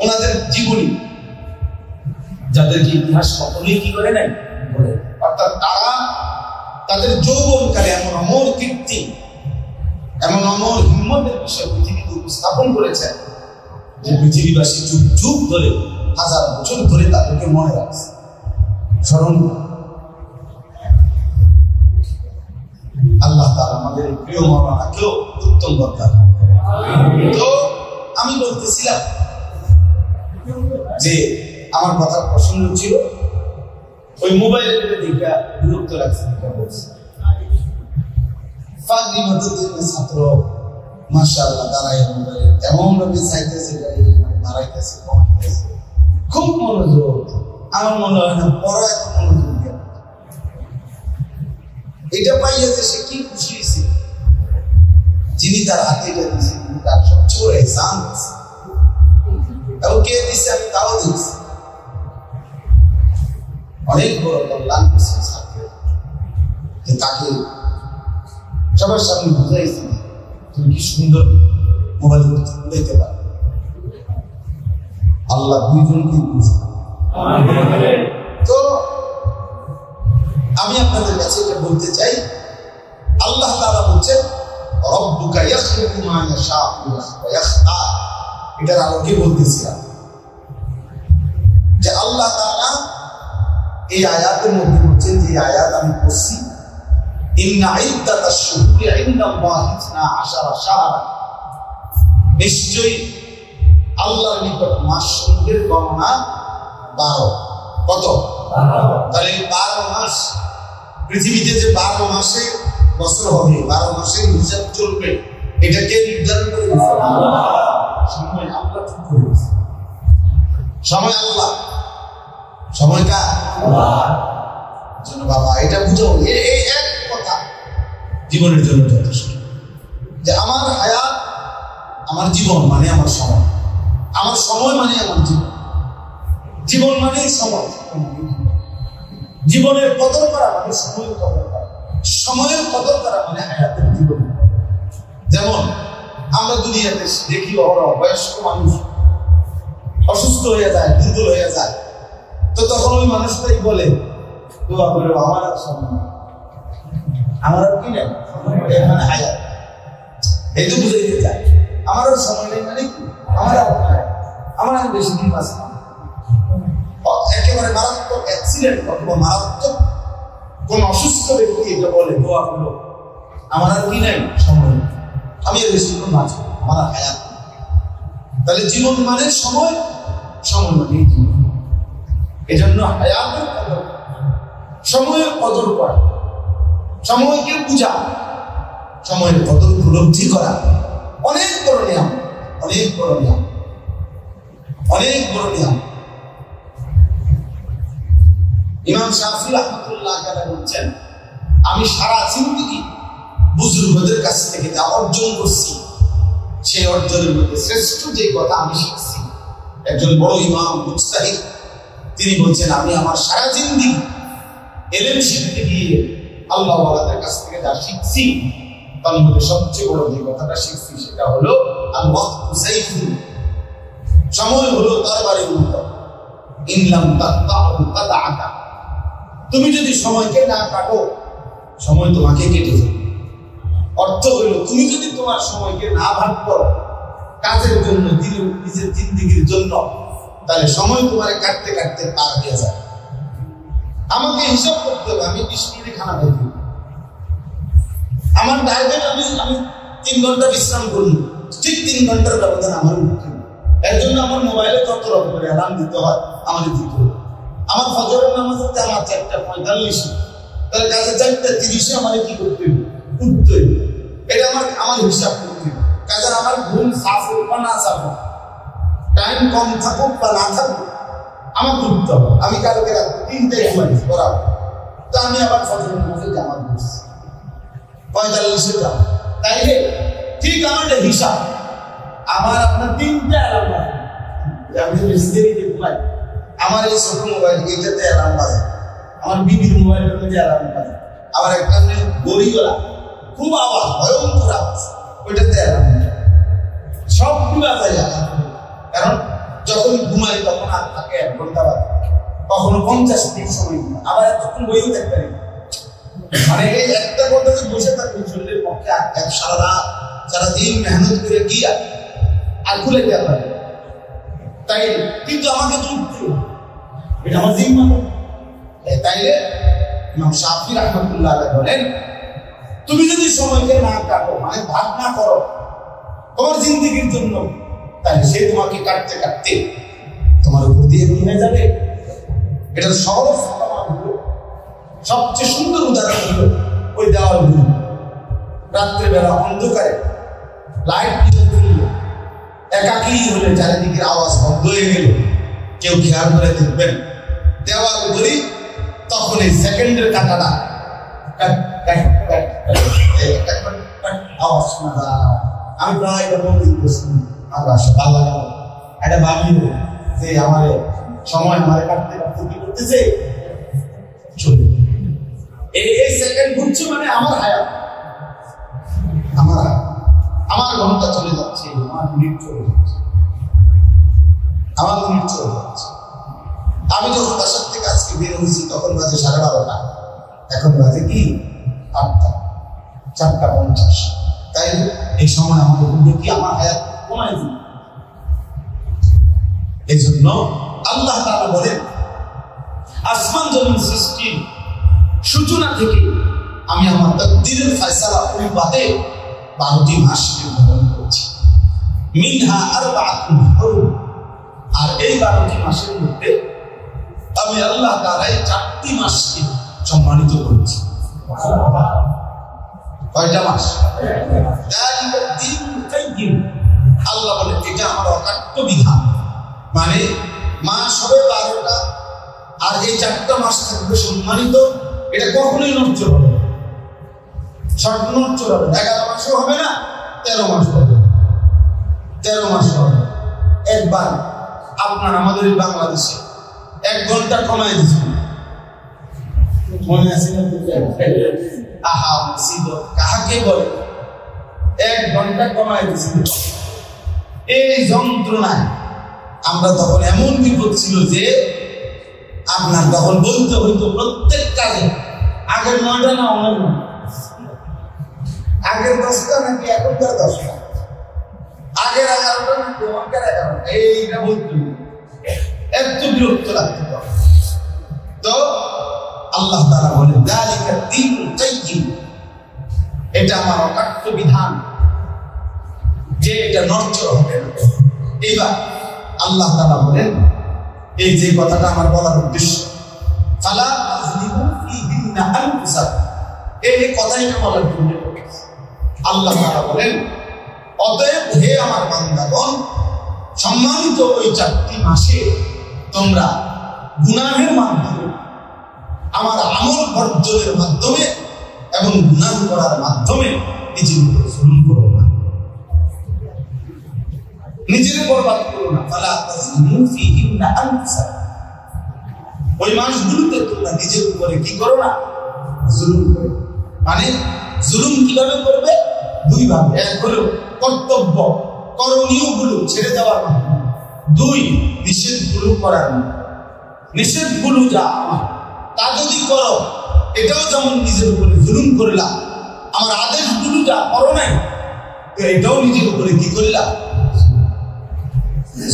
ওনাদের জীবনী যাদেরকে ইতিহাস কখনোই কি করে নাই বলে। অর্থাৎ তারা তাদের যৌবনকালে এমন অমর কীর্তি, এমন অমর হিম্মতের বিষয় পৃথিবীতে উপস্থাপন করেছেন যে পৃথিবীবাসী যুগ যুগ ধরে, 1000 বছর ধরে তাদেরকে মনে রাখছে, স্মরণ। আল্লাহ তাআলা আমাদের প্রিয় মাওলানাকেও উত্তম দরকার। তো আমি বলতেছিলাম যে আমার কথা পছন্দ ছিল, ওই মোবাইলের দিকে বিরক্ত লাগছে। ফাগরি মাদ্রাসার ছাত্র মাশাআল্লাহ দাঁড়ায় মোবাইলে এমন ভাবে চাইতেছে, দাঁড়াইতেছে, কমাইতেছে, খুব মনোযোগ। আমার মনে হয় না পড়া এত মনোযোগ দিয়ে। এটা পাইয়া যে সে কি খুশি হয়েছে, যিনি তার হাতে এটা দিয়েছে তিনি তার সবচেয়ে এহসান দিয়েছে। এবং কে দিচ্ছে আমি তাও দিচ্ছি। অনেক বড় কল্যাণ করছে ছাত্রের, যে তাকে সবার সামনে বুঝাইছি তুমি কি সুন্দর মোবাইল বুঝাইতে পারো। আল্লাহ দুইজনকে বুঝে। তো আমি আপনাদের কাছে এটা বলতে চাই, আল্লাহ তাআলা বলছেন রব্বুকা ইয়াখলুকু মা ইয়াশাউ ওয়া ইয়াখতার। এটার আলোকে বলতেছিলাম যে আল্লাহ তাআলা এই আয়াতের মধ্যে বলছেন, যে আয়াত আমি পড়ছি, ইন্না ইদ্দাতাশ শুহুরি ইনদাল্লাহি 12 শাহরা, নিশ্চয়ই আল্লাহর নিকট মাসসমূহের গণনা 12। কত? 12। তাহলে 12 মাস পৃথিবীতে, যে 12 মাসে বছর হবে, 12 মাসের হিসাব চলবে, এটা কে নির্ধারণ করে দিয়েছে? সময় আল্লাহ ঠিক করে দিয়েছে। সময় আল্লাহ, সময় কার? আল্লাহ। জন্য বাবা এটা বুঝো, এই এক কথা জীবনের জন্য যথেষ্ট, যে আমার হায়াত, আমার জীবন মানে আমার সময়, আমার সময় মানে আমার জীবন, জীবন মানে সময়, জীবনের কদর করা মানে সময়ের কদর করা, সময়ের কদর করা মানে হায়াতের জীবন। যেমন আমরা দুনিয়াতে দেখি বয়স্ক মানুষ অসুস্থ হয়ে যায়, দুর্বল হয়ে যায়, তো তখন ওই মানুষটাই বলে দোয়া করে আমার আর সময়, আমার কি নেই এখানে হায়াত, এই তো বুঝাইতে চাই আমার আর সময় নেই মানে কি, আমার আর বেশি দিন আছে। একেবারে মারাত্মক অ্যাক্সিডেন্ট অথবা মারাত্মক কোন অসুস্থ ব্যক্তি এটা বলে দোয়া করলো আমার আর কি নেই সময়, আমি আর বেশিক্ষণ বাঁচি, আমার আর হায়াত। তাহলে জীবন মানে সময়, সময় মানে জীবন। এই জন্য হায়াতের কথা সময়ের কদর করা, সময়কে বুঝা, সময়ের কদর উপলব্ধি করা অনেক বড় নিয়ম, অনেক বড় নিয়ম, অনেক বড় নিয়ম। ইমাম শাফি রাহমাতুল্লাহ আলাইহি বলছেন, আমি সারা জিন্দেগি বুজুর্গদের কাছ থেকে যা অর্জন করছি, সেই অর্জনের মধ্যে শ্রেষ্ঠ যে কথা আমি শিখছি, একজন বড় ইমাম মুজতাহিদ তিনি বলছেন, আমি আমার সারা জিন্দেগি ইলম শিখতে গিয়ে আল্লাহ ওয়ালাদের কাছ থেকে যা শিখছি, তার মধ্যে সবচেয়ে বড় যে কথাটা শিখছি সেটা হলো আল ওয়াক্তু সাইফুন, সময় হলো তরবারির মতো, ইনলাম তাকতাহু তাদআকা, তুমি যদি সময়কে না কাটো সময় তোমাকে কেটে যাবে। অর্থ হলো তুমি যদি তোমার সময়কে না ভাগ করো কাজের জন্য, নিজের জিন্দেগির জন্য, তাহলে সময় তোমার কাটতে কাটতে পার হয়ে যায়। আমাকে হিসাব করতে হবে, আমি 20 মিনিটে খানা খাইতে, আমার টার্গেট আমি 3 ঘন্টা বিশ্রাম করি, ঠিক 3 ঘন্টার ব্যবধান আমার উঠতে হবে। এর জন্য আমার মোবাইলে যত রকমের অ্যালার্ম দিতে হয় আমাদের দিতে হবে। আমার ফজরের নামাজের আমার 4:45, তাহলে কাজে 4:30 আমাকে কি করতে হবে? উঠতে হবে। এটা আমার হিসাব করতে হবে। কাজে আমার ঘুম সাফ হোক বা না সাফ হোক, টাইম কম থাকুক বা না থাকুক, আমাকে উঠতে হবে। আমি কালকে রাত 3টায় ঘুমাইছি বরাবর, তো আমি আবার ফজরের নামাজে জামাত করছি 45-এ যাব, তাইলে ঠিক আমার যে হিসাব, আমার আপনার 3টা অ্যালার্ম আছে। আমি যে বেশি দেরিতে ঘুমাই, আমার এই ছোট মোবাইল এটাতে অ্যালার্ম বাজে, আমার বিবির মোবাইলের মধ্যে অ্যালার্ম বাজে, আবার একটা গড়িওয়ালা খুব আওয়াজ, ভয়ঙ্কর আওয়াজ, ওইটাতে অ্যালার্ম সবগুলো বাজায় যায়। কারণ যখন ঘুমাই তখন আর থাকে 1 ঘন্টা বাজে, কখনো 50 মিনিট সময়, আবার এতক্ষণ বইও দেখতে পারি। মানে এই একটা ঘন্টাতে বসে থাকবে শরীরের পক্ষে এক সারাদিন মেহনত করে গিয়া আর খুলে দেওয়া পারে, তাই কিন্তু আমাকে তো উঠতে হবে, এটা আমার জিম্মা। তাইলে ইমাম শাফি রাহমাতুল্লাহ আলাইহি বলেন, তুমি যদি সময়কে না কাটো, মানে ভাগ না করো তোমার জিন্দেগির জন্য, তাহলে সে তোমাকে কাটতে কাটতে তোমার উপর দিয়ে নিয়ে যাবে। এটার সহজ সবচেয়ে সুন্দর উদাহরণ হলো ওই দেওয়ালগুলো। রাত্রেবেলা অন্ধকারে লাইট নিয়ে একাকী হলে চারিদিকের আওয়াজ বন্ধ হয়ে গেল, কেউ খেয়াল করে দেখবেন দেওয়াল বলি, তখন এই সেকেন্ডের কাটাটা আওয়াজ শোনা যায়। আমি প্রায় ভালো লাগে এটা ভাবি যে আমার সময় আমার কাটতে কাটতে কি করতেছে, চলে এই সেকেন্ড ঘুরছে, মানে আমার হায়াত, আমার ঘন্টা চলে যাচ্ছে, আমার মিনিট চলে যাচ্ছে, আমার মিনিট চলে যাচ্ছে। আমি যখন বাসার থেকে আজকে বের হয়েছি তখন বাজে 12:30, এখন বাজে কি 8টা, 4:50। তাই এই সময় আমাদের মধ্যে কি আমার হায়াত কমায় দিই। এই জন্য আল্লাহ তাআলা বলেন, আসমান জমিন সৃষ্টির সূচনা থেকে আমি আমার তাকদীরের ফয়সালা অনুপাতে 12টি মাস নির্ধারণ করেছি। মিনহা আরবাআতুন হুরুম, আর এই 12টি মাসের মধ্যে আমি আল্লাহ তাআলা 4টি মাসকে সম্মানিত করেছি। কয়টা মাস? আল্লাহ বলে এটা আমার অকাট্য বিধান, মানে মাস হবে 12টা, আর এই 4টা মাস থাকবে সম্মানিত। এটা কখনোই নড়চড় হবে, নড়চড় হবে 11 মাসও হবে না, 13 মাস হবে, 13 মাস হবে। একবার আপনার আমাদের এই বাংলাদেশে 1 ঘন্টা কমায় দিয়েছিল, মনে আছে না? আহা মুসিবত কাহাকে বলে, 1 ঘন্টা কমায় দিয়েছিল। এই যন্ত্রণায় আমরা তখন এমন বিপদ ছিল যে আপনার তখন বলতে হইতো প্রত্যেক কাজে আগের 9টা না 9, আগের 10টা নাকি এখনকার 10টা, আগের 11টা নাকি এখনকার 11টা, এইটা বলতে এত বিরক্ত লাগতো। তো আল্লাহ তাআলা বলেন, যালিকা দীনুল কাইয়্যিম, এটা আমার অকাট্য বিধান যে এটা নড়চড় হবে না। এইবার আল্লাহ তাআলা বলেন, এই যে কথাটা আমার বলার উদ্দেশ্য, ফালা তাযলিমু ফীহি ফিহিন্না আনফুসাকুম, এই কথাইটা বলার জন্য আল্লাহ তাআলা বলেন, অতএব হে আমার বান্দাগণ, সম্মানিত ওই 4টি মাসে তোমরা গুনাহের মাধ্যমে, আমার আমল বর্জনের মাধ্যমে এবং গুনাহ করার মাধ্যমে নিজের উপর জুলুম করো না, নিজের বরবাদ করো না। ফালা তাজলিমু ফীহিন্না আনফুসাকুম, ওই মাসগুলোতে তোমরা নিজের উপরে কি করো না, জুলুম করো। মানে জুলুম কিভাবে করবে? 2 ভাবে। এক হলো কর্তব্য করণীয় গুলো ছেড়ে দেওয়ার মাধ্যমে, 2 নিষেধগুলো করার মাধ্যমে। নিষেধগুলো যা আমার, তা যদি করো এটাও যেমন নিজের উপরে জুলুম করলা, আমার আদেশগুলো যা করো নাই তো এটাও নিজের উপরে কি করলা,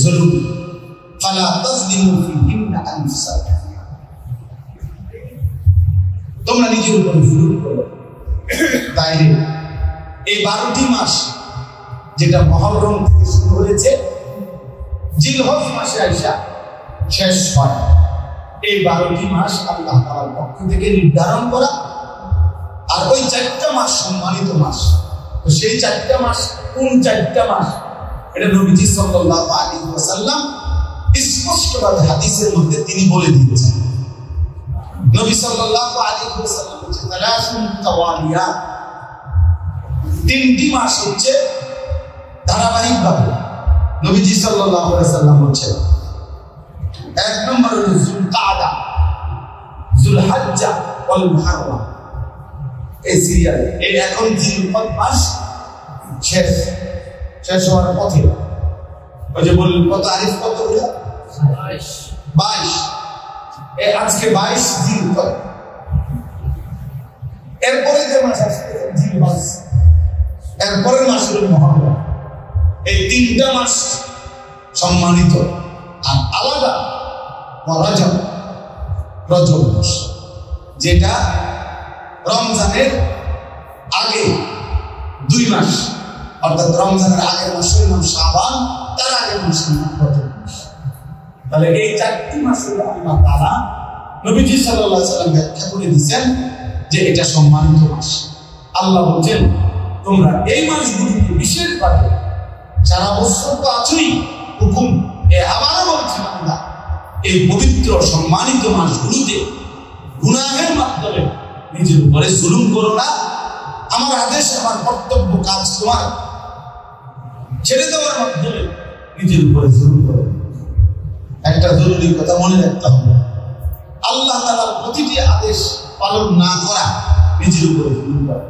জুলুম। ফালা তাজলিমু ফীহিন্না আনফুসাকুম, তোমরা নিজের উপরে জুলুম করো। তাইলে এই 12টি মাস যেটা মুহররম থেকে শুরু হয়েছে, জিলহজ মাসে আইসা শেষ হয়, এই 12টি মাস আল্লাহ তাআলার পক্ষ থেকে নির্ধারণ করা। আর ওই 4টা মাস সম্মানিত মাস। তো সেই 4টা মাস কোন 4টা মাস, এটা নবীজি সাল্লাল্লাহু আলাইহি ওয়াসাল্লাম স্পষ্টভাবে হাদিসের মধ্যে তিনি বলে দিয়েছেন। নবী সাল্লাল্লাহু আলাইহি ওয়াসাল্লাম বলেছেন, সালাসুন তাওয়ালিয়াত, 3টি মাস হচ্ছে ধারাবাহিকভাবে। নবীজি সাল্লাল্লাহু আলাইহি ওয়াসাল্লাম বলেছেন, 1 নম্বর হলো যুলকাদা, যুলহজ্জা ওয়াল মুহররম, এই সিরিয়াল। এই এখন জিলহজ মাস শেষ হওয়ার পথে। ওই যে বললেন কত তারিখ, কত হলো 22, আজকে 22 জিলহজ। এরপরে যে মাস আসছে জিলহজ, এরপরের মাস হলো মুহররম। এই 3টা মাস সম্মানিত। আর আলাদা রজব মাস, যেটা রমজানের আগে 2 মাস, অর্থাৎ রমজানের আগের মাসের নাম শাবান, তার আগের মাসের নাম রজব মাস। তাহলে এই 4টি মাসের আল্লাহ তাআলা নবীজি সাল্লাল্লাহু আলাইহি ওয়াসাল্লাম ব্যাখ্যা করে দিয়েছেন যে এটা সম্মানিত মাস। আল্লাহ বলেন, তোমরা এই মাসগুলিকে বিশেষভাবে, সারা বছর তো আছেই হুকুম, আবারও বলছি বান্দা, এই পবিত্র সম্মানিত মাসগুলিতে গুনাহের মাধ্যমে নিজের উপরে জুলুম করো না। আমার আদেশ, আমার কর্তব্য কাজ তোমার ছেড়ে দেওয়ার মাধ্যমে নিজের উপরে জুলুম করো। একটা জরুরি কথা মনে রাখতে হবে, আল্লাহ তাআলার প্রতিটি আদেশ পালন না করা নিজের উপরে জুলুম করা।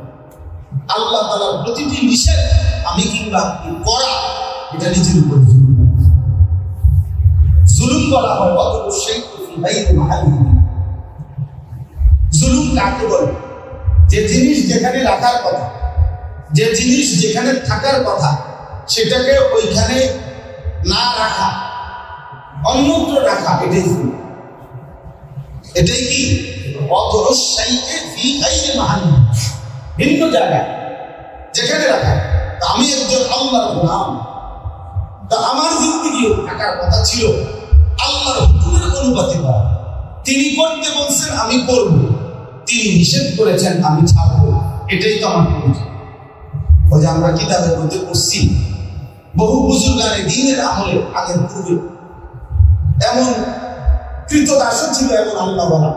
আল্লাহ তাআলার প্রতিটি নিষেধ আমি কিংবা করা, এটা নিজের উপরে জুলুম করা। জুলুম করা হয় অবশ্যই জুলুম কাকে বলে? যে জিনিস যেখানে রাখার কথা, যে জিনিস যেখানে থাকার কথা, সেটাকে ওইখানে না রাখা, অন্যত্র রাখা, এটাই জুলুম। এটাই কি ভিন্ন জায়গায় যেখানে রাখা। আমি একজন আল্লাহর গোলাম, তা আমার জিন্দেগি থাকার কথা ছিল আল্লাহর হুকুমের অনুপাতে করা। তিনি করতে বলছেন আমি করব, তিনি নিষেধ করেছেন আমি ছাড়বো, এটাই তো আমার পরিচয়। ওই যে আমরা কিতাবের মধ্যে পড়ছি, বহু বুজুর্গানে দ্বীনের আমলে আগের পূর্বে এমন কৃতদাস ছিল, এমন আল্লাহ বলা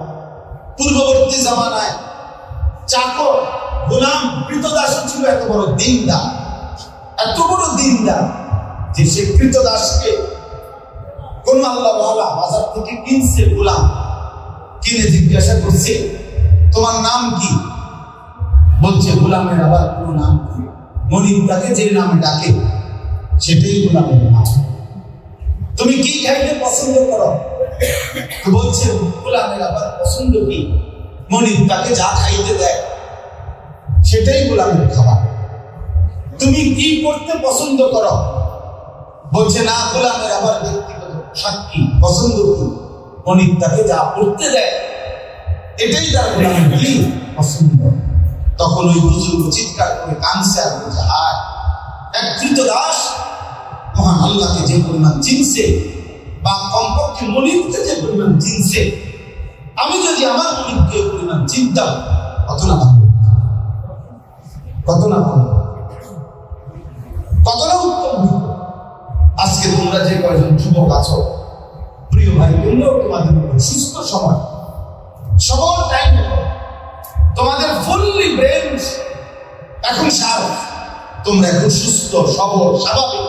পূর্ববর্তী জামানায় চাকর গোলাম কৃতদাস ছিল এত বড় দিনদার, এত বড় দিনদার যে সে কৃতদাসকে কোন আল্লাহ ওয়ালা বাজার থেকে কিনছে, গোলাম কিনে জিজ্ঞাসা করছে তোমার নাম কি? বলছে গোলামের আবার কোনো নাম কি? মনিব তাকে যে নামে ডাকে সেটাই গোলামের নাম। তুমি কি খাইতে পছন্দ করো? তো বলছে গোলামের আবার পছন্দ কি? মনিব তাকে যা খাইতে দেয় সেটাই গোলামের খাবার। তুমি কি করতে পছন্দ করো? বলছে না, গোলামের আবার ব্যক্তিগত সাক্ষী পছন্দ কি? মনিব তাকে যা করতে দেয় এটাই তার গোলামের কি পছন্দ। তখন ওই বুজুর্গ চিৎকার করে কাঁদছে আর বলছে, হায়, এক কৃতদাস মহান আল্লাহকে যে পরিমাণ চিনছে, বা কমপক্ষে মনিবকে যে পরিমাণ চিনছে, আমি যদি আমার মনিবকে পরিমাণ চিন্তা কত না ভালো, কত না ভালো, কত না উত্তম। আজকে তোমরা যে কয়জন যুবক আছো প্রিয় ভাই, তোমরাও তোমাদের সুস্থ সময় সবল টাইম, তোমাদের ফুললি ব্রেন এখন শার্প, তোমরা এখন সুস্থ সবল স্বাভাবিক,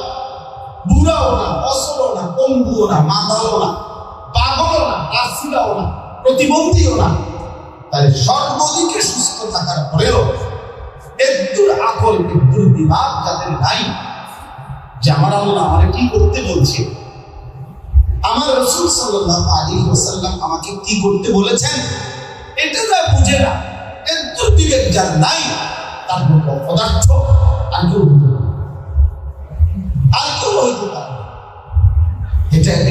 বুড়াও না, অসলও না, পঙ্গুও না, মাতালও না, পাগলও না, রাসিলাও না, প্রতিবন্ধীও না। তাই সর্বদিকে সুস্থ থাকার পরেও একটুর আকল, একটুর দিমাগ যাদের নাই যে আমার আল্লাহ আমাকে কি করতে বলছে, আমার রাসূল সাল্লাল্লাহু আলাইহি ওয়াসাল্লাম আমাকে কি করতে বলেছেন, এটা যা বুঝে না, একটুর বিবেক যার নাই, তার মতো পদার্থ আর কেউ হতে পারে, আর কেউ হইতে পারে।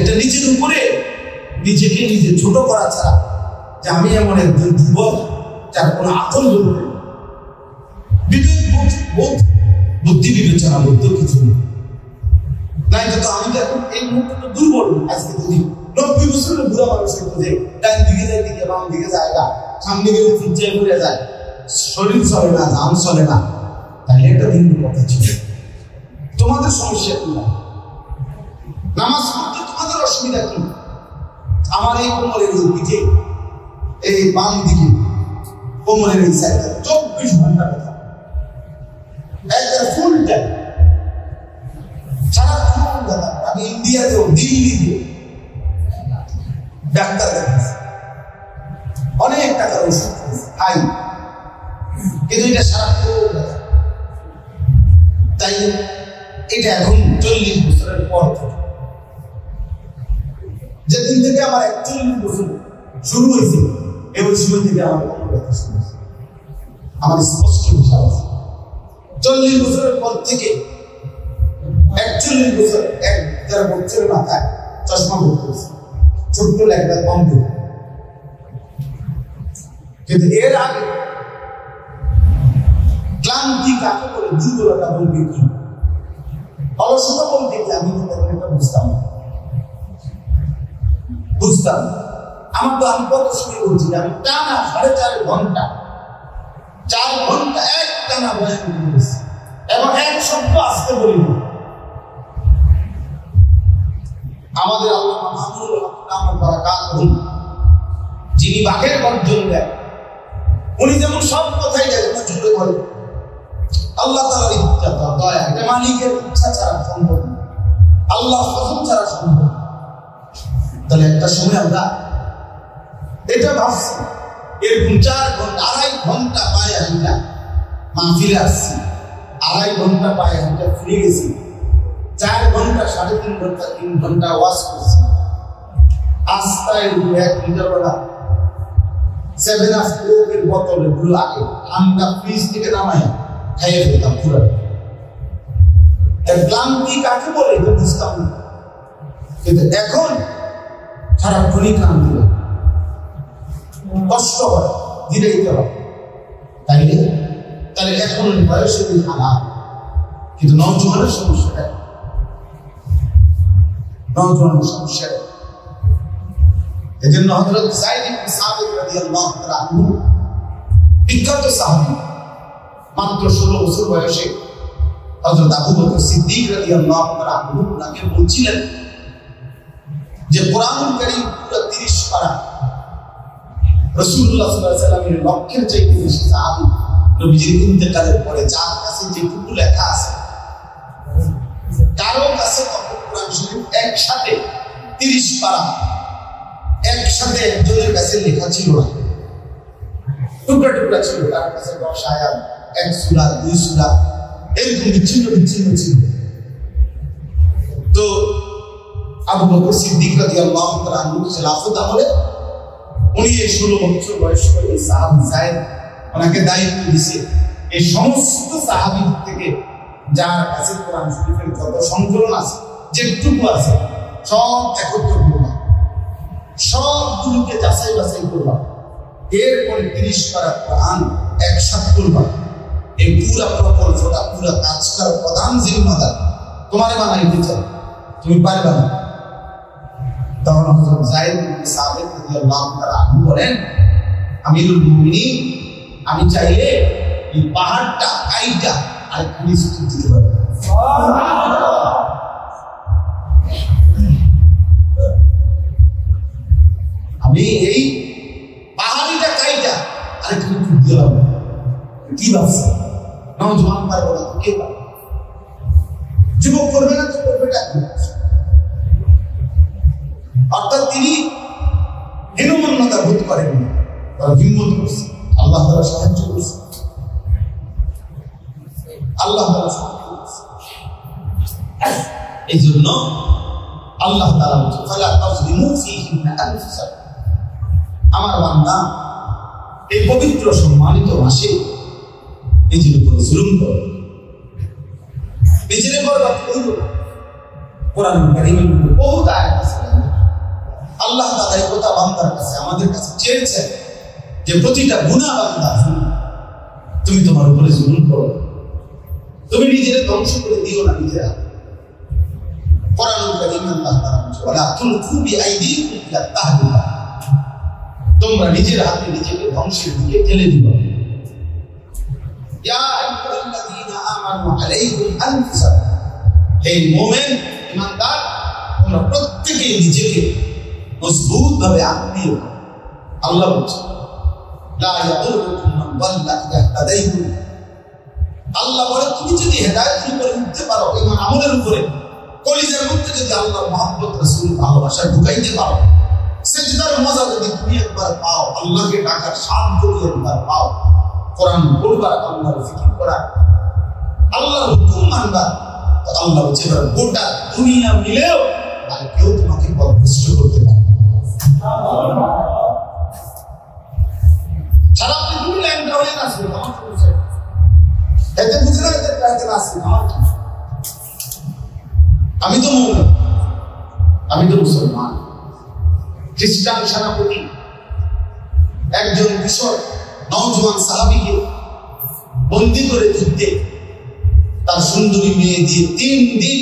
এটা নিজের উপরে নিজেকে নিজে ছোট করা ছাড়া যে আমি এমন একজন যুবক যার কোনো আকল বলবে, বিবেক বোধ, বুদ্ধি বিবেচনা বলতে কিছু নেই। নাই তো আমি তো এখন এই মুহূর্তে তো দুর্বল। আজকে যদি 90 বছরের বুড়া মানুষের খোঁজে ডান দিকে যায়, দিকে বাম দিকে যায়, সামনে গেলে ফিরে ঘুরে যায়, শরীর চলে না, নাম চলে না, তাহলে একটা ভিন্ন কথা ছিল। তোমাদের সমস্যা কি? নামাজ পড়তে তোমাদের অসুবিধা কি? আমার এই কোমরের এই দিকে, এই বাম দিকে কোমরের এই সাইডে 24 ঘন্টা কথা, একটা ফুল টাইম সারাক্ষণ কথা। আমি ইন্ডিয়াতেও, দিল্লিতে ডাক্তার দেখাচ্ছি, অনেক টাকার ওষুধ খাই, কিন্তু এটা সারাক্ষণ কথা। তাই এটা এখন 40 বছরের পর থেকে, যেদিন থেকে আমার 41 বছর শুরু হয়েছে, এই সময় থেকে আমার কোমর ব্যথা শুরু হয়েছে। আমার স্পষ্ট হিসাব আছে 40 বছরের পর থেকে 41 বছর, 1-1.5 বছরের মাথায় চশমা পড়তে হয়েছে, ছোট্ট একটা কম দিন। কিন্তু এর আগে ক্লান্তি কাকে বলে, দুর্বলতা বলবে কি, অলসতা বলতে কি, আমি তো তেমন একটা বুঝতাম। আমার তো, আমি কত সময় বলছি, আমি টানা 4.5 ঘন্টা, 4 ঘন্টা এক টানা বয়ান করেছি এবং এক শব্দ আসতে বলিনি। আমাদের আল্লাহ মাহমুদুল হক বারাকাতুহু, যিনি বাঘের গর্জন দেন, উনি যেমন সব কথাই দেখেন জুড়ে বলেন, আল্লাহ তাআলার ইচ্ছা, দয়া, এটা মালিকের ইচ্ছা ছাড়া সম্ভব না, আল্লাহ ফজল ছাড়া সম্ভব। তাহলে একটা সময় আমরা এটা ভাবছি, এরকম 4 ঘন্টা, 2.5 ঘন্টা পায়ে হাঁটা মাহফিলে আসছি, 2.5 ঘন্টা পায়ে হাঁটা ফিরে গেছি, 4 ঘন্টা, 3.5 ঘন্টা, 3 ঘন্টা ওয়াজ করছি, আস্তায় 1 লিটার বেলা 7 আপ কোকের বোতলে গুলো আগে ঠান্ডা ফ্রিজ থেকে নামাই খাইয়ে ফেলতাম পুরো। ক্লান্তি কাকে বলে এটা বুঝতাম না, কিন্তু এখন সারাক্ষণই ক্লান্তি হয়, কষ্ট হয়, ধীরে দিতে হয়। তাহলে এখন বয়সের হালাত, কিন্তু নওজোয়ানের সমস্যাটা, নওজোয়ানের সমস্যা। এজন্য হযরত যায়েদ ইবনে সাবিত রাদিয়াল্লাহু তাআলা আনহু, বিখ্যাত সাহাবী, মাত্র 16 বছর বয়সে হযরত আবু বকর সিদ্দিক রাদিয়াল্লাহু তাআলা আনহু তাকে বলছিলেন যে কোরআনুল কারীম পুরো 30 পারা, রাসূলুল্লাহ সাল্লাল্লাহু আলাইহি ওয়াসাল্লামের লক্ষ্যের চাইতে বেশি সাহাবী নবীজির ইন্তেকালের পরে যার কাছে যেটুকু লেখা আছে, কারো কাছে কোরআন শরীফ একসাথে 30 পারা একসাথে একজনের কাছে লেখা ছিল না, টুকরা টুকরা ছিল, কারো কাছে 10 আয়াত, 1 সূরা, 2 সূরা, এরকম বিচ্ছিন্ন বিচ্ছিন্ন ছিল। তো আবু বকর সিদ্দিক রাদিয়াল্লাহু তাআলা আনহু খেলাফত আমলে উনি এই 16 বছর বয়স্ক এই সাহাবী যায়েদ, ওনাকে দায়িত্ব দিয়েছে এই সমস্ত সাহাবী থেকে যার কাছে কোরআন শরীফের যত সংকলন আছে, যেটুকু আছে, সব একত্র করবা, সবগুলোকে যাচাই বাছাই করবা, এরপরে 30 পারা কোরআন একসাথে করবা। এই পুরা প্রকল্পটা, পুরা কাজটার প্রধান জিম্মাদার তোমার বানাইতে চাই, তুমি পারবে না। তখন হযরত যায়েদ ইবনে সাবিত রাদিয়াল্লাহু তাআলা আনহু বলেন, আমিরুল মুমিনিন, আমি চাইলে এই পাহাড়টা কাইটা আরেকটু নিশ্চিত দিতে পারি। আমি এই পাহাড়িটা কাইটা আরেকটু দিতে হবে। কি ভাবছে? নওজোয়ান পারবো না তো কে পারবে? যুবক করবে না তো করবেটা কি? অর্থাৎ তিনি হীনমন্যতা বোধ করেন, তারা হিম্মত করছে, আল্লাহ তারা সাহায্য করছে, আল্লাহ তারা সাহায্য করছে। এই জন্য আল্লাহ তাআলা বলেন, ফালা তাযলিমু ফীহিন্না আনফুসাকুম। আমার বান্দা এই পবিত্র সম্মানিত মাসে নিজের উপর জুলুম করো, নিজের বরবাদ করো। কোরআন কারীমের মধ্যে বহুত আয়াত আছে। আল্লাহ তাআলা এই কথা বান্দার কাছে, আমাদের কাছে চেয়েছেন যে প্রতিটা গুনাহ বান্দা, তুমি তোমার উপরে জুলুম করো, তুমি নিজের ধ্বংস করে দিও না নিজের হাতে। কোরআন কারীমে আল্লাহ তাআলা বলেন, ওয়ালা তুলকু বিআইদিকুম ইলা তাহলুকা। তোমরা নিজের হাতে নিজেকে ধ্বংসের দিকে ঠেলে দিও। ইয়া আইয়ুহাল্লাযীনা আমানু আলাইকুম আনফুসাকুম। হে মুমিন ঈমানদার, তোমরা প্রত্যেকে নিজেকে মজবুত ভাবে আঁকড়ে রাখো। আল্লাহ বলছেন, লা ইয়াদুররুকুম মান দাল্লা ইযা ইহতাদাইতুম। আল্লাহ বলে, তুমি যদি হেদায়েতের উপরে উঠতে পারো, ঈমান আমলের উপরে, কলিজার মধ্যে যদি আল্লাহর মহব্বত, রাসূল ভালোবাসা ঢুকাইতে পারো, সিজদার মজা যদি তুমি একবার পাও, আল্লাহকে ডাকার স্বাদ যদি একবার পাও, কোরআন পড়বার, আল্লাহর জিকির করা, আল্লাহর হুকুম মানবা, তো আল্লাহ বলছে গোটা দুনিয়া মিলেও আর কেউ তোমাকে পথভ্রষ্ট করতে পারবে না। সারা পৃথিবী ল্যাংটা হয়ে আসবে, আমার কি বুঝে? এতে বুঝে না, এতে আসবে আমার কি? আমি তো মুমিন, আমি তো মুসলমান। খ্রিস্টান সেনাপতি একজন কিশোর নওজোয়ান সাহাবীকে বন্দী করে যুদ্ধে তার সুন্দরী মেয়ে দিয়ে 3 দিন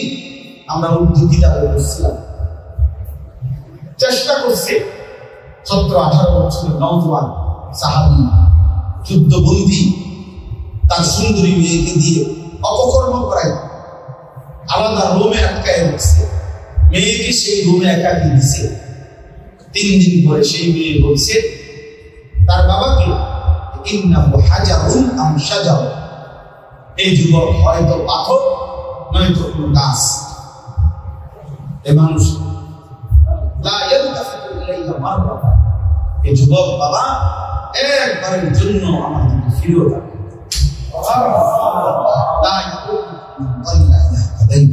আমরা উর্দু কিতাবে পড়ছিলাম, চেষ্টা করছে 17-18 বছরের নওজোয়ান সাহাবী যুদ্ধবন্দী তার সুন্দরী মেয়েকে দিয়ে অপকর্ম করায় আলাদা রুমে আটকায় রাখছে, মেয়েকে সেই রুমে একাকি দিছে। 3 দিন পরে সেই মেয়ে বলছে তার বাবাকে, ইন্নাহু হাজারুন আম শাজার। এই যুবক হয়তো পাথর নয়তো কোনো গাছ। এই মানুষ লা ইয়ালতাফিতু ইলাইয়া মাররাতান। এই যুবক বাবা একবারের জন্য আমার দিকে ফিরেও তাকায় না। লা ইয়াকুতু আল্লাহ ইয়াহতাদাইন।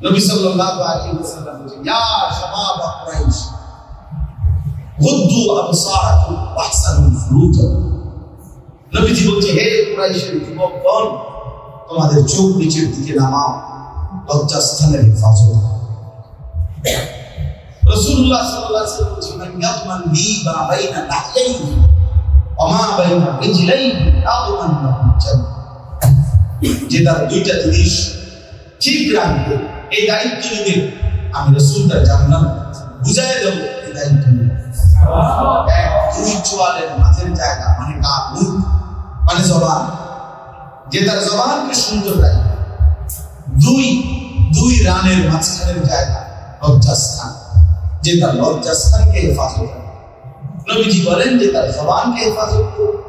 নবী সাল্লাল্লাহু আলাইহি ওয়াসাল্লাম বলেন, ইয়া শাবাব কুরাইশ গুদ্দু আবসারাকুম ওয়াহসানু ফুরুজাকুম। নবীজি বলছে, হে কুরাইশের যুবকগণ, তোমাদের চোখ নিচের দিকে নামাও, লজ্জাস্থানের হেফাজত করো। রাসূলুল্লাহ সাল্লাল্লাহু আলাইহি ওয়াসাল্লাম বলেন, মান ইয়াদমান লি মা বাইনা লাহইহি ওয়া মা বাইনা রিজলাইহি আদমান লাহুল জান্নাহ। যে তার দুইটা জিনিস ঠিক রাখবে, এই দায়িত্ব নিবে, আমি রাসূল তার জান্নাত বুঝায় দেব। এই দায়িত্ব নিবে। এক, 2 চোয়ালের মাঝের জায়গা মানে কান, মুখ মানে জবান, যে তার জবানকে সুন্দর রাখবে। 2 রানের মাঝখানের জায়গা লজ্জাস্থান, যে তার লজ্জাস্থানকে হেফাজত করবে। নবীজি বলেন, যে তার জবানকে হেফাজত করবে,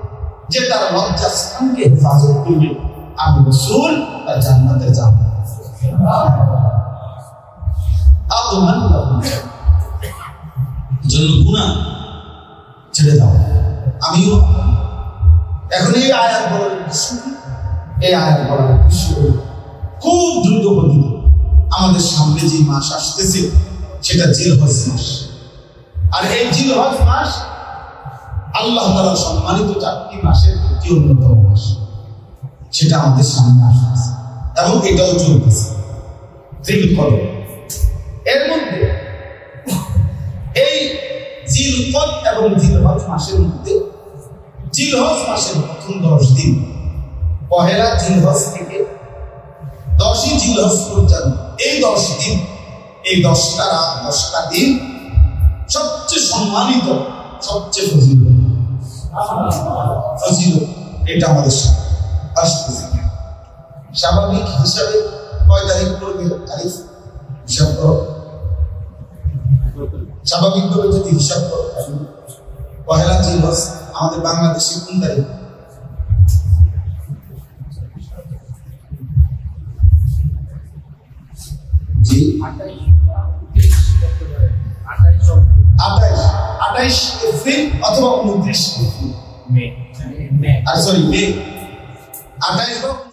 যে তার লজ্জাস্থানকে হেফাজত করবে, আমি রাসূল তার জান্নাতে যাব। আদমান লাহুল জান্নাহ। জন্য গুনাহ ছেড়ে দাও। আমিও এখন এই আয়াত বলার উদ্দেশ্য, এই আয়াত বলার উদ্দেশ্য খুব দ্রুত গতিতে আমাদের সামনে যে মাস আসতেছে সেটা জিলহজ মাস। আর এই জিলহজ মাস আল্লাহ তাআলা সম্মানিত 4টি মাসের একটি অন্যতম মাস, সেটা আমাদের সামনে আসতেছে এবং এটাও চলতেছে জিলকদ। এর মধ্যে এই জিলকদ এবং জিলহজ মাসের মধ্যে জিলহজ মাসের প্রথম 10 দিন, পহেলা জিলহজ থেকে 10ই জিলহজ পর্যন্ত, এই 10 দিন, এই 10টা রাত 10টা দিন সবচেয়ে সম্মানিত সবচেয়ে ফজিলত এটা আমাদের আসতেছে। স্বাভাবিক হিসাবে কয় তারিখ পড়বে তারিখ হিসাব করো, স্বাভাবিকভাবে যদি হিসাব করো পহেলা জিলহজ আমাদের বাংলাদেশে কোন তারিখ? জি 28 এপ্রিল অথবা 29 এপ্রিল, মে, 28